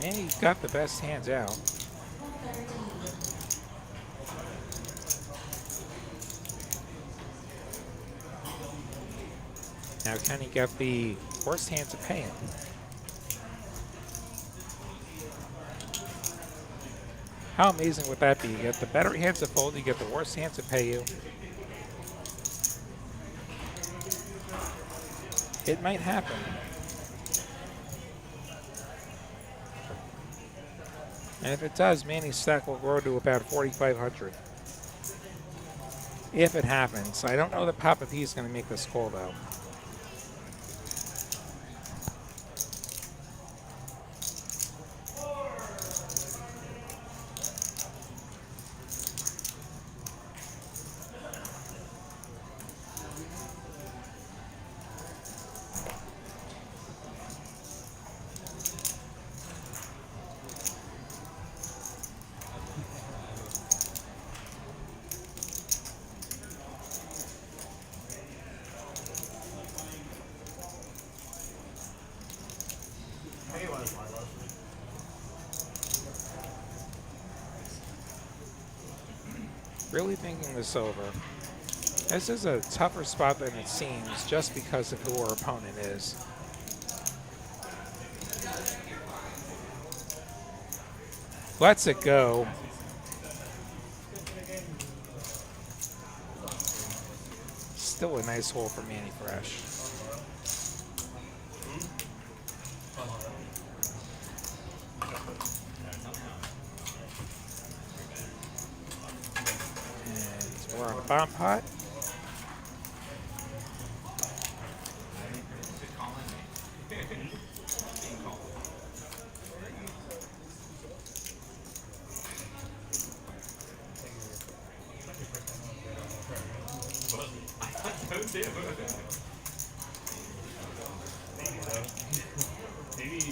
Manny's got the best hands out. Now can he get the worst hand to pay him? How amazing would that be? You get the better hand to fold, you get the worst hand to pay you. It might happen. And if it does, Manny's stack will grow to about 4,500. If it happens. I don't know that Papa P is going to make this call, though. Really thinking this over. This is a tougher spot than it seems just because of who our opponent is. Lets it go. Still a nice hole for Manny Fresh. We're on a bomb pot.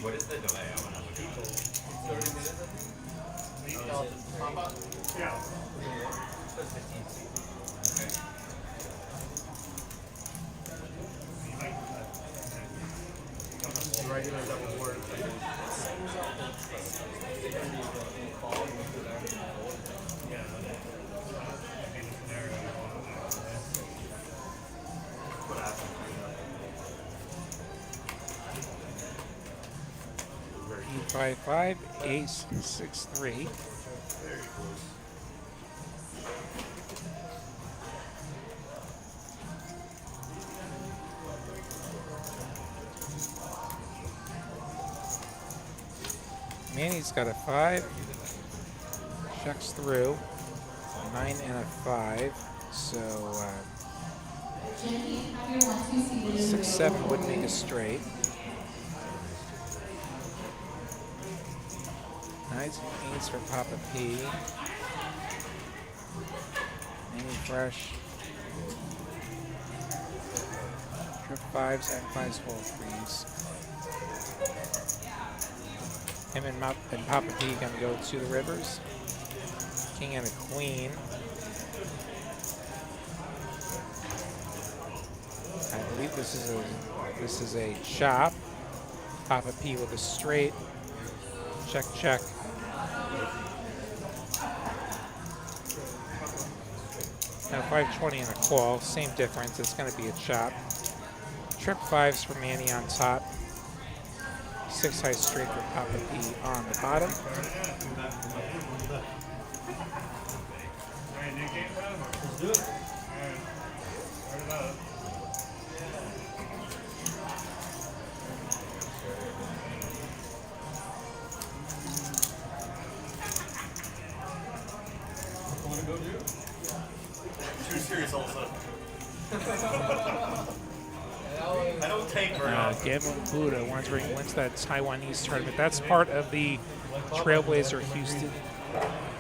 What is the delay? I want to look at it. 30 minutes, I think. Yeah. That's 15. Regular double word. 5-5, ace 6-3. Very close. Manny's got a 5, checks through, 9 and a 5, so 6-7 would make a straight. Nice ace for Papa P. Manny fresh. Trip 5s and 5s full of 3s. Him and Papa P gonna go to the rivers. King and a queen. I believe this is a chop. Papa P with a straight. Check, check. Now 520 and a call, same difference. It's gonna be a chop. Trip 5s for Manny on top. 6 high straight for Papa P on the bottom. Alright, new game time? Let's do it. Alright. Start it up. Want to go do? Too serious all of a sudden. I don't take very often. Gavin Buddha wins that Taiwanese tournament. That's part of the Trailblazer Houston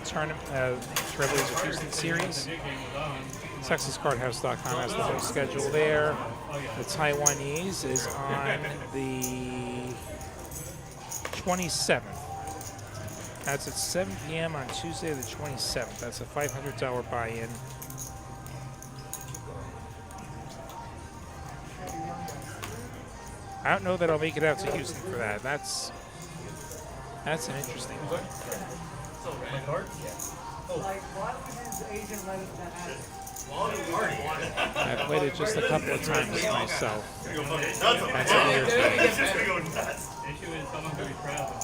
tournament, Trailblazer Houston series. TexasCardHouse.com has the whole schedule there. The Taiwanese is on the 27th. That's at 7 p.m. on Tuesday the 27th. That's a $500 buy-in. I don't know that I'll make it out to Houston for that. That's an interesting one. My card? Like, why would his agent let that happen? I've played it just a couple of times myself. That's a weird It's thing. just gonna go nuts. Issue is someone could be proud of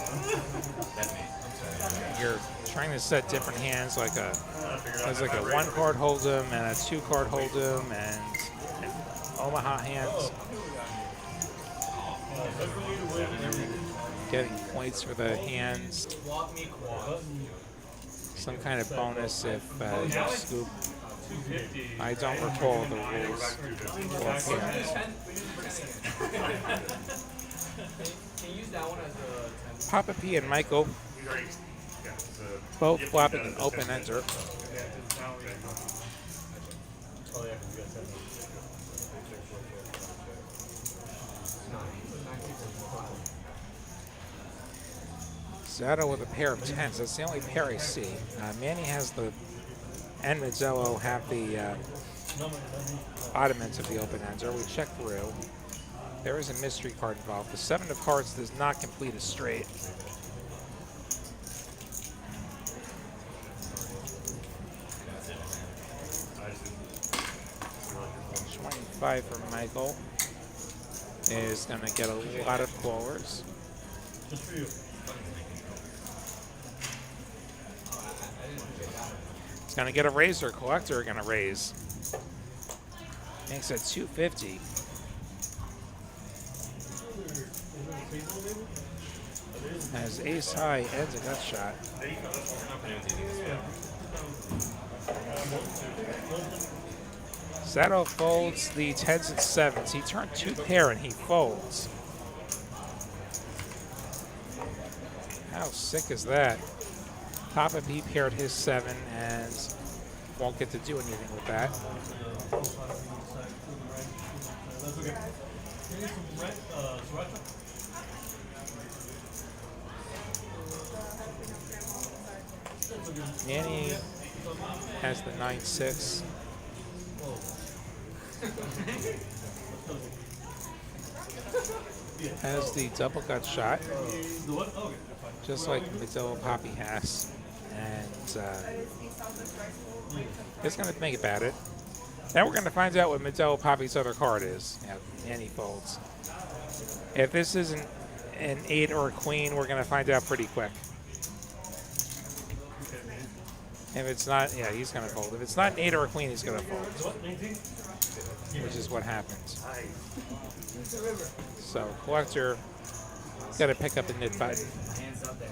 You're trying to set different hands, like there's like a 1-card hold'em and a 2-card hold'em and Omaha hands. Getting points for the hands. Some kind of bonus if you scoop. I don't recall the rules for hands. Papa P and Michael both flopping an open ender. Zato with a pair of 10s. That's the only pair I see. Manny has and Mazzello have the bottom ends of the open ender. We check through. There is a mystery card involved. The 7 of hearts does not complete a straight. $25 for Michael is going to get a lot of callers. Just for you. It's going to get a razor. Collector going to raise. Makes it 250. As ace high ends a gut shot. Zato folds the 10s and 7s. He turned 2 pair and he folds. How sick is that? Papa P paired his 7 and won't get to do anything with that. Manny has the 9-6. Has the double gut shot, just like Melo Poppy has, and it's going to make it bad it. Now we're going to find out what Melo Poppy's other card is. Yeah, and he folds. If this isn't an 8 or a queen, we're going to find out pretty quick. If it's not, yeah, he's going to fold. If it's not an 8 or a queen, he's going to fold. Which is what happens. So, collector got to pick up a nit button. Hands up there.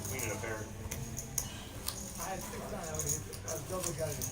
Queen and a pair. I had 6 on. I was double gutted.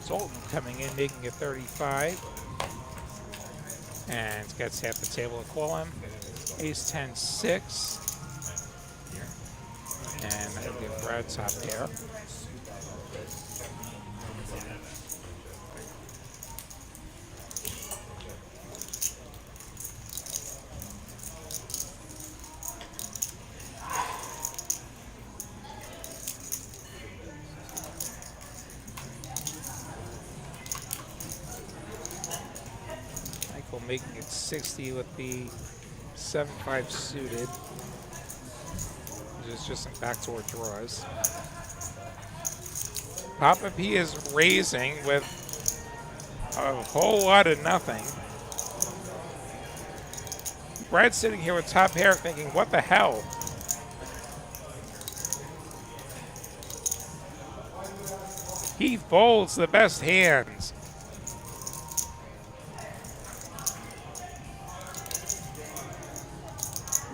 Sultan coming in, making it 35. And gets half the table to call him. Ace 10, 6. And that'll give Brad top pair. Making it 60 with the 7-5 suited, which is just some backdoor draws. Poppy is raising with a whole lot of nothing. Brad's sitting here with top pair thinking, what the hell? He folds the best hands.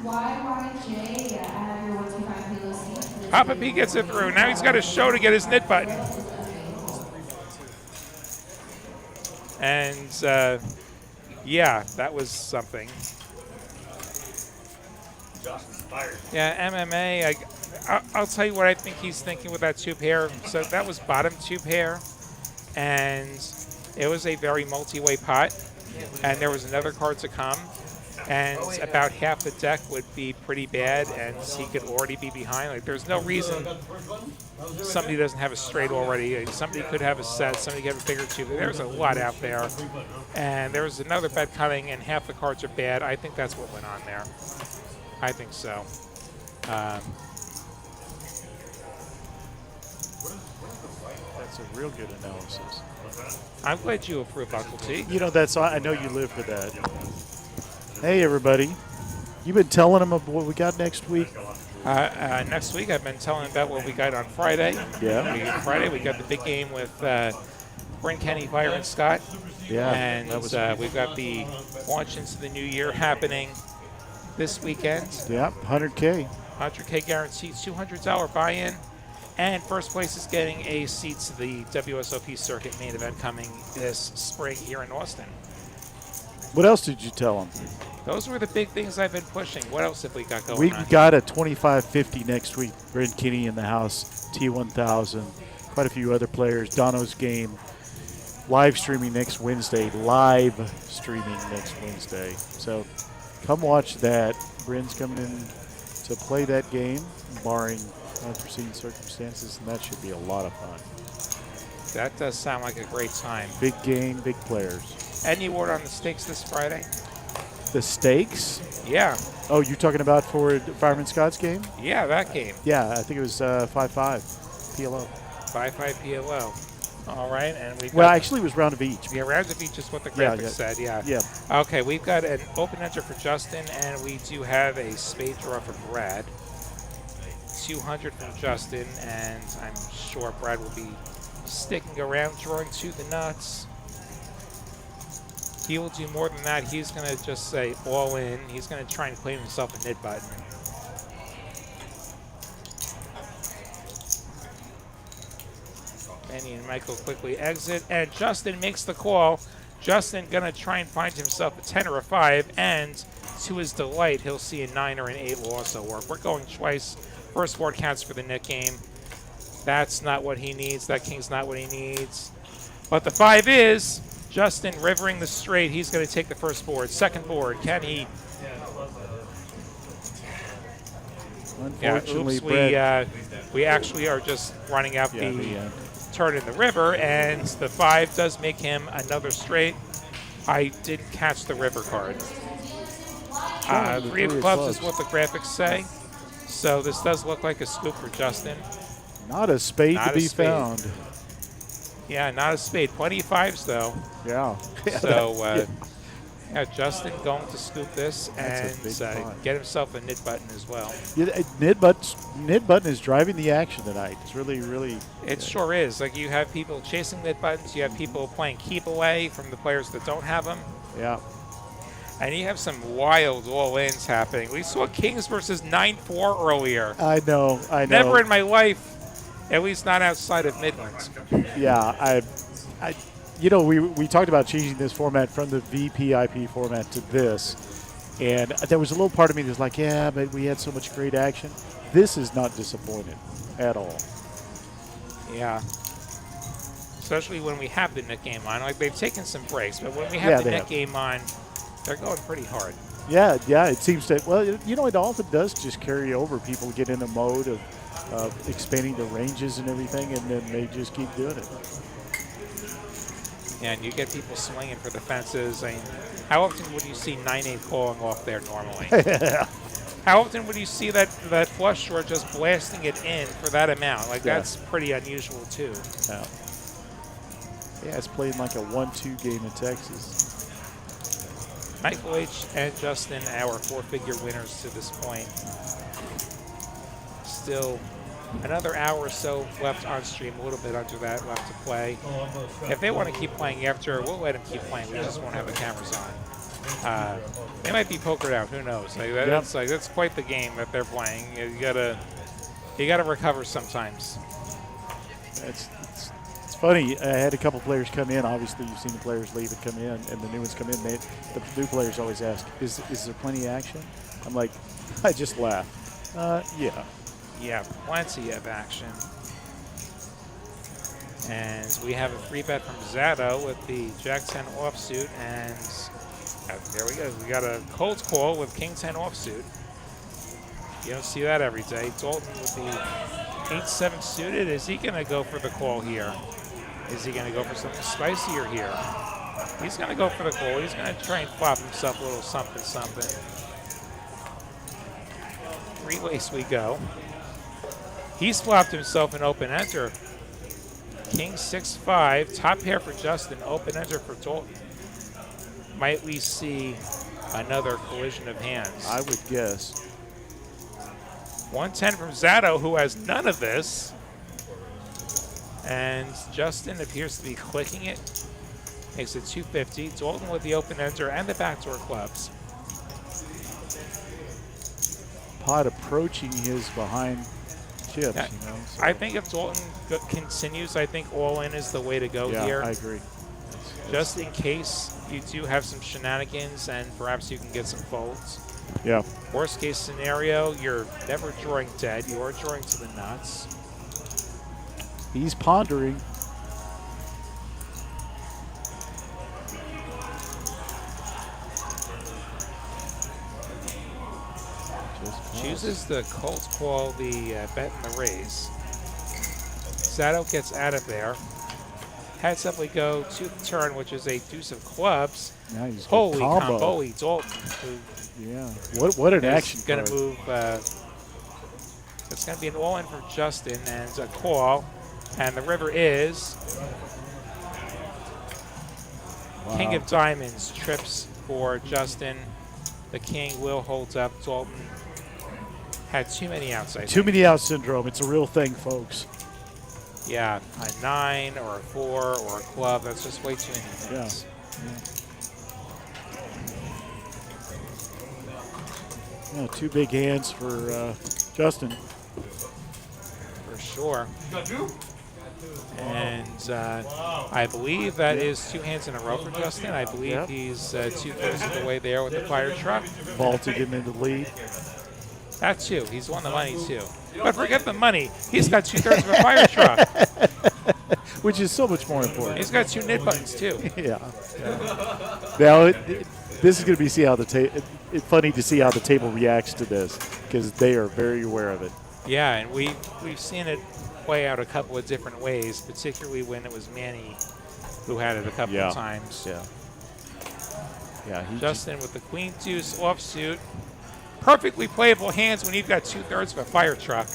YYJ, I have your 125 Halo seat. Poppy gets it through. Now he's got a show to get his nit button. And yeah, that was something. Yeah, MMA, I'll tell you what I think he's thinking with that 2 pair. So that was bottom 2 pair. And it was a very multi-way pot. And there was another card to come. And about half the deck would be pretty bad, and he could already be behind. Like, there's no reason somebody doesn't have a straight already. Somebody could have a set, somebody could have a bigger 2. There's a lot out there. And there was another bet coming, and half the cards are bad. I think that's what went on there. I think so. That's a real good analysis. I'm glad you approve, Uncle T. You know, I know you live for that. Hey, everybody. You've been telling them of what we got next week? Next week, I've been telling them about what we got on Friday. Yeah. Friday, we got the big game with Bryn Kenny, Byron Scott. Yeah. And we've got the launch into the new year happening this weekend. Yeah, 100K. 100K guaranteed, $200 buy-in. And first place is getting a seat to the WSOP circuit main event coming this spring here in Austin. What else did you tell them? Those were the big things I've been pushing. What else have we got going We on? got a 25-50 next week. Bryn Kinney in the house, T1000, quite a few other players. Dono's game, live streaming next Wednesday. So come watch that. Bryn's coming in to play that game, barring unforeseen circumstances, and that should be a lot of fun. That does sound like a great time. Big game, big players. Any word on the stakes this Friday? The stakes? Yeah. Oh, you're talking about for Fireman Scott's game? Yeah, that game. Yeah, I think it was 5-5 PLO. 5-5 PLO. All right, and we've Well, got, actually, it was round of each. yeah, round of each is what the graphic said. Yeah. Yeah. Okay, we've got an open enter for Justin, and we do have a spade draw for Brad. 200 from Justin, and I'm sure Brad will be sticking around, drawing to the nuts. He will do more than that. He's going to just say all in. He's going to try and claim himself a nit button. Benny and Michael quickly exit, and Justin makes the call. Justin gonna try and find himself a 10 or a 5, and to his delight, he'll see a 9 or an 8 will also work. We're going twice. First board counts for the Nick game. That's not what he needs. That king's not what he needs. But the 5 is Justin rivering the straight. He's going to take the first board. Second board, can he? Unfortunately, yeah, we actually are just running out the turn in the river, and the 5 does make him another straight. I did catch the river card. 3 of clubs is what the graphics say. So this does look like a scoop for Justin. Not a spade to be found. Yeah, not a spade. Plenty of 5s, though. Yeah. So, yeah, Justin going to scoop this and get himself a nit button as well. Yeah, nit button is driving the action tonight. It's really, really. It sure is. Like, you have people chasing nit buttons. You have people playing keep away from the players that don't have them. Yeah. And you have some wild all-ins happening. We saw Kings versus 9-4 earlier. I know. Never in my life, at least not outside of Midlands. Yeah, you know, we talked about changing this format from the VPIP format to this, and there was a little part of me that's like, yeah, but we had so much great action. This is not disappointing at all. Yeah. Especially when we have the Nick game on. Like, they've taken some breaks, but when we have the Nick game on, they're going pretty hard. Yeah, it seems to. Well, you know, it often does just carry over. People get in a mode of expanding the ranges and everything, and then they just keep doing it. And you get people swinging for the fences. I mean, how often would you see 9-8 calling off there normally? How often would you see that flush draw just blasting it in for that amount? Like, that's pretty unusual, too. Yeah, it's playing like a 1-2 game in Texas. Michael H. and Justin, our 4-figure winners to this point. Still another hour or so left on stream, a little bit under that left to play. If they want to keep playing after, we'll let them keep playing. We just won't have the cameras on. They might be pokered out. Who knows? Like, that's quite the game that they're playing. You gotta recover sometimes. It's funny. I had a couple players come in. Obviously, you've seen the players leave and come in, and the new ones come in. The new players always ask, "Is there plenty of action?" I'm like, I just laugh. Yeah. Yeah, plenty of action. And we have a free bet from Zato with the Jack-10 offsuit, and there we go. We got a cold call with King-10 offsuit. You don't see that every day. Dalton with the 8-7 suited. Is he going to go for the call here? Is he going to go for something spicier here? He's going to go for the call. He's going to try and flop himself a little something. Three-ways we go. He's flopped himself an open enter. King 6-5, top pair for Justin, open enter for Dalton. Might we see another collision of hands? I would guess. 110 from Zato, who has none of this. And Justin appears to be clicking it. Makes it 250. Dalton with the open enter and the backdoor clubs. Pot approaching his behind chips, Yeah, you know. So. I think if Dalton continues, I think all in is the way to go here. I agree. Just in case you do have some shenanigans and perhaps you can get some folds. Yeah. Worst case scenario, you're never drawing dead. You are drawing to the nuts. He's pondering. Chooses the cold call, the bet and the raise. Zato gets out of there. Had simply go to the turn, which is a deuce of clubs. Now he's Holy combo. combo, Dalton. Yeah. What an action Going to card. move. It's going to be an all-in for Justin and a call. And the river is King of Diamonds. Trips for Justin. The King will hold up. Dalton had too many outside. Too many out syndrome. It's a real thing, folks. Yeah, a 9 or a 4 or a club. That's just way too many things. Yeah, two big hands for Justin. For sure. And I believe that is 2 hands in a row for Justin. I believe Yep. he's 2/3 of the way there with the fire truck. Vaulted him into the lead. That too. He's won the money too. But forget the money. He's got 2/3 of a fire truck. Which is so much more important. He's got 2 nit buttons too. Yeah. Now, this is going to be it's funny to see how the table reacts to this because they are very aware of it. Yeah, and we've seen it play out a couple of different ways, particularly when it was Manny who had it a couple of times. Yeah. Yeah. Justin with the queen deuce offsuit. Perfectly playable hands when you've got 2/3 of a fire truck.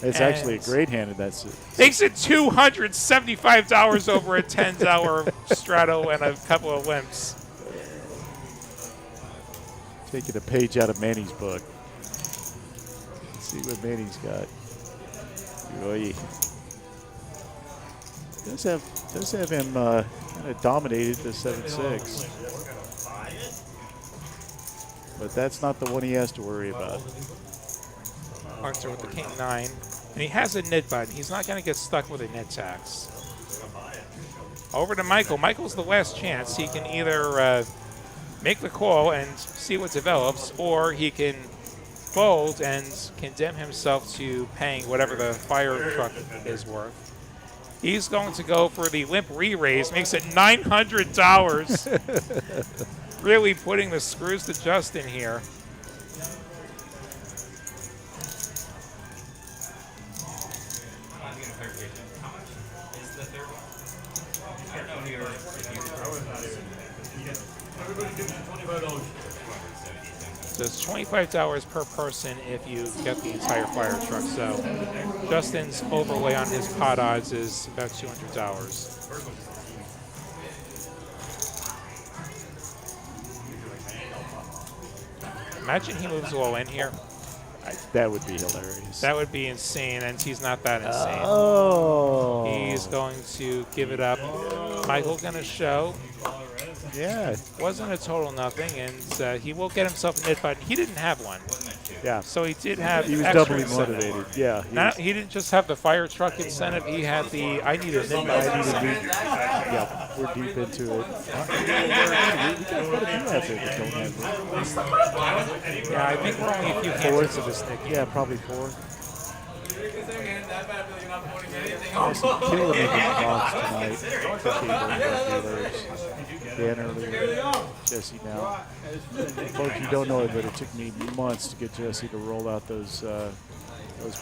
It's actually a great hand in that suit. Makes it $275 over a $10 strato and a couple of limps. Taking a page out of Manny's book. Let's see what Manny's got. Oy. Does have him kind of dominated the 7-6. But that's not the one he has to worry about. Hunter with the king-9. And he has a nit button. He's not going to get stuck with a nit tax. Over to Michael. Michael's the last chance. He can either make the call and see what develops, or he can fold and condemn himself to paying whatever the fire truck is worth. He's going to go for the limp re-raise. Makes it $900. Really putting the screws to Justin here. So it's $25 per person if you get the entire fire truck. So Justin's overlay on his pot odds is about $200. Imagine he moves all in here. That would be hilarious. That would be insane, and he's not that insane. Oh. He's going to give it up. Michael going to show. Yeah. Wasn't a total nothing, and he will get himself a nit button. He didn't have one. Yeah. So he did have He was extra doubly incentive. motivated. Yeah. He didn't just have the fire truck incentive. He had the I need a nit button. Yeah, we're deep into it. Yeah, I think we're only a few hands into this, Nick. Yeah, probably 4. Killing it in the box tonight. Dan earlier, Jesse now. Folks, you don't know it, but it took me months to get Jesse to roll out those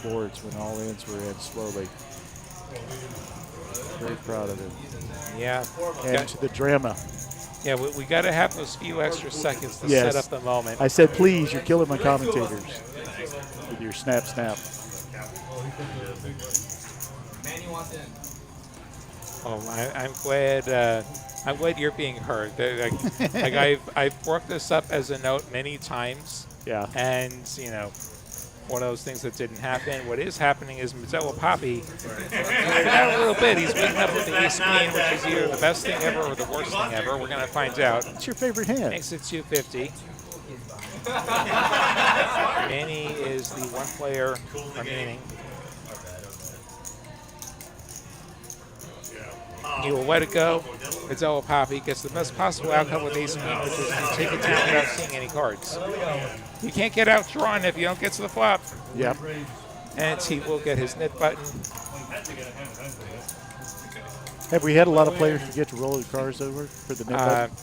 boards when all ends were in slowly. Very proud of him. Yeah. And to the drama. Yeah, we got to have those few extra seconds to set up the moment. I said, please, you're killing my commentators with your snap, snap. Oh, I'm glad you're being heard. I've worked this up as a note many times. Yeah. And one of those things that didn't happen. What is happening is Melo Poppy out a little bit. He's waking up with the ace queen, which is either the best thing ever or the worst thing ever. We're going to find out. What's your favorite hand? Makes it 250. Manny is the one player remaining. He will let it go. Melo Poppy gets the best possible outcome with ace queen, which is to take it down without seeing any cards. You can't get outdrawn if you don't get to the flop. Yep. And he will get his nit button. Have we had a lot of players forget to roll their cards over for the net button?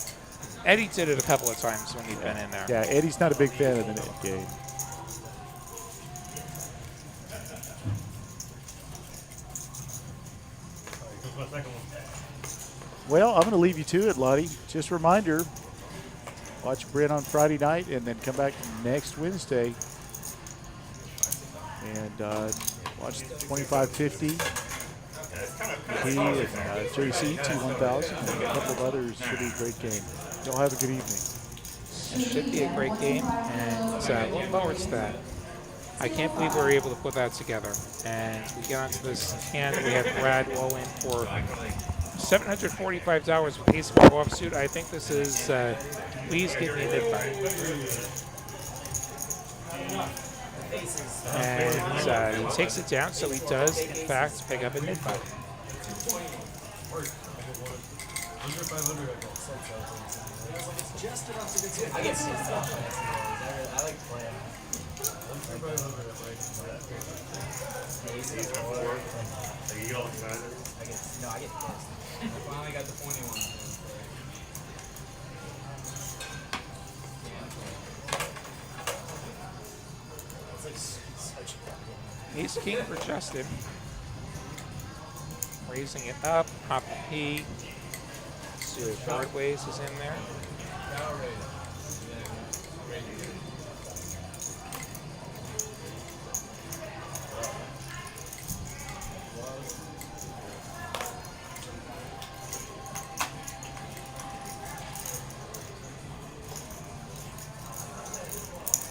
Eddie did it a couple of times when he'd been in there. Yeah, Eddie's not a big fan of the net game. Well, I'm going to leave you to it, Lottie. Just a reminder, watch Brent on Friday night and then come back next Wednesday and watch the 2550. He and JC T1000 and a couple of others. Should be a great game. Y'all have a good evening. It should be a great game, and look forward to that. I can't believe we were able to put that together. And we get onto this hand. We have Brad all in for $745 with ace five offsuit. I think this is please give me a nit button. And he takes it down, so he does in fact pick up a nit button. Under 500, I got set It's just enough to get I get pissed off by it. I like playing. Under 500, I'm right. He's 4. Like, you get all excited. I get pissed. I finally got the 21. Ace king for Justin. Raising it up. Poppy P. So Broadways is in there.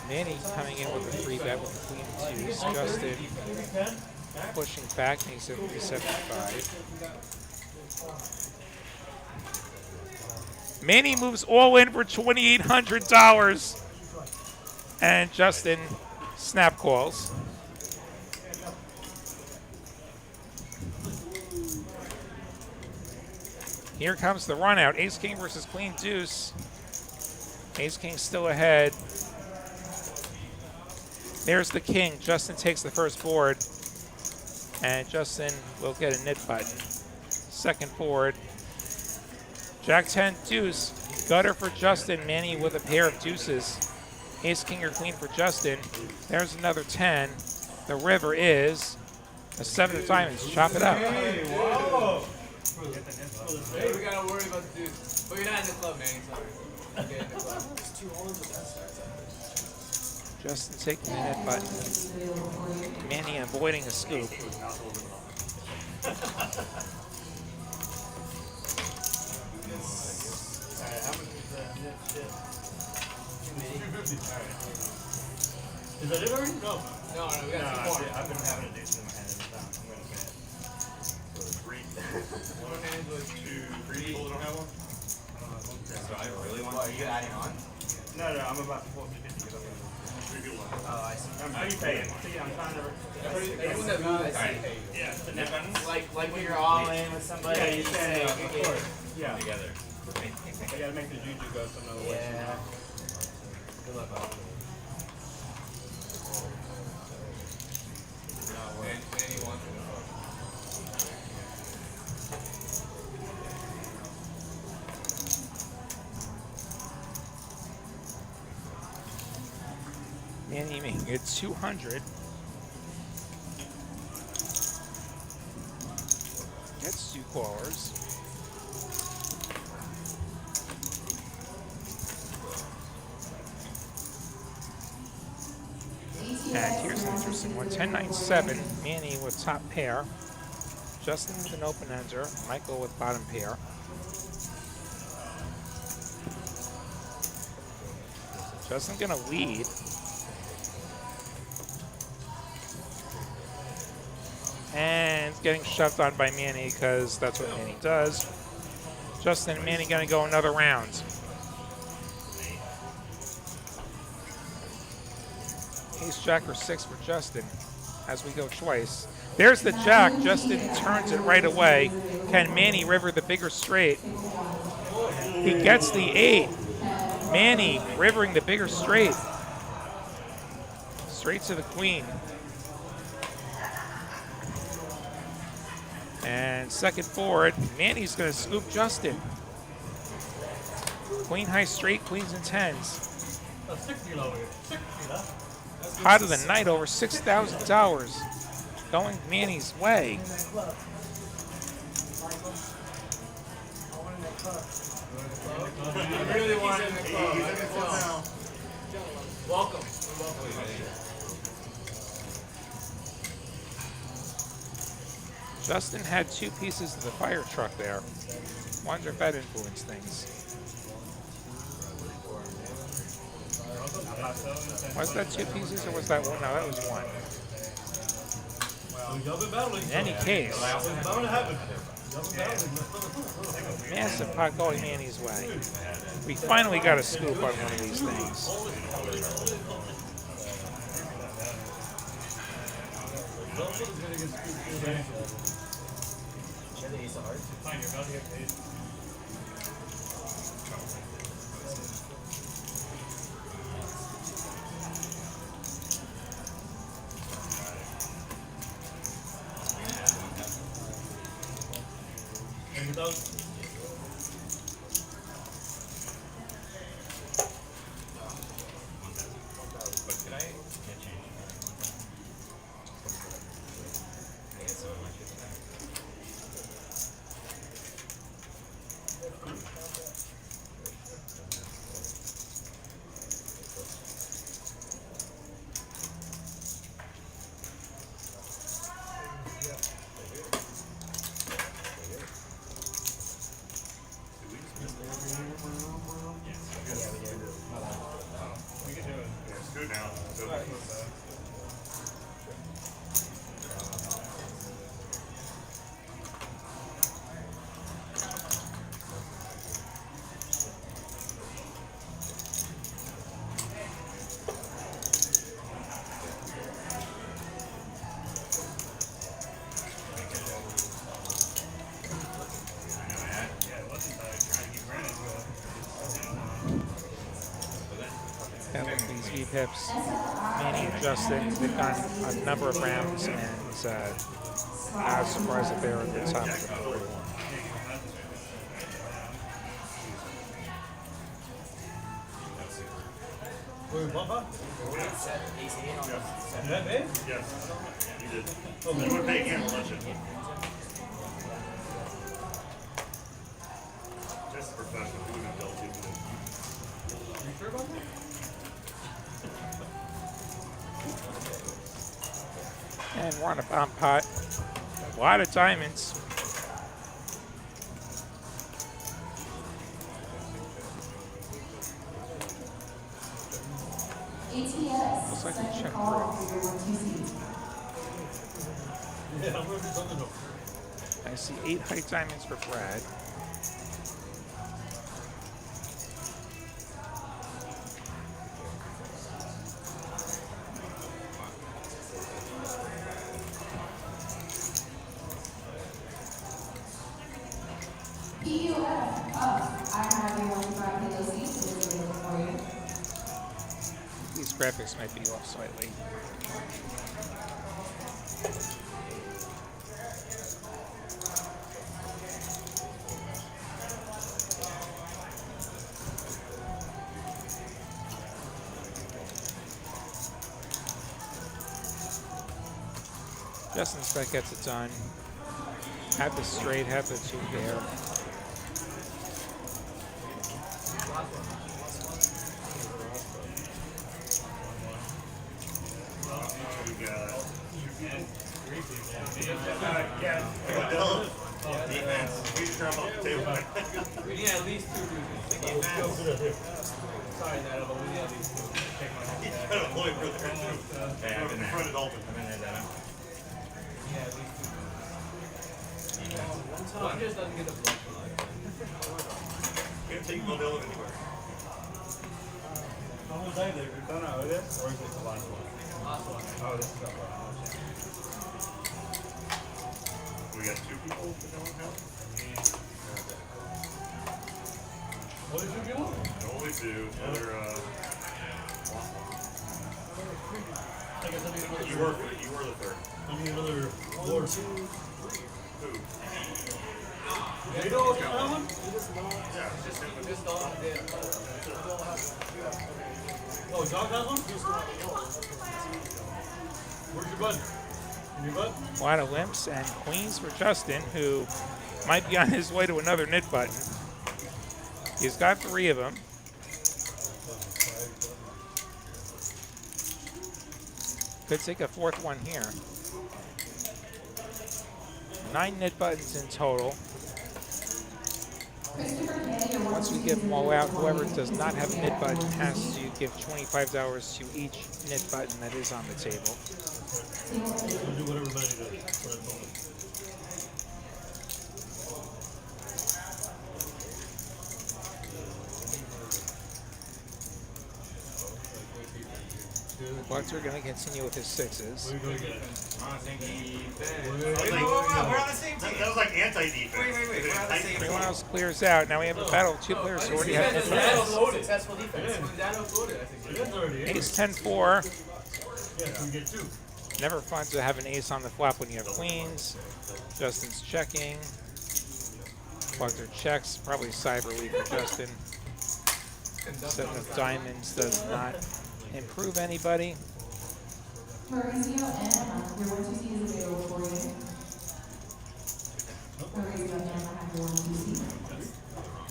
Manny coming in with a 3-bet with the queen twos. Justin pushing back, makes it 375. Manny moves all in for $2,800. And Justin snap calls. Here comes the run out. Ace King versus Queen Deuce. Ace King still ahead. There's the king. Justin takes the first board. And Justin will get a nit button. Second board. Jack 10 deuce. Gutter for Justin. Manny with a pair of deuces. Ace King or Queen for Justin. There's another 10. The river is a 7 of diamonds. Chop it up. Hey, whoa. Hey, we gotta worry about the deuce. But you're not in the club, Manny. Sorry. Okay, in the club. It's 2 all with that start. Justin taking the net button. Manny avoiding a scoop. Is that it already? No. No, we got 2 more. I've been having a deuce in my hand. I'm going to bet. So 3. One hand was 2, 3. You don't have one? So I really want. What, are you adding on? No, I'm about to pull 50 because I'm going to. Oh, I see. How are you paying? See, I'm trying to. Yeah, the net buttons. Like when you're all in with somebody. Yeah, you say, of course. Yeah. Together. I gotta make the juju go some other way. Yeah. Good luck, Bob. Manny wants it. Manny making it 200. Gets 2 callers. And here's an interesting one. 10-9-7. Manny with top pair. Justin with an open ender. Michael with bottom pair. Justin gonna lead. And getting shoved on by Manny because that's what Manny does. Justin and Manny gonna go another round. Ace Jack or 6 for Justin as we go twice. There's the Jack. Justin turns it right away. Can Manny river the bigger straight? He gets the 8. Manny rivering the bigger straight. Straight to the queen. And second board, Manny's going to scoop Justin. Queen high straight, queens and 10s. Pot of the night, over $6,000 going Manny's way. I really want him in the club. Welcome. Justin had 2 pieces of the fire truck there. Wonder if that influenced things. Was that 2 pieces or was that 1? No, that was 1. In any case, massive pot going Manny's way. We finally got a scoop on one of these things. sorry. Fine, you're about to get paid. And without we can do it. Yeah, it's good now. So, Yeah, it wasn't trying to get Brandon to And with these V-pips, Manny and Justin, they've gone a number of rounds, and I was surprised that they were at the top of the 41. Wait, what? Did that pay? yes, you did. You would pay again, wouldn't you? Just a professional. You wouldn't have dealt with it. Are you sure about that? And we're on a bomb pot. A lot of diamonds. ATS. Looks like we Second checked call through. for your 1TC. Yeah, I'm gonna do something though. I see 8 high diamonds for Brad. PUF up. I have a 1 kilo seats available for you. These graphics might be off slightly. Justin's bet gets it done. Have the straight, have the 2 there. We got defense. We just turn them off the table. We need at least 2 dudes. Sorry, Netta, but we need at least 2. Take my hand back. Kind of lawyer for the too. Yeah, I've been In there. front of Dalton. I've been there, Data. Yeah, at least 2. One just doesn't get the bluff. Can't take Modelo anywhere. How was I there? We've done out of this? Or is it the last one? Last one. Oh, this is the last one. We got 2 people that don't have. What did you do? Only 2. Other, I guess I need another. you were the 3rd. I need another lord. Who? You know what's that one? Yeah, it's just him. Just don't have data. Oh, Doc has one? Where's your button? In your button? A lot of limps and queens for Justin, who might be on his way to another knit button. He's got 3 of them. Could take a 4th one here. 9 knit buttons in total. Once we give them all out, whoever does not have a knit button has to give $25 to each knit button that is on the table. I'll do whatever Manny does. What I told him. Collector going to continue with his sixes. On the same defense. We're We're on the same team. That was like anti-defense. Wait. We're on the same Everyone team. else clears out. Now we have a battle of two players who already have Defense is defense. successful defense. That overloaded, I think. It is already in. Ace 10-4. Yeah, so we get 2. Never fun to have an ace on the flop when you have queens. Justin's checking. Collector checks. Probably cyber lead for Justin. Setting of diamonds does not improve anybody. Mauricio M, your 1-2 seat is available for you. Mauricio M, I have your 1-2 seat.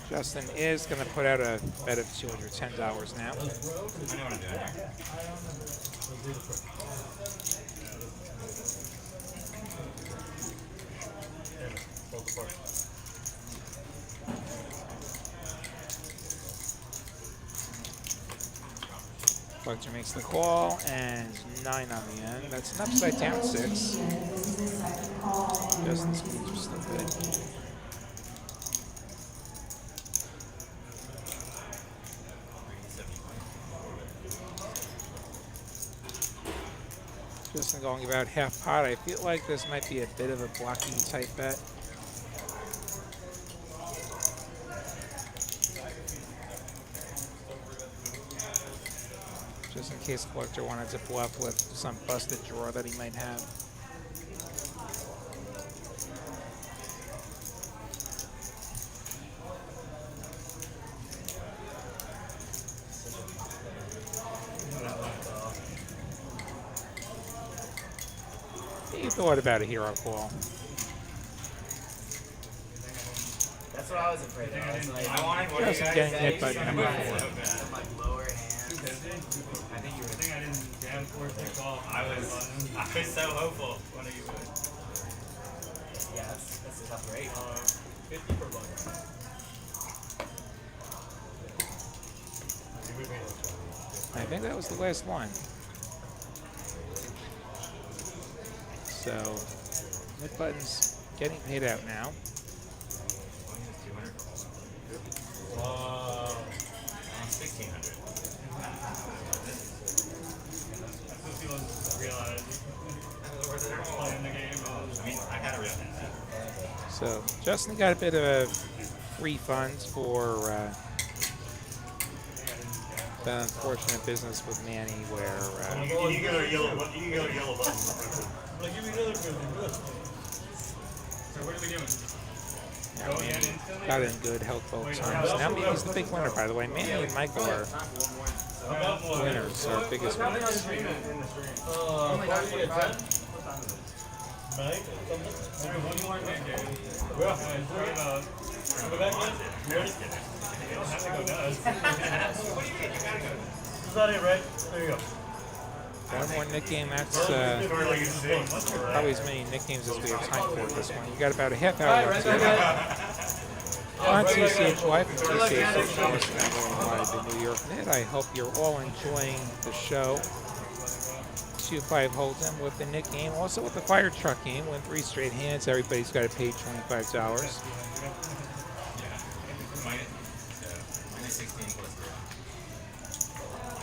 Justin is going to put out a bet of $210 now. I know what I'm doing here. Collector makes the call and 9 on the end. That's an upside down 6. This is his second call. And Justin's your 1-2 just a seat bit. is available. Justin going about half pot. I feel like this might be a bit of a blocking type bet. Just in case Collector wanted to bluff with some busted draw that he might have. What you thought about a hero call? That's what I was afraid of. I was like, I wanted what Just you guys getting said. hit by number 4. Some like lower hands. I think you were. I didn't jam force the call. I was so hopeful. What are you doing? Yeah, that's a tough rate. 50 per buck. I think that was the last one. So, mid button's getting paid out now. Whoa. 1,600. I still realize playing the game. I mean, I gotta realize that. So, Justin got a bit of a refund for the unfortunate business with Manny where You can get a yellow button. Like, give me another 50. So what are we doing? Go again instantly? got in good, held both times. Now Manny's the big winner, by the way. Manny and Michael are winners, our biggest winners. Probably a 10. Right? One more big game. Yeah. Go back in. You don't have to go nuts. What do you mean? You gotta go. Is that it, right? There you go. One more nick game. That's probably as many nicknames as we have time for this one. You got about a half hour left on TCH Live and TCH Social Austin live in New York Net. I hope you're all enjoying the show. 2-5 Hold'em with the nick game. Also with the fire truck game. Win 3 straight hands. Everybody's got to pay $25. Minus 16 plus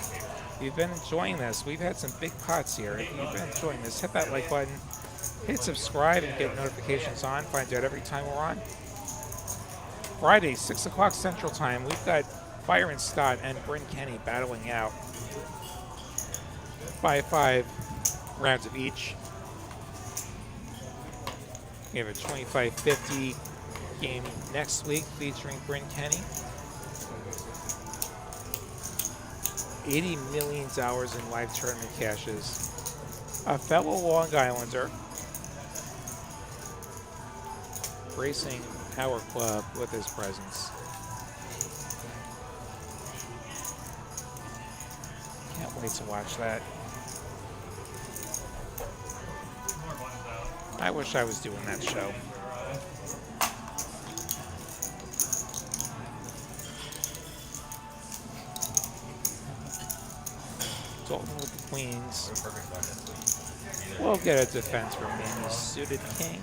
0. If you've been enjoying this, we've had some big pots here. If you've been enjoying this, hit that like button, hit subscribe, and get notifications on. Find out every time we're on. Friday, 6 o'clock Central Time, we've got Byron Scott and Bryn Kenny battling out 5 rounds of each. We have a 25-50 game next week featuring Bryn Kenny. $80 million in live tournament cashes. A fellow Long Islander gracing our club with his presence. Can't wait to watch that. I wish I was doing that show. Dalton with the queens. We'll get a defense from Manny's suited king.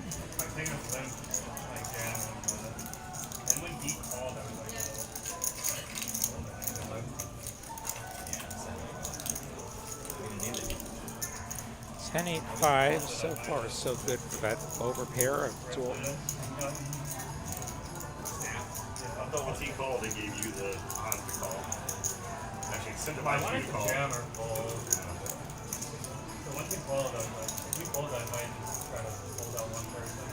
10-8-5. So far, so good for that overpair of Dalton. I thought once he called, they gave you the on to call. Actually, incentivized you to call. Jam or fold. So once you fold, I was like, if you fold, I might just try to fold out one person.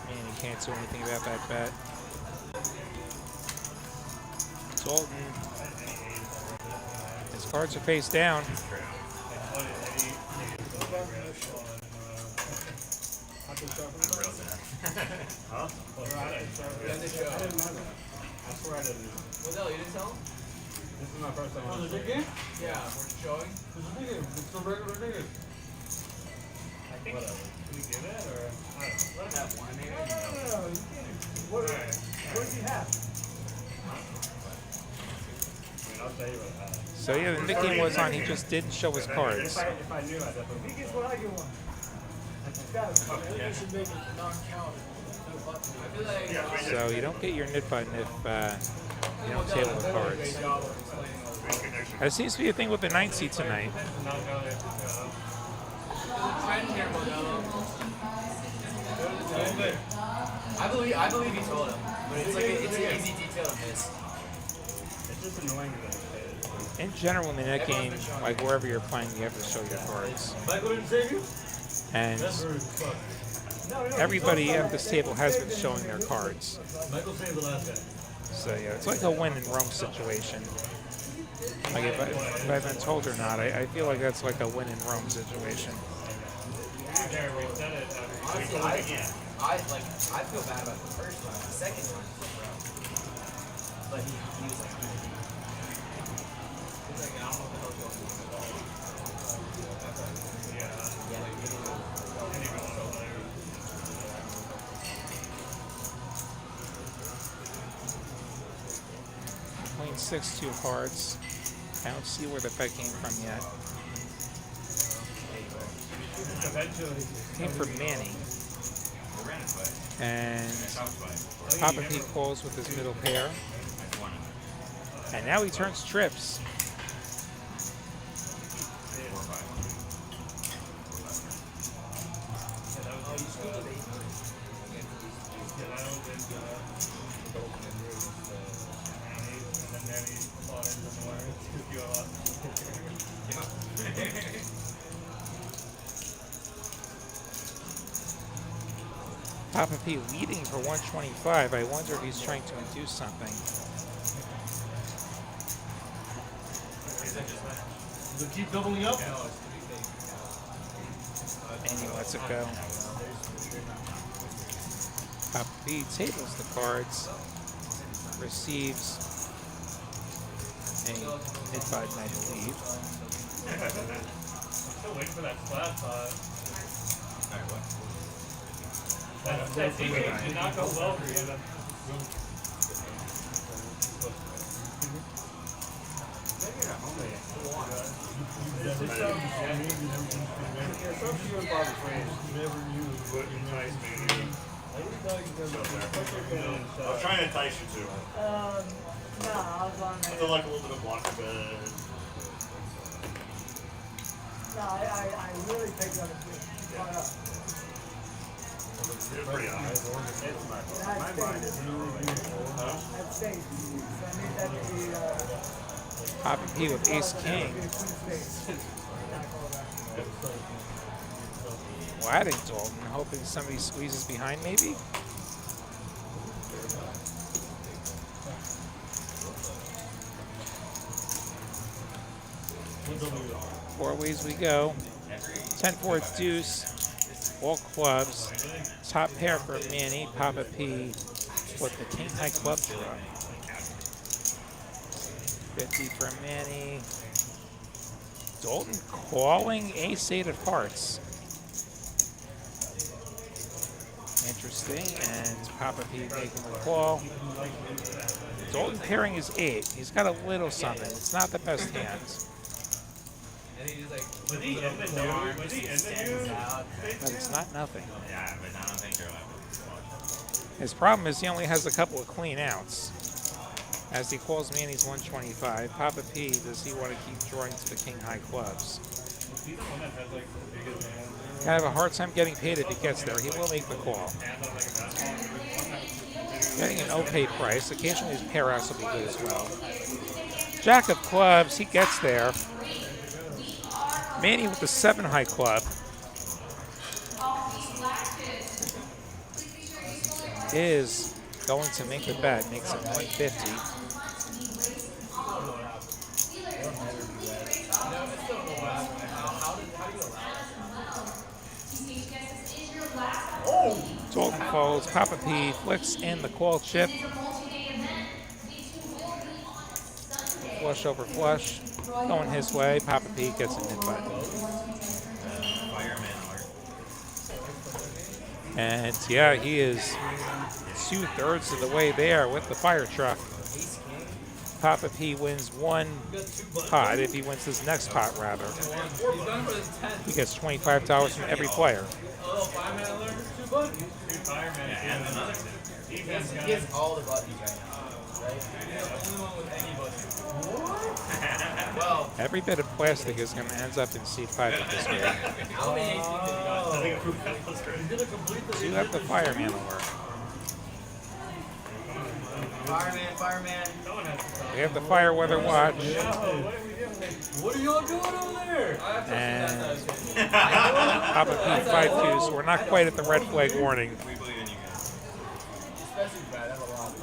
And he can't do anything about that bet. Dalton. His cards are face down. Huh? I didn't know that. I swear I didn't know. Well, you didn't tell him? This is my first time. Oh, the big game? Yeah, we're showing. It's a big game. It's the regular big game. I think whatever. Can we give it or I don't know. Let him have one maybe. No. What does he have? I'll tell you what I have. So yeah, the nickname was on. He just didn't show his cards. If I knew, I definitely. He gets what I get one. Maybe you should make it non-count. I feel like So you don't get your nit button if you don't table the cards. That seems to be a thing with the 9 seed tonight. trend here, Modelo. I believe he told him, but it's like it's an easy detail to miss. It's just annoying that. In general, in the net game, like wherever you're playing, you have to show your cards. Michael didn't save you? And everybody at this table has been showing their cards. Michael saved the last guy. So yeah, it's like a win in Rome situation. Like if I've been told or not, I feel like that's like a win in Rome situation. Honestly, I feel bad about the first one. The second one, but he was like, he's like, I don't know what the hell's going on. Queen 6-2 hearts. I don't see where the bet came from yet. Came from Manny. And Papa P calls with his middle pair. And now he turns trips. Papa P leading for 125. I wonder if he's trying to induce something. Does it keep doubling up? And he lets it go. Papa P tables the cards. Receives a mid button, I believe. Still waiting for that flat pot. Alright, what? That TCH did not go well for you. I was trying to entice you too. No, I was on I feel like a little bit of block bed. No, I really picked up a caught up. You're pretty high. My mind is at stake. So I need that to be, Papa P with ace king. Adding Dalton, hoping somebody squeezes behind maybe. Four ways we go. 10-4 deuce. All clubs. Top pair for Manny. Papa P with the king high club draw. 50 for Manny. Dalton calling ace-8 of hearts. Interesting, and Papa P making the call. Dalton pairing his 8. He's got a little something. It's not the best hands. And he just like, Was he in the new? Was he in the new? But it's not nothing. Yeah, but I don't think they're allowed to. His problem is he only has a couple of clean outs. As he calls Manny's 125, Papa P, does he want to keep drawing to the king high clubs? He's the one that has like the biggest hand. I have a hard time getting paid if he gets there. He will make the call. Getting an okay price. Occasionally his payouts will be good as well. Jack of clubs, he gets there. Manny with the 7 high club is going to make the bet, makes it 150. Dalton folds, Papa P flicks in the call chip. Flush over flush, going his way. Papa P gets a mid button. And yeah, he is 2/3 of the way there with the fire truck. Papa P wins 1 pot. If he wins this next pot, rather, he gets $25 from every player. He has all the buttons right now, right? Well, Every bit of plastic is going to end up in C5 at this rate. So you have the fireman to work. Fireman. We have the fire weather watch. What are y'all doing over there? And Papa P 5-2, so we're not quite at the red flag warning.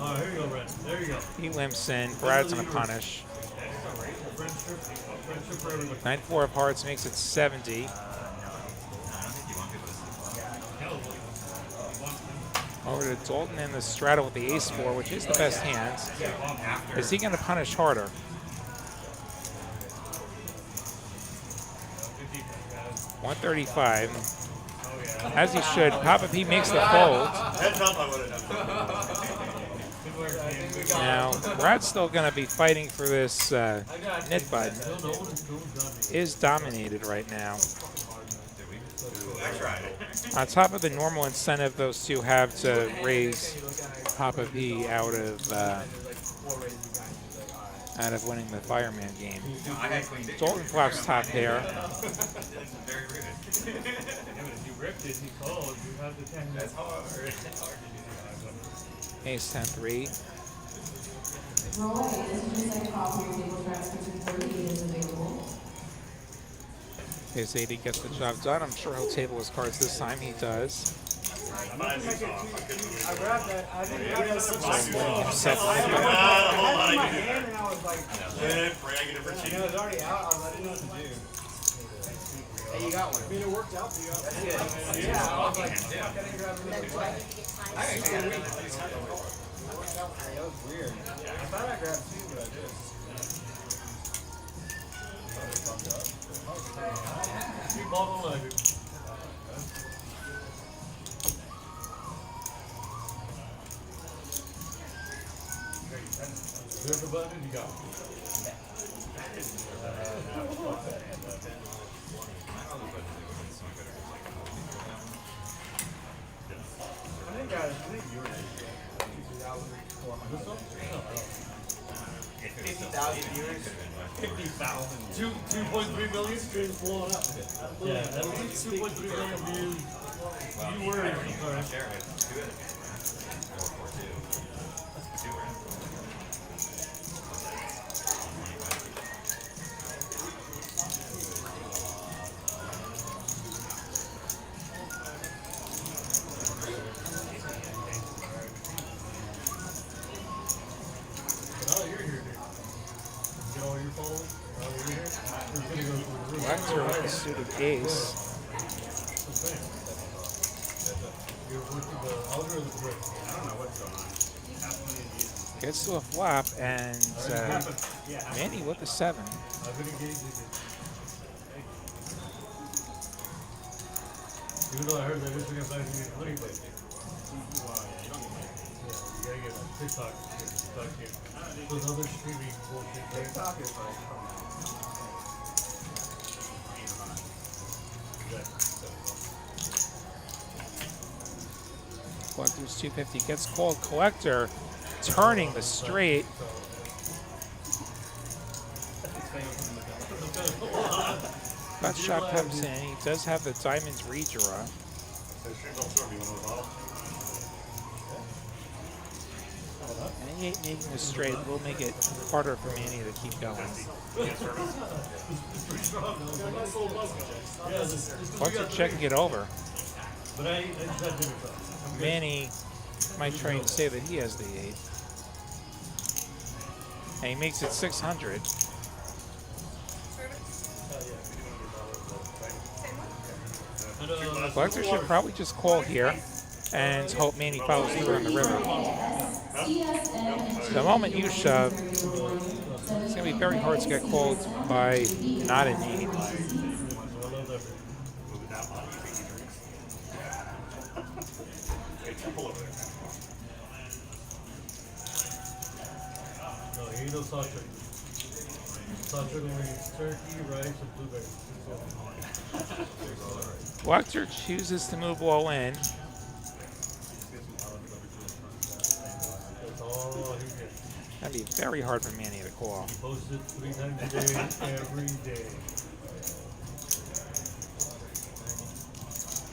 Oh, here you go, Red. There you go. He limps in. Brad's going to punish. Friendship for everybody. 9-4 of hearts makes it 70. Over to Dalton in the straddle with the ace-4, which is the best hand. Is he going to punish harder? $135. As he should. Papa P makes the fold. Heads up, I would have done. Now, Brad's still going to be fighting for this mid button. Is dominated right now. I tried. On top of the normal incentive those two have to raise Papa P out of winning the fireman game. Dalton flops top pair. Very rude. You ripped it, you called, you have the 10. That's hard. Ace 10-3. Roll A, this is your second call for your table tracks between 38 is available. Ace 80 gets the job done. I'm sure he'll table his cards this time. He does. I grabbed that. I didn't realize So winning himself hold on. my hand and I was like, Bragging it for it cheating. was already out. I didn't know what to do. Hey, you got one. I mean, it worked out for you. That's good. Yeah, I was like, fuck, I didn't grab it really quick. That was weird. I thought I grabbed 2, but I did. You bubble legged. There's the button, you got it. I think you were 50,000 viewers. 50,000. 2.3 million? Streams blowing up. Yeah, at least 2.3 million views. You were. Share it. Do it. 442. That's super. Black's with the suited ace. Gets to a flop, and Manny with the 7. Even though I heard that this week I'm back to get money play. You gotta get like TikTok. Those other streaming bullshit. TikTok is like, Collector's 250 gets called. Collector turning the straight. Gut shot comes in. He does have the diamonds redraw. And he ain't making a straight. Will make it harder for Manny to keep going. Collector check and get over. Manny might try and say that he has the 8. And he makes it 600. Collector should probably just call here and hope Manny follows through on the river. The moment you shove, it's going to be very hard to get called by not an 8. No, he ain't no salt trick. Salt trick only eats turkey, rice, and blueberries. Collector chooses to move all in. That'd be very hard for Manny to call. He posts it 3 times a day, every day.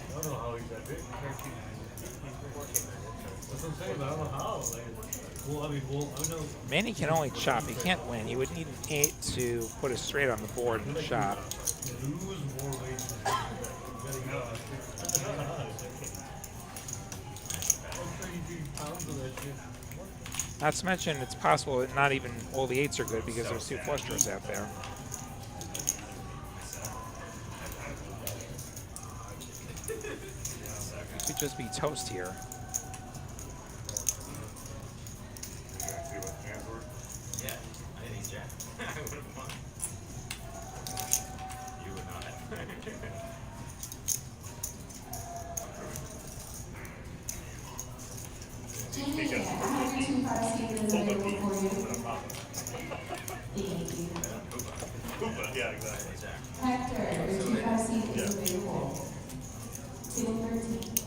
I don't know how he's that big. That's what I'm saying, but I don't know how. Like, well, I know. Manny can only chop. He can't win. He would need an 8 to put it straight on the board and chop. Lose more weight Not to mention, it's possible that not even all the 8s are good because there's 2 flush draws out there. It could just be toast here. Yeah, I think he's jack. I would have won. You would not have. Jamie, I have your 2 5 seconds available for you. Thank you. Yeah, exactly. Hector, your 2 5 seconds available. 213.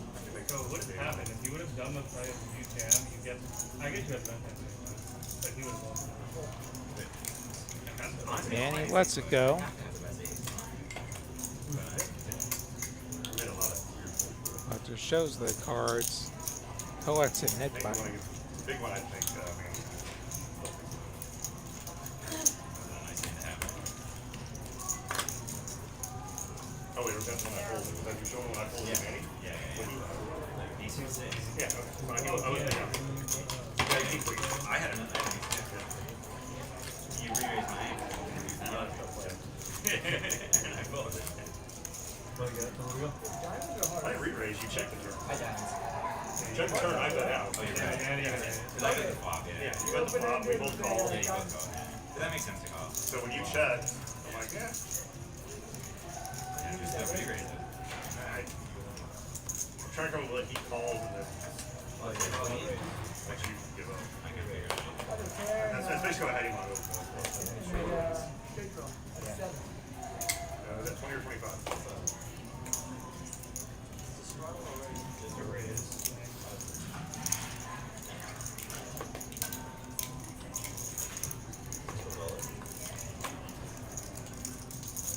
So what would have happened if you would have done the play of the jam? You get, I guess you have done that. But he would have won. Manny lets it go. Collector shows the cards. Collects it net button. Big one, I think. Oh, wait, was that one I pulled? Was that you showing when I pulled it, Manny? Yeah. Yeah, I had another. You re-raised my ankle. And I folded it. I re-raised, you checked the turn. I diamonds. You checked the turn, I bet out. Oh, you're right. Because I got the flop, yeah. Yeah, you got the flop, we both called. Yeah, you both called, yeah. But that makes sense to call. So when you checked, I'm like, yeah. Yeah, just still re-raised it. I'm trying to come up with what he calls and then let you give up. I can figure it out. That's basically what I had him on. Is that 20 or 25?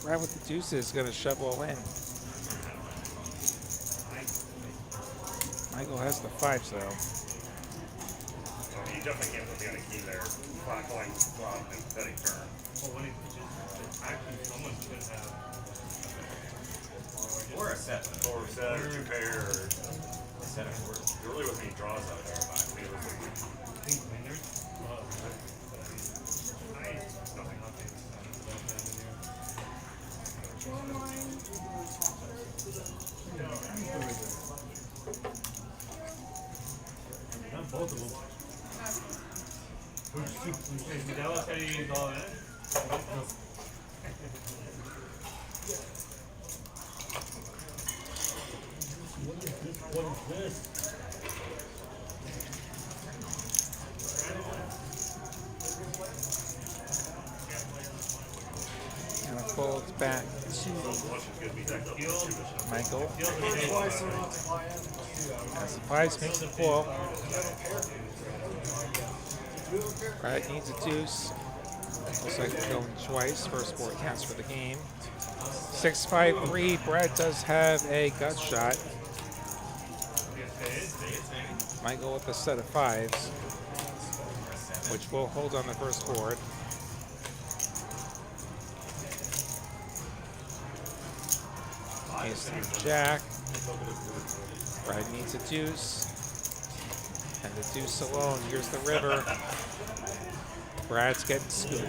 Right with the deuces, going to shove all in. Michael has the 5s though. You definitely can't put me on a key there. Flat calling flop and betting turn. Well, when he pitches, actually, someone could have. Or a set. Or a set, or 2 pair, or A set of fours. there really wasn't any draws out there. But I mean, it was like, I think winners. Not both of them. That was how you use all that. What is this? And of folds back to Michael. As the pies makes the call. Brad needs a deuce. Looks like we're going twice. First board counts for the game. 6-5-3. Brad does have a gut shot. Michael with a set of fives, which will hold on the first board. Ace through jack. Brad needs a deuce. And the deuce alone. Here's the river. Brad's getting scooped.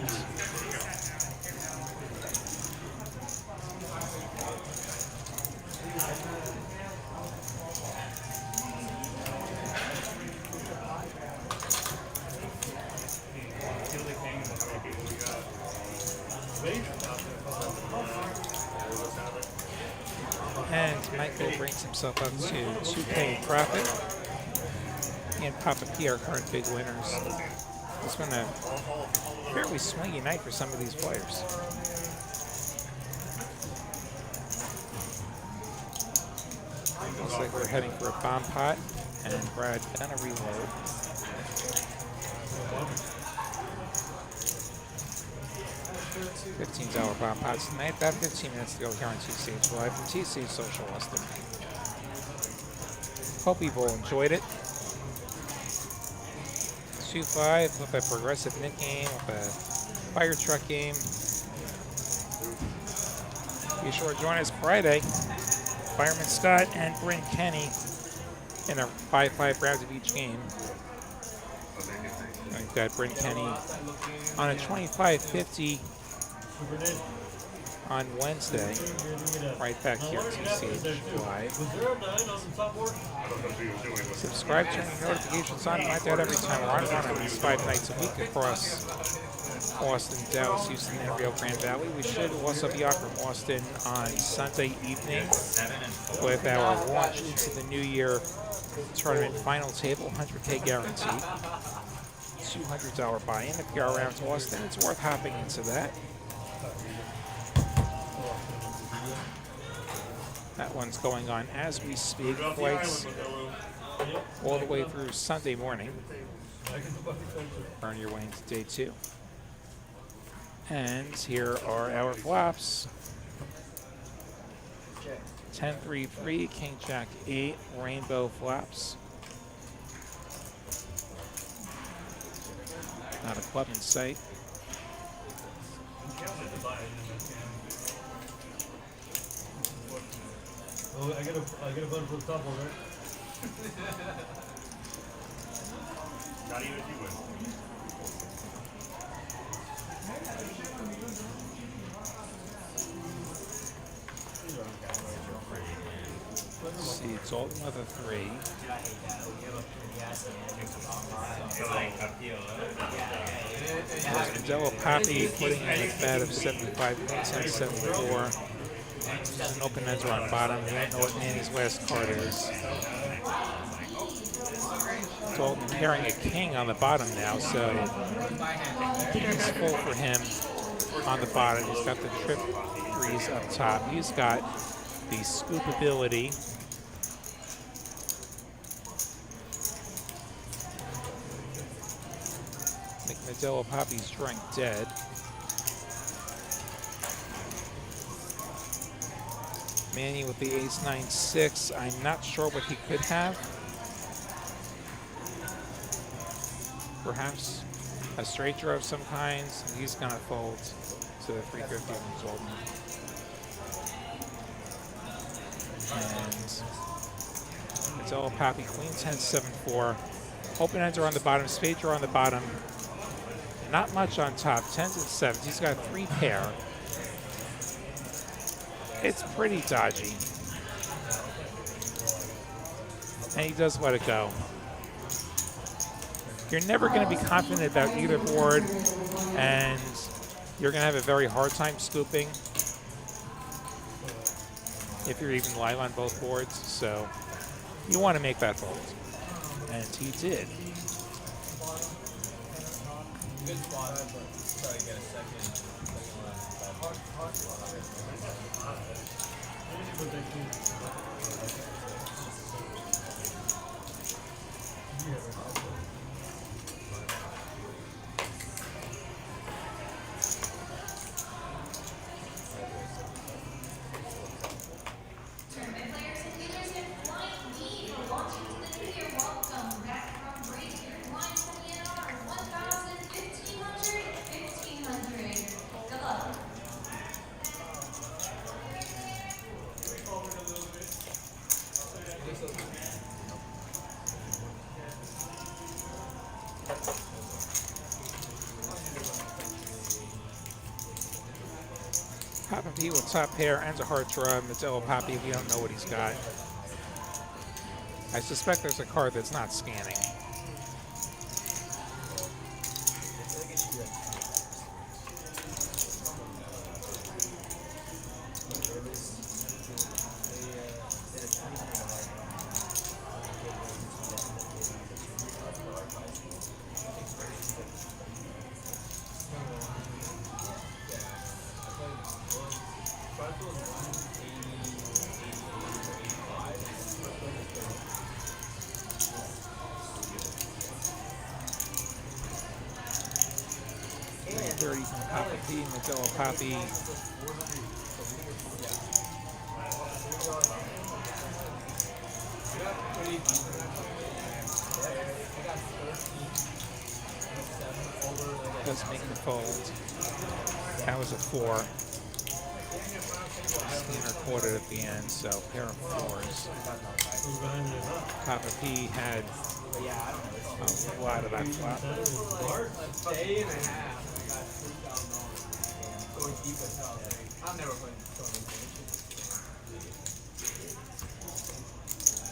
And Michael brings himself up to 2K profit. He and Papa P are current big winners. It's been a fairly swingy night for some of these players. Looks like we're heading for a bomb pot, and Brad gonna reload. $15 bomb pots tonight. About 15 minutes to go here on TCH Live from TCH Social Austin. Hope you've all enjoyed it. 2-5 with a progressive mint game, with a fire truck game. Be sure to join us Friday. Fireman Scott and Bryn Kenny in a 5-5 rounds of each game. We've got Bryn Kenny on a 25-50 on Wednesday. Right back here at TCH Live. Subscribe, turn your notifications on. Find out every time we're on at least 5 nights a week across Austin, Dallas, Houston, and Rio Grande Valley. We should also be out from Austin on Sunday evening with our launch into the new year tournament final table, 100K guaranteed. $200 buy-in. If you're around Austin, it's worth hopping into that. That one's going on as we speak. Flights all the way through Sunday morning. Earn your way into day 2. And here are our flops. 10-3-3, King Jack 8, rainbow flops. Not a club in sight. Oh, I get a button for the top one, right? Not even if you win. Let's see, it's all with a 3. Melo Poppy putting in a bet of 75 points on 74. There's an open ender on bottom. We don't know what Manny's last card is. Dalton carrying a king on the bottom now, so it's full for him on the bottom. He's got the trip 3s up top. He's got the scoop ability. Melo Poppy's drawing dead. Manny with the ace-9-6. I'm not sure what he could have. Perhaps a straight draw of some kind. He's going to fold to the 350 from Dalton. And Melo Poppy, queen 10-7-4. Open ender on the bottom, spade draw on the bottom. Not much on top, 10s and 7s. He's got 3 pair. It's pretty dodgy. And he does let it go. You're never going to be confident about either board, and you're going to have a very hard time scooping if you're even live on both boards. So you want to make that fold. And he did. Good spot, but try to get a second left. Tournament players and dealers in Flying D for launching to the new year. Welcome back from break. Your lines coming in are 1,000, 1,500, 1,500. Good luck. Papa P with top pair and a heart draw. Melo Poppy, we don't know what he's got. I suspect there's a card that's not scanning. Papa P, Melo Poppy. Does make the fold. That was a 4. Steiner quartered at the end, so pair of 4s. Papa P had a lot of that flop. Day and a half. I got $3,000. Going deep as hell. I'm never playing Sony.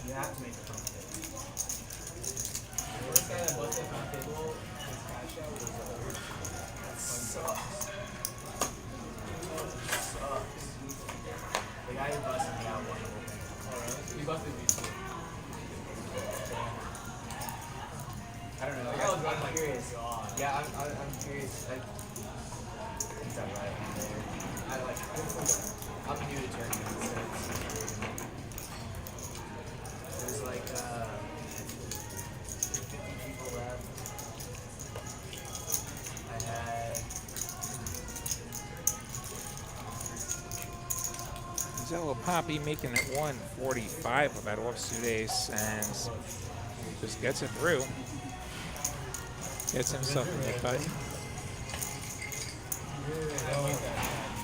You have to make the front table. The first guy that busted front table, his cash out was that sucks. The guy who busted me out won the whole thing. Oh, really? He busted me too. I don't know. That guy was running I'm like, curious. God. Yeah, I'm curious. Is that right? I'm new to tournaments, so there's like 50 people left. I had Melo Poppy making it 145 with that offsuit ace and just gets it through. Gets himself in the cut.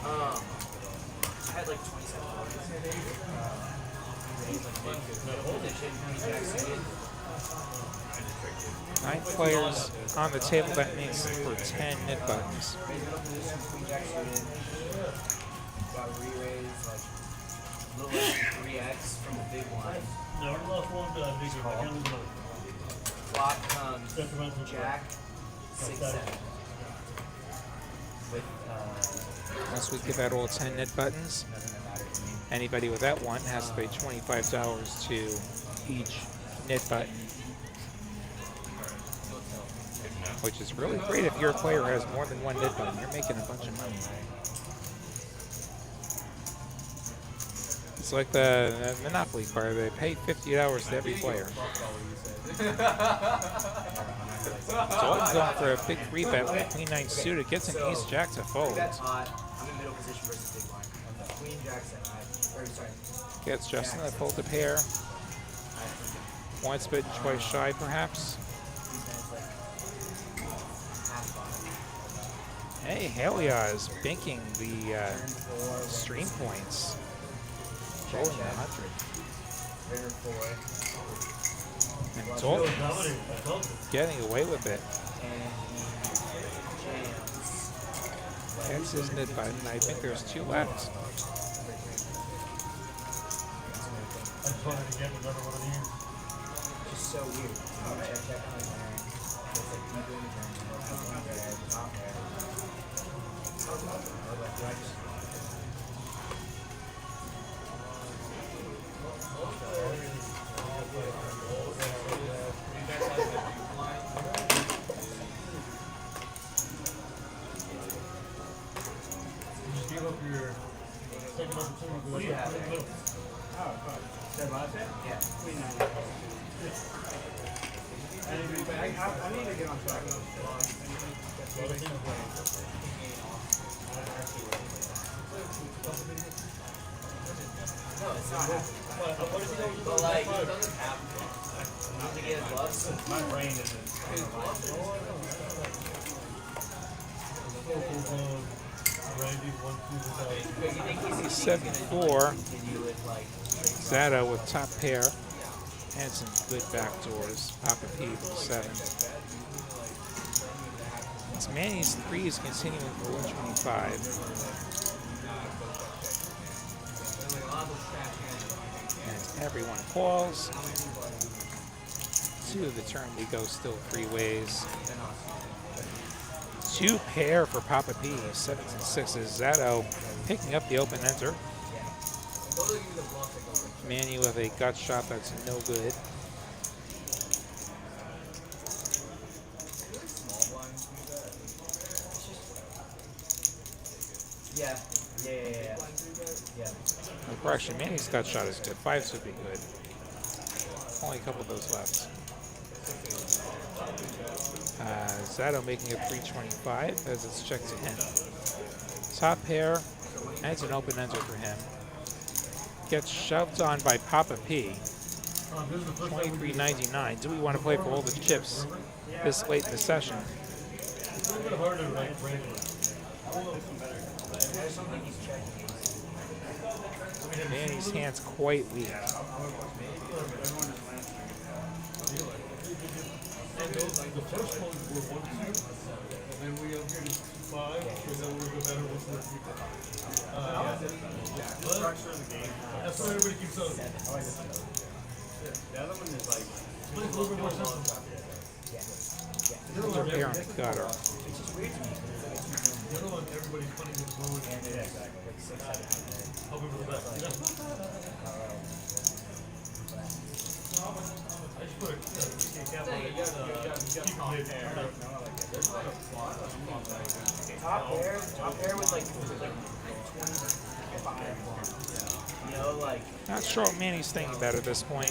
I had like 27 Nine players on the table. That means for 10 nit buttons. Got re-raised like a little less than 3x from the big one. Never lost one bigger. I can't lose another. Flop comes Jack 6-7. With Once we give out all 10 nit buttons, anybody with that one has to pay $25 to each nit button. Which is really great if your player has more than one nit button. You're making a bunch of money. It's like the Monopoly card. They pay $50 to every player. So I'm going for a big 3-bet with a Queen 9 suited. Gets an Ace Jack to fold. I'm in middle position versus big blind. Queen Jack set. Gets Justin to fold a pair. Once bitten, twice shy, perhaps. Hey, Helia is banking the stream points. Rolling 100. And Dalton getting away with it. That's his nit button. I think there's 2 left. I just wanted to get another one of these. Just so weird. Check on my turn. It's like deeper in the turn. One there, top there. Do I just... You just gave up your second opportunity. What do you have there? Said last hit? Yeah. Queen 9. I need to get on track. No, it's not happening. But like, he doesn't have to get bluffs. My brain isn't. His bluff is 7-4. Zato with top pair. And some good backdoors. Papa P with 7. It's Manny's 3 is continuing for 125. And everyone calls. 2 of the turn we go still 3 ways. 2 pair for Papa P, 7s and 6s. Zato picking up the open enter. Manny with a gut shot that's no good. Yeah. No correction, Manny's gut shot is good. 5s would be good. Only a couple of those left. Zato making it 325 as it's checked to him. Top pair, and it's an open ender for him. Gets shoved on by Papa P. 23.99. Do we want to play for all the chips this late in the session? It's a little bit harder to rank regular. Manny's hand's quite weak. And those, like the first ones were 1-2, and then we upgraded to 5, so then we were better with 4 people. That's what everybody keeps on. The other one is like. It's a little bit more simple. They're pair on the gutter. The other one, everybody's putting the forward and hoping for the best. I just put a cap on it. Keep it Top pair with like 25. You know, like. Not sure what Manny's thinking about at this point.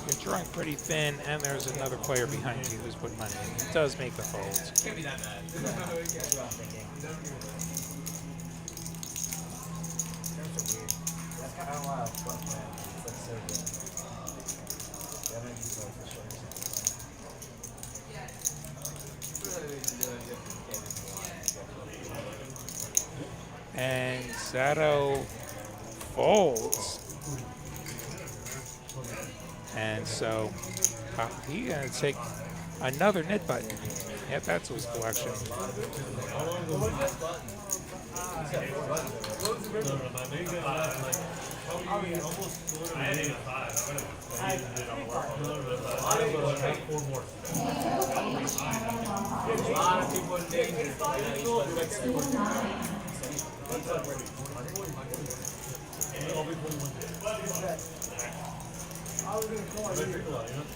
You're drawing pretty thin, and there's another player behind you who's put money in. It does make the fold. Can't be that bad. That's kind of wild, but man, it's like so good. I haven't used those for sure. And Zato folds. And so he's going to take another knit button. Yep, that's his collection.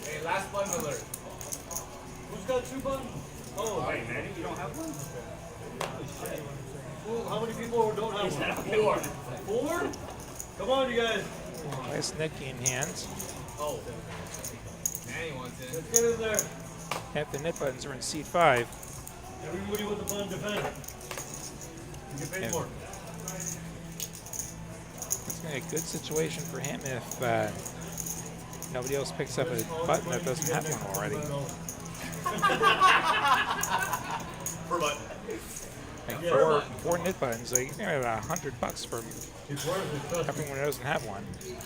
Hey, last button alert. Who's got 2 buttons? Oh, Wait, Manny, you don't have one? well, how many people don't have one? 4? Come on, you guys. Nice net game hands. Oh. Manny wants it. Let's get in there. Half the knit buttons are in seat 5. Everybody with the button defend. You get paid Yeah. more. It's going to be a good situation for him if nobody else picks up a button that doesn't have one already. Per button. Like four knit buttons, so you can get about $100 for everyone who doesn't have one. You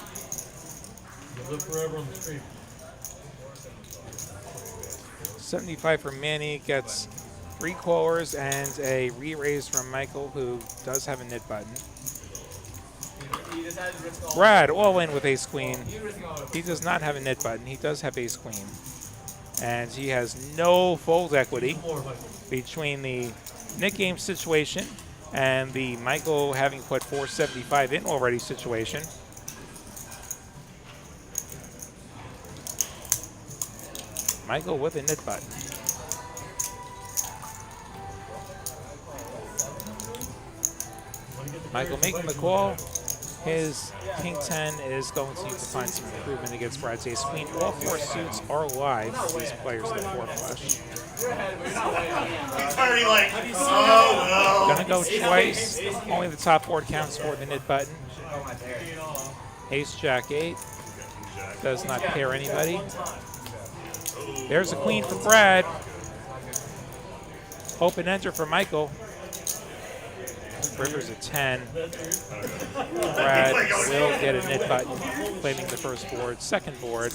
live forever on the street. 75 for Manny, gets 3 callers and a re-raise from Michael, who does have a knit button. Brad all in with ace queen. He does not have a knit button. He does have ace queen. And he has no fold equity between the knit game situation and the Michael having put 475 in already situation. Michael with a knit button. Michael making the call. His king 10 is going to find some improvement against Brad's ace queen. All four suits are live for these players in the four flush. He's already like, oh no. Gonna go twice. Only the top board counts for the nit button. Ace jack 8 does not pair anybody. There's a queen for Brad. Open enter for Michael. River's a 10. Brad will get a nit button, claiming the first board. Second board,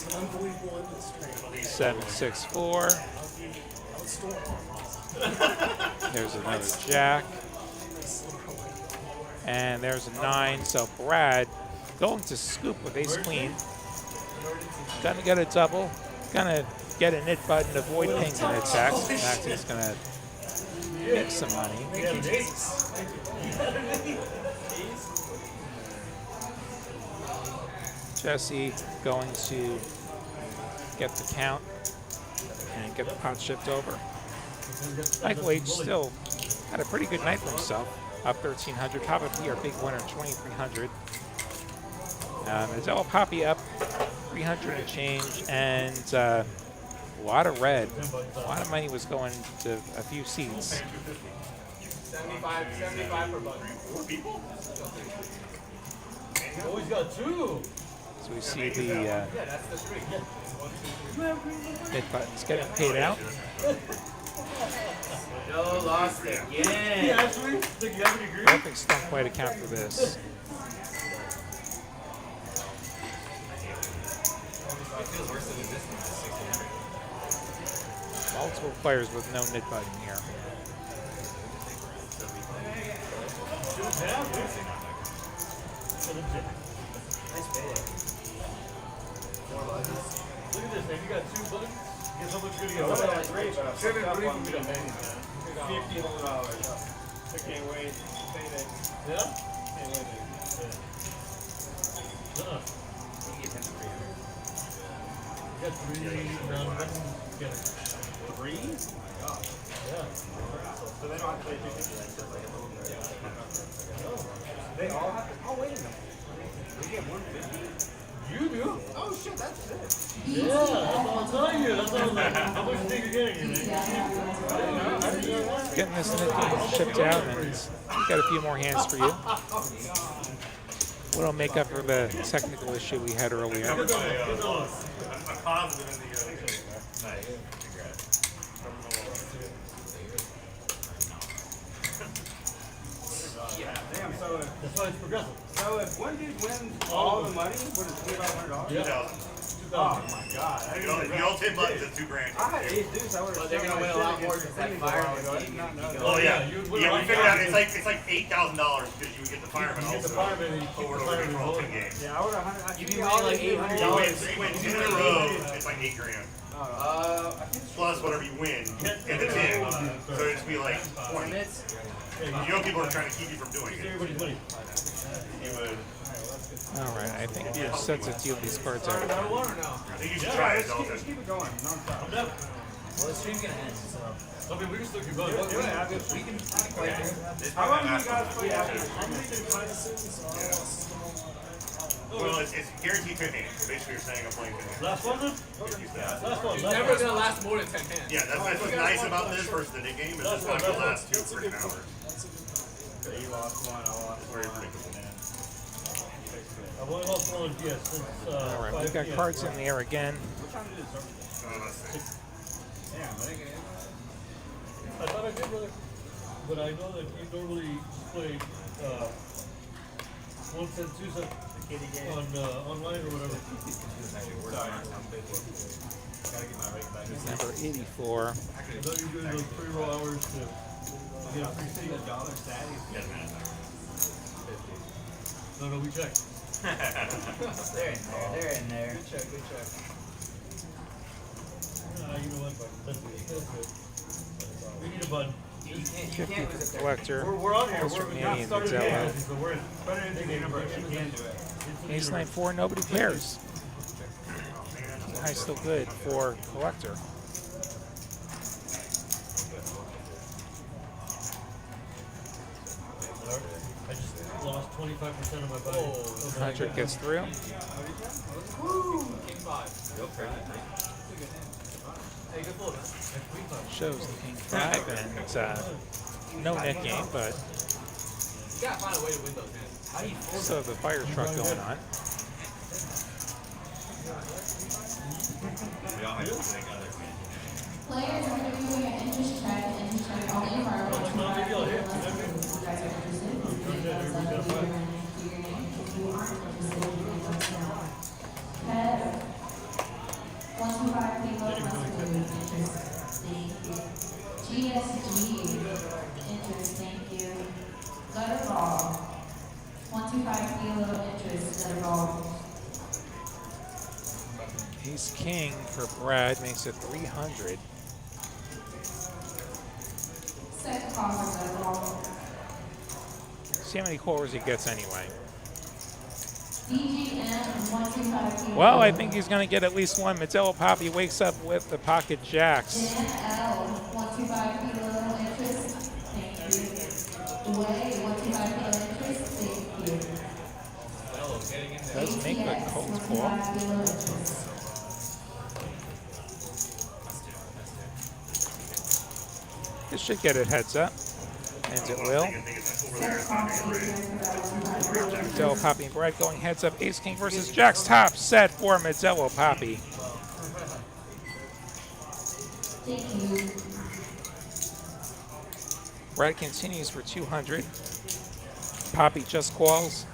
7, 6, 4. There's another jack. And there's a 9. So Brad going to scoop with ace queen. Gonna get a double. Gonna get a nit button, avoid pings and attacks. In fact, he's gonna make some money. Jesse going to get the count and get the pot shipped over. Michael H still had a pretty good night for himself. Up 1,300, probably our big winner, 2,300. Melo Poppy up 300 and change, and a lot of red. A lot of money was going to a few seats. 75 per button. 4 people? Oh, he's got 2. So we see the nit buttons getting paid out. Joe lost again. Yeah, actually, think you have any agree? Bluffings don't quite account for this. Multiple players with no nit button here. Look at this, man. You got 2 buttons. Guess how much good you got? $50. I can't wait. Payday. Yeah? Can't wait. You got 3 non-buttons. You got 3? Yeah. So they don't have to pay $50. They all have to. Oh, wait a minute. We get 150. You do? Oh, shit, that's it. Yeah, that's what I'm telling you. That's what I'm like. How much do you think you're getting? Getting this nit button shipped out, and we got a few more hands for you. What'll make up for the technical issue we had earlier. A positive in the nice. Damn, so That's why it's progressive. if one dude wins all the money, what is it, $2,500? 2,000. Oh my god. You all 10 buttons at $2 grand. I had ace deuce, I would have. But they're gonna win a lot more because that fireman team. Oh yeah, we figured out it's like $8,000 because you would get the fireman You get the also. fireman and you keep Over the the fireman all 10 rolling. games. Yeah, I would have. You can win like You $800. win 2 in a row, it's like $8 grand. Plus whatever you win in the 10. So it'd be like 20. You know people are trying to keep you from doing it. Everybody's money. You would. All right, I think you're set to deal these cards out. I think you should try it, Dante. Keep it going, non-stop. Well, the stream's gonna end, so. I mean, we can still keep going. We can play through. How long do you guys play after? Well, it's guaranteed 10 hands. So basically, you're saying I'm playing 10 hands. Last one then? Last one. It's never gonna last more than 10 hands. Yeah, that's what's nice about this versus the big game is it's not gonna last 2 freaking hours. You lost one, I lost It's very predictable. I've only lost one, yes, since All right, we've got cards in the air again. I thought I did, brother. But I know that you normally play 1 cent, 2 cent on online or whatever. Number 84. I know you're doing those pre-roll hours to get a free seat. No, we checked. They're in there. Good check. You know what? That's good. We need a button. You can't 50 lose for it the there. collector. We're on here. Calls We're from not Manny and started Mazzello. yet, so we're in. Put it in the number, you can do it. Ace 9-4, nobody pairs. High still good for collector. I just lost 25% of my body. 100 gets through. King 5. Go for it. Hey, good fold, man. Shows the king 5 and no net game, but You gotta find a way to win those hands. How do you fold? still have the fire truck going on. We all have to think other things. Players are going to be doing an interest check only for our No big deal here. you guys are interested. You guys are your name. If you aren't interested, you can let us know. Kev, 125 people, interest. Thank you. GSG, interest. Thank you. Gutter ball, 125 kilo interest. Gutter ball. Ace king for Brad makes it 300. Second call for gutter ball. See how many callers he gets anyway. DGM, 125 kilo. Well, I think he's going to get at least one. Melo Poppy wakes up with the pocket jacks. Dan L, 125 kilo interest. Thank you. Way, 125 kilo interest. Thank you. Melo getting in there. Does make the cold call. 125 kilo interest. This should get it heads up. And it will. Melo Poppy and Brad going heads up. Ace king versus jacks. Top set for Melo Poppy. Thank you. Brad continues for 200. Poppy just calls.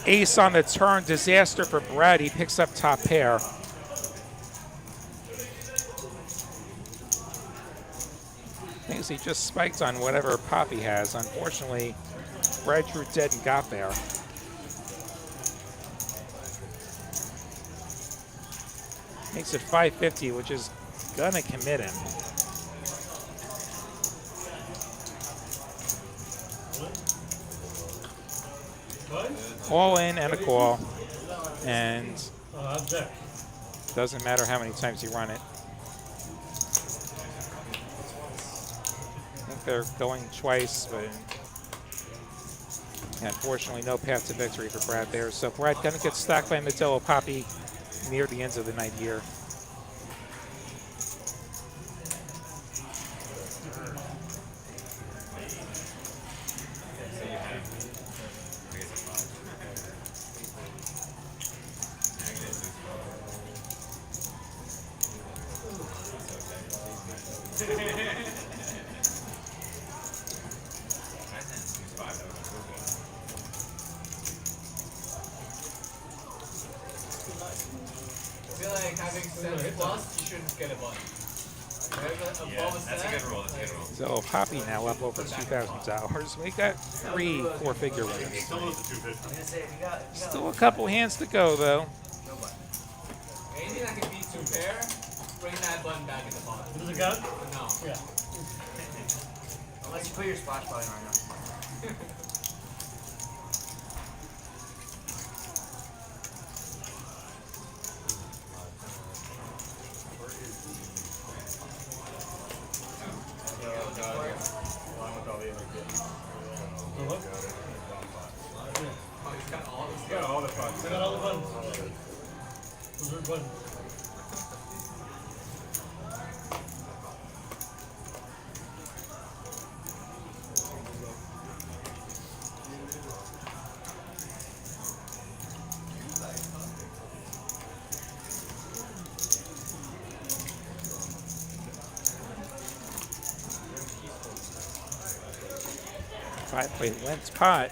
Ace on the turn. Disaster for Brad. He picks up top pair. Thinks he just spiked on whatever Poppy has. Unfortunately, Brad drew dead and got there. Makes it 550, which is gonna commit him. All in and a call, and doesn't matter how many times you run it. I think they're going twice, but unfortunately no path to victory for Brad there. So Brad gonna get stacked by Melo Poppy near the end of the night here. I feel like having 7 plus, you shouldn't get a button. Yeah, that's a good roll. That's a good roll. So Poppy now up over $2,000. We got 3 4-figure winners. Still a couple hands to go though. Anything that can beat 2 pair, bring that button back in the pot. Does it got? No. Yeah. Unless you put your splash button right now. Got all the buttons. I got all the buttons. Those are buttons. Five-play length pot.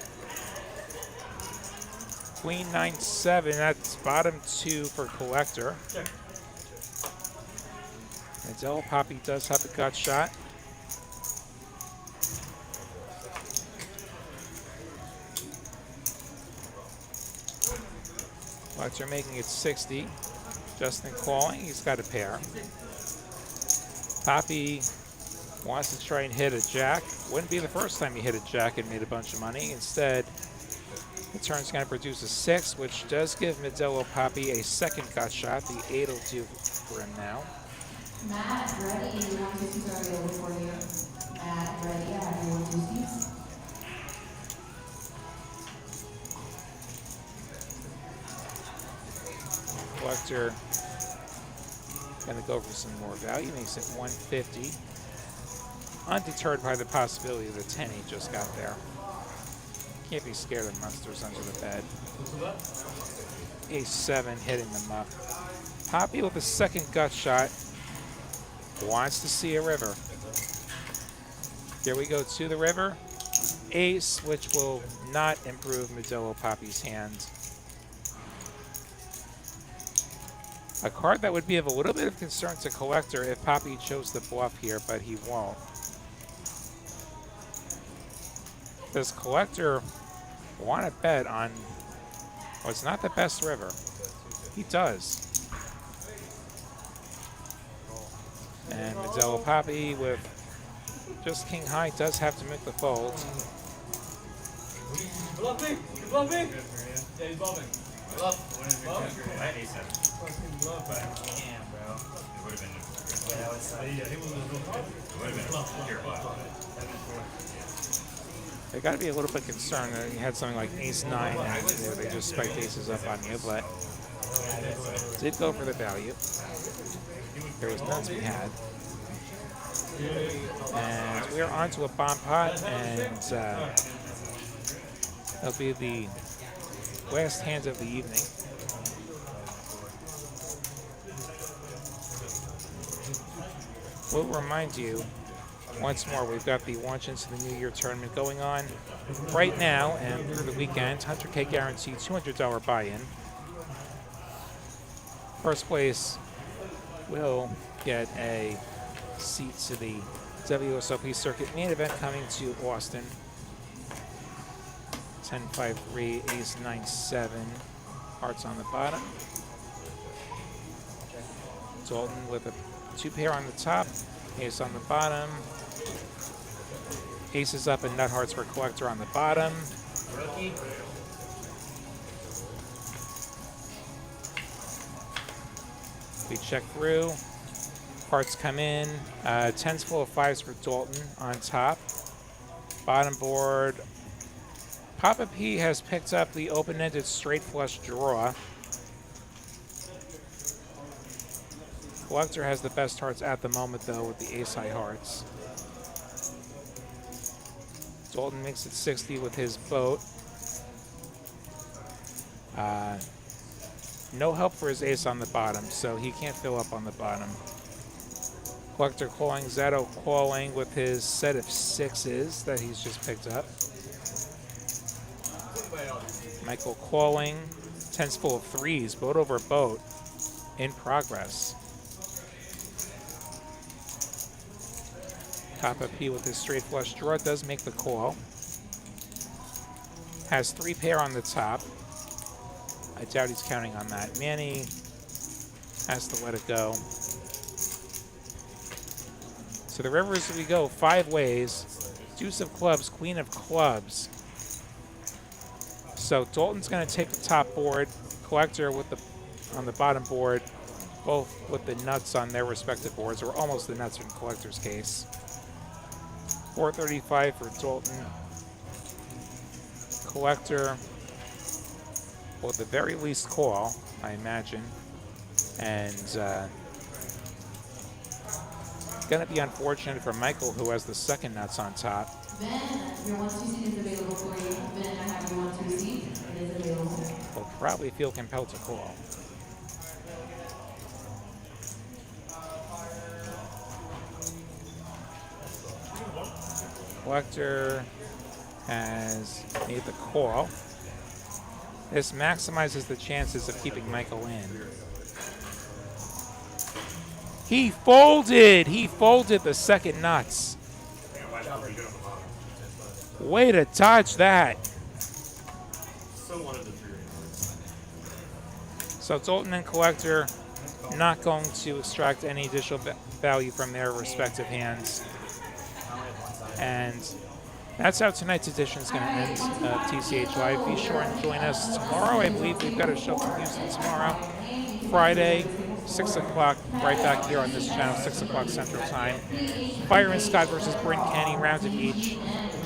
Queen 9-7. That's bottom 2 for collector. Melo Poppy does have a gut shot. Collector making it 60. Justin calling. He's got a pair. Poppy wants to try and hit a jack. Wouldn't be the first time he hit a jack and made a bunch of money. Instead, the turn's going to produce a 6, which does give Melo Poppy a second gut shot. The 8 will do for him now. Matt, ready? You want to see over for you. Matt, ready? I have you 1 2 Collector gonna go for some more value, makes it 150. Undeterred by the possibility of the 10 he just got there. Can't be scared of monsters under the bed. Ace-7 hitting the muff. Poppy with a second gut shot. Wants to see a river. Here we go to the river. Ace, which will not improve Melo Poppy's hand. A card that would be of a little bit of concern to Collector if Poppy chose the bluff here, but he won't. Does Collector want to bet on what's not the best river? He does. And Melo Poppy with just king high does have to make the fold. Bluffing! You bluffing? Yeah, he's bluffing. I had ace 7. Fucking bluff. Damn, bro. It would have been. Yeah, he was a little It would have been pure bluff. They got to be a little bit concerned that he had something like ace-9 and they just spiked aces up on you, but did go for the value. There was nuts we had. And we're on to a bomb pot, and that'll be the last hand of the evening. We'll remind you once more, we've got the launch into the New Year tournament going on right now and through the weekend. 100K guaranteed, $200 buy-in. First place will get a seat to the WSOP circuit main event coming to Austin. 10-5-3, ace-9-7, hearts on the bottom. Dalton with a 2-pair on the top, ace on the bottom. Aces up and nut hearts for Collector on the bottom. Rookie. We check through. Hearts come in. 10s full of 5s for Dalton on top. Bottom board. Papa P has picked up the open-ended straight flush draw. Collector has the best hearts at the moment, though, with the ace-high hearts. Dalton makes it 60 with his boat. No help for his ace on the bottom, so he can't fill up on the bottom. Collector calling, Zetto calling with his set of 6s that he's just picked up. Michael calling, 10s full of 3s, boat over boat, in progress. Papa P with his straight flush draw does make the call. Has 3-pair on the top. I doubt he's counting on that. Manny has to let it go. So the rivers we go 5 ways. Deuce of clubs, queen of clubs. So Dalton's going to take the top board. Collector with on the bottom board, both with the nuts on their respective boards, or almost the nuts in Collector's case. 435 for Dalton. Collector will at the very least call, I imagine. And going to be unfortunate for Michael, who has the second nuts on top. Ben, your 1-2 seat is available for you. Ben, I have your 1-2 seat. It is available. Will probably feel compelled to call. Collector has made the call. This maximizes the chances of keeping Michael in. He folded! He folded the second nuts. Way to dodge that. So Dalton and Collector not going to extract any additional value from their respective hands. And that's how tonight's edition is going to end of TCH Live. Be sure and join us tomorrow. I believe we've got a show from Houston tomorrow. Friday, 6 o'clock, right back here on this channel, 6 o'clock Central Time. Byron Scott versus Bryn Kenny, round of each.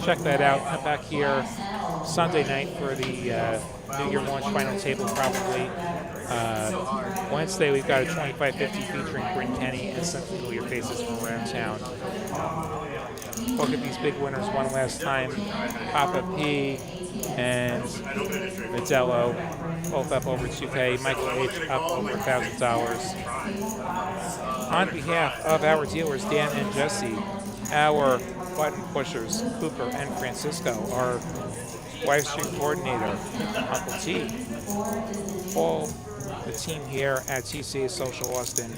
Check that out. Come back here Sunday night for the New Year launch final table, probably. Wednesday, we've got a 2550 featuring Bryn Kenny and some familiar faces from around town. Look at these big winners one last time. Papa P and Modelo, both up over 2K. Michael H up over $1,000. On behalf of our dealers, Dan and Jesse, our button pushers, Cooper and Francisco, our live stream coordinator, Uncle T, all the team here at TCH Social Austin.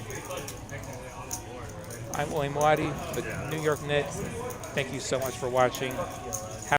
I'm William Lottie, the New York Knit. Thank you so much for watching.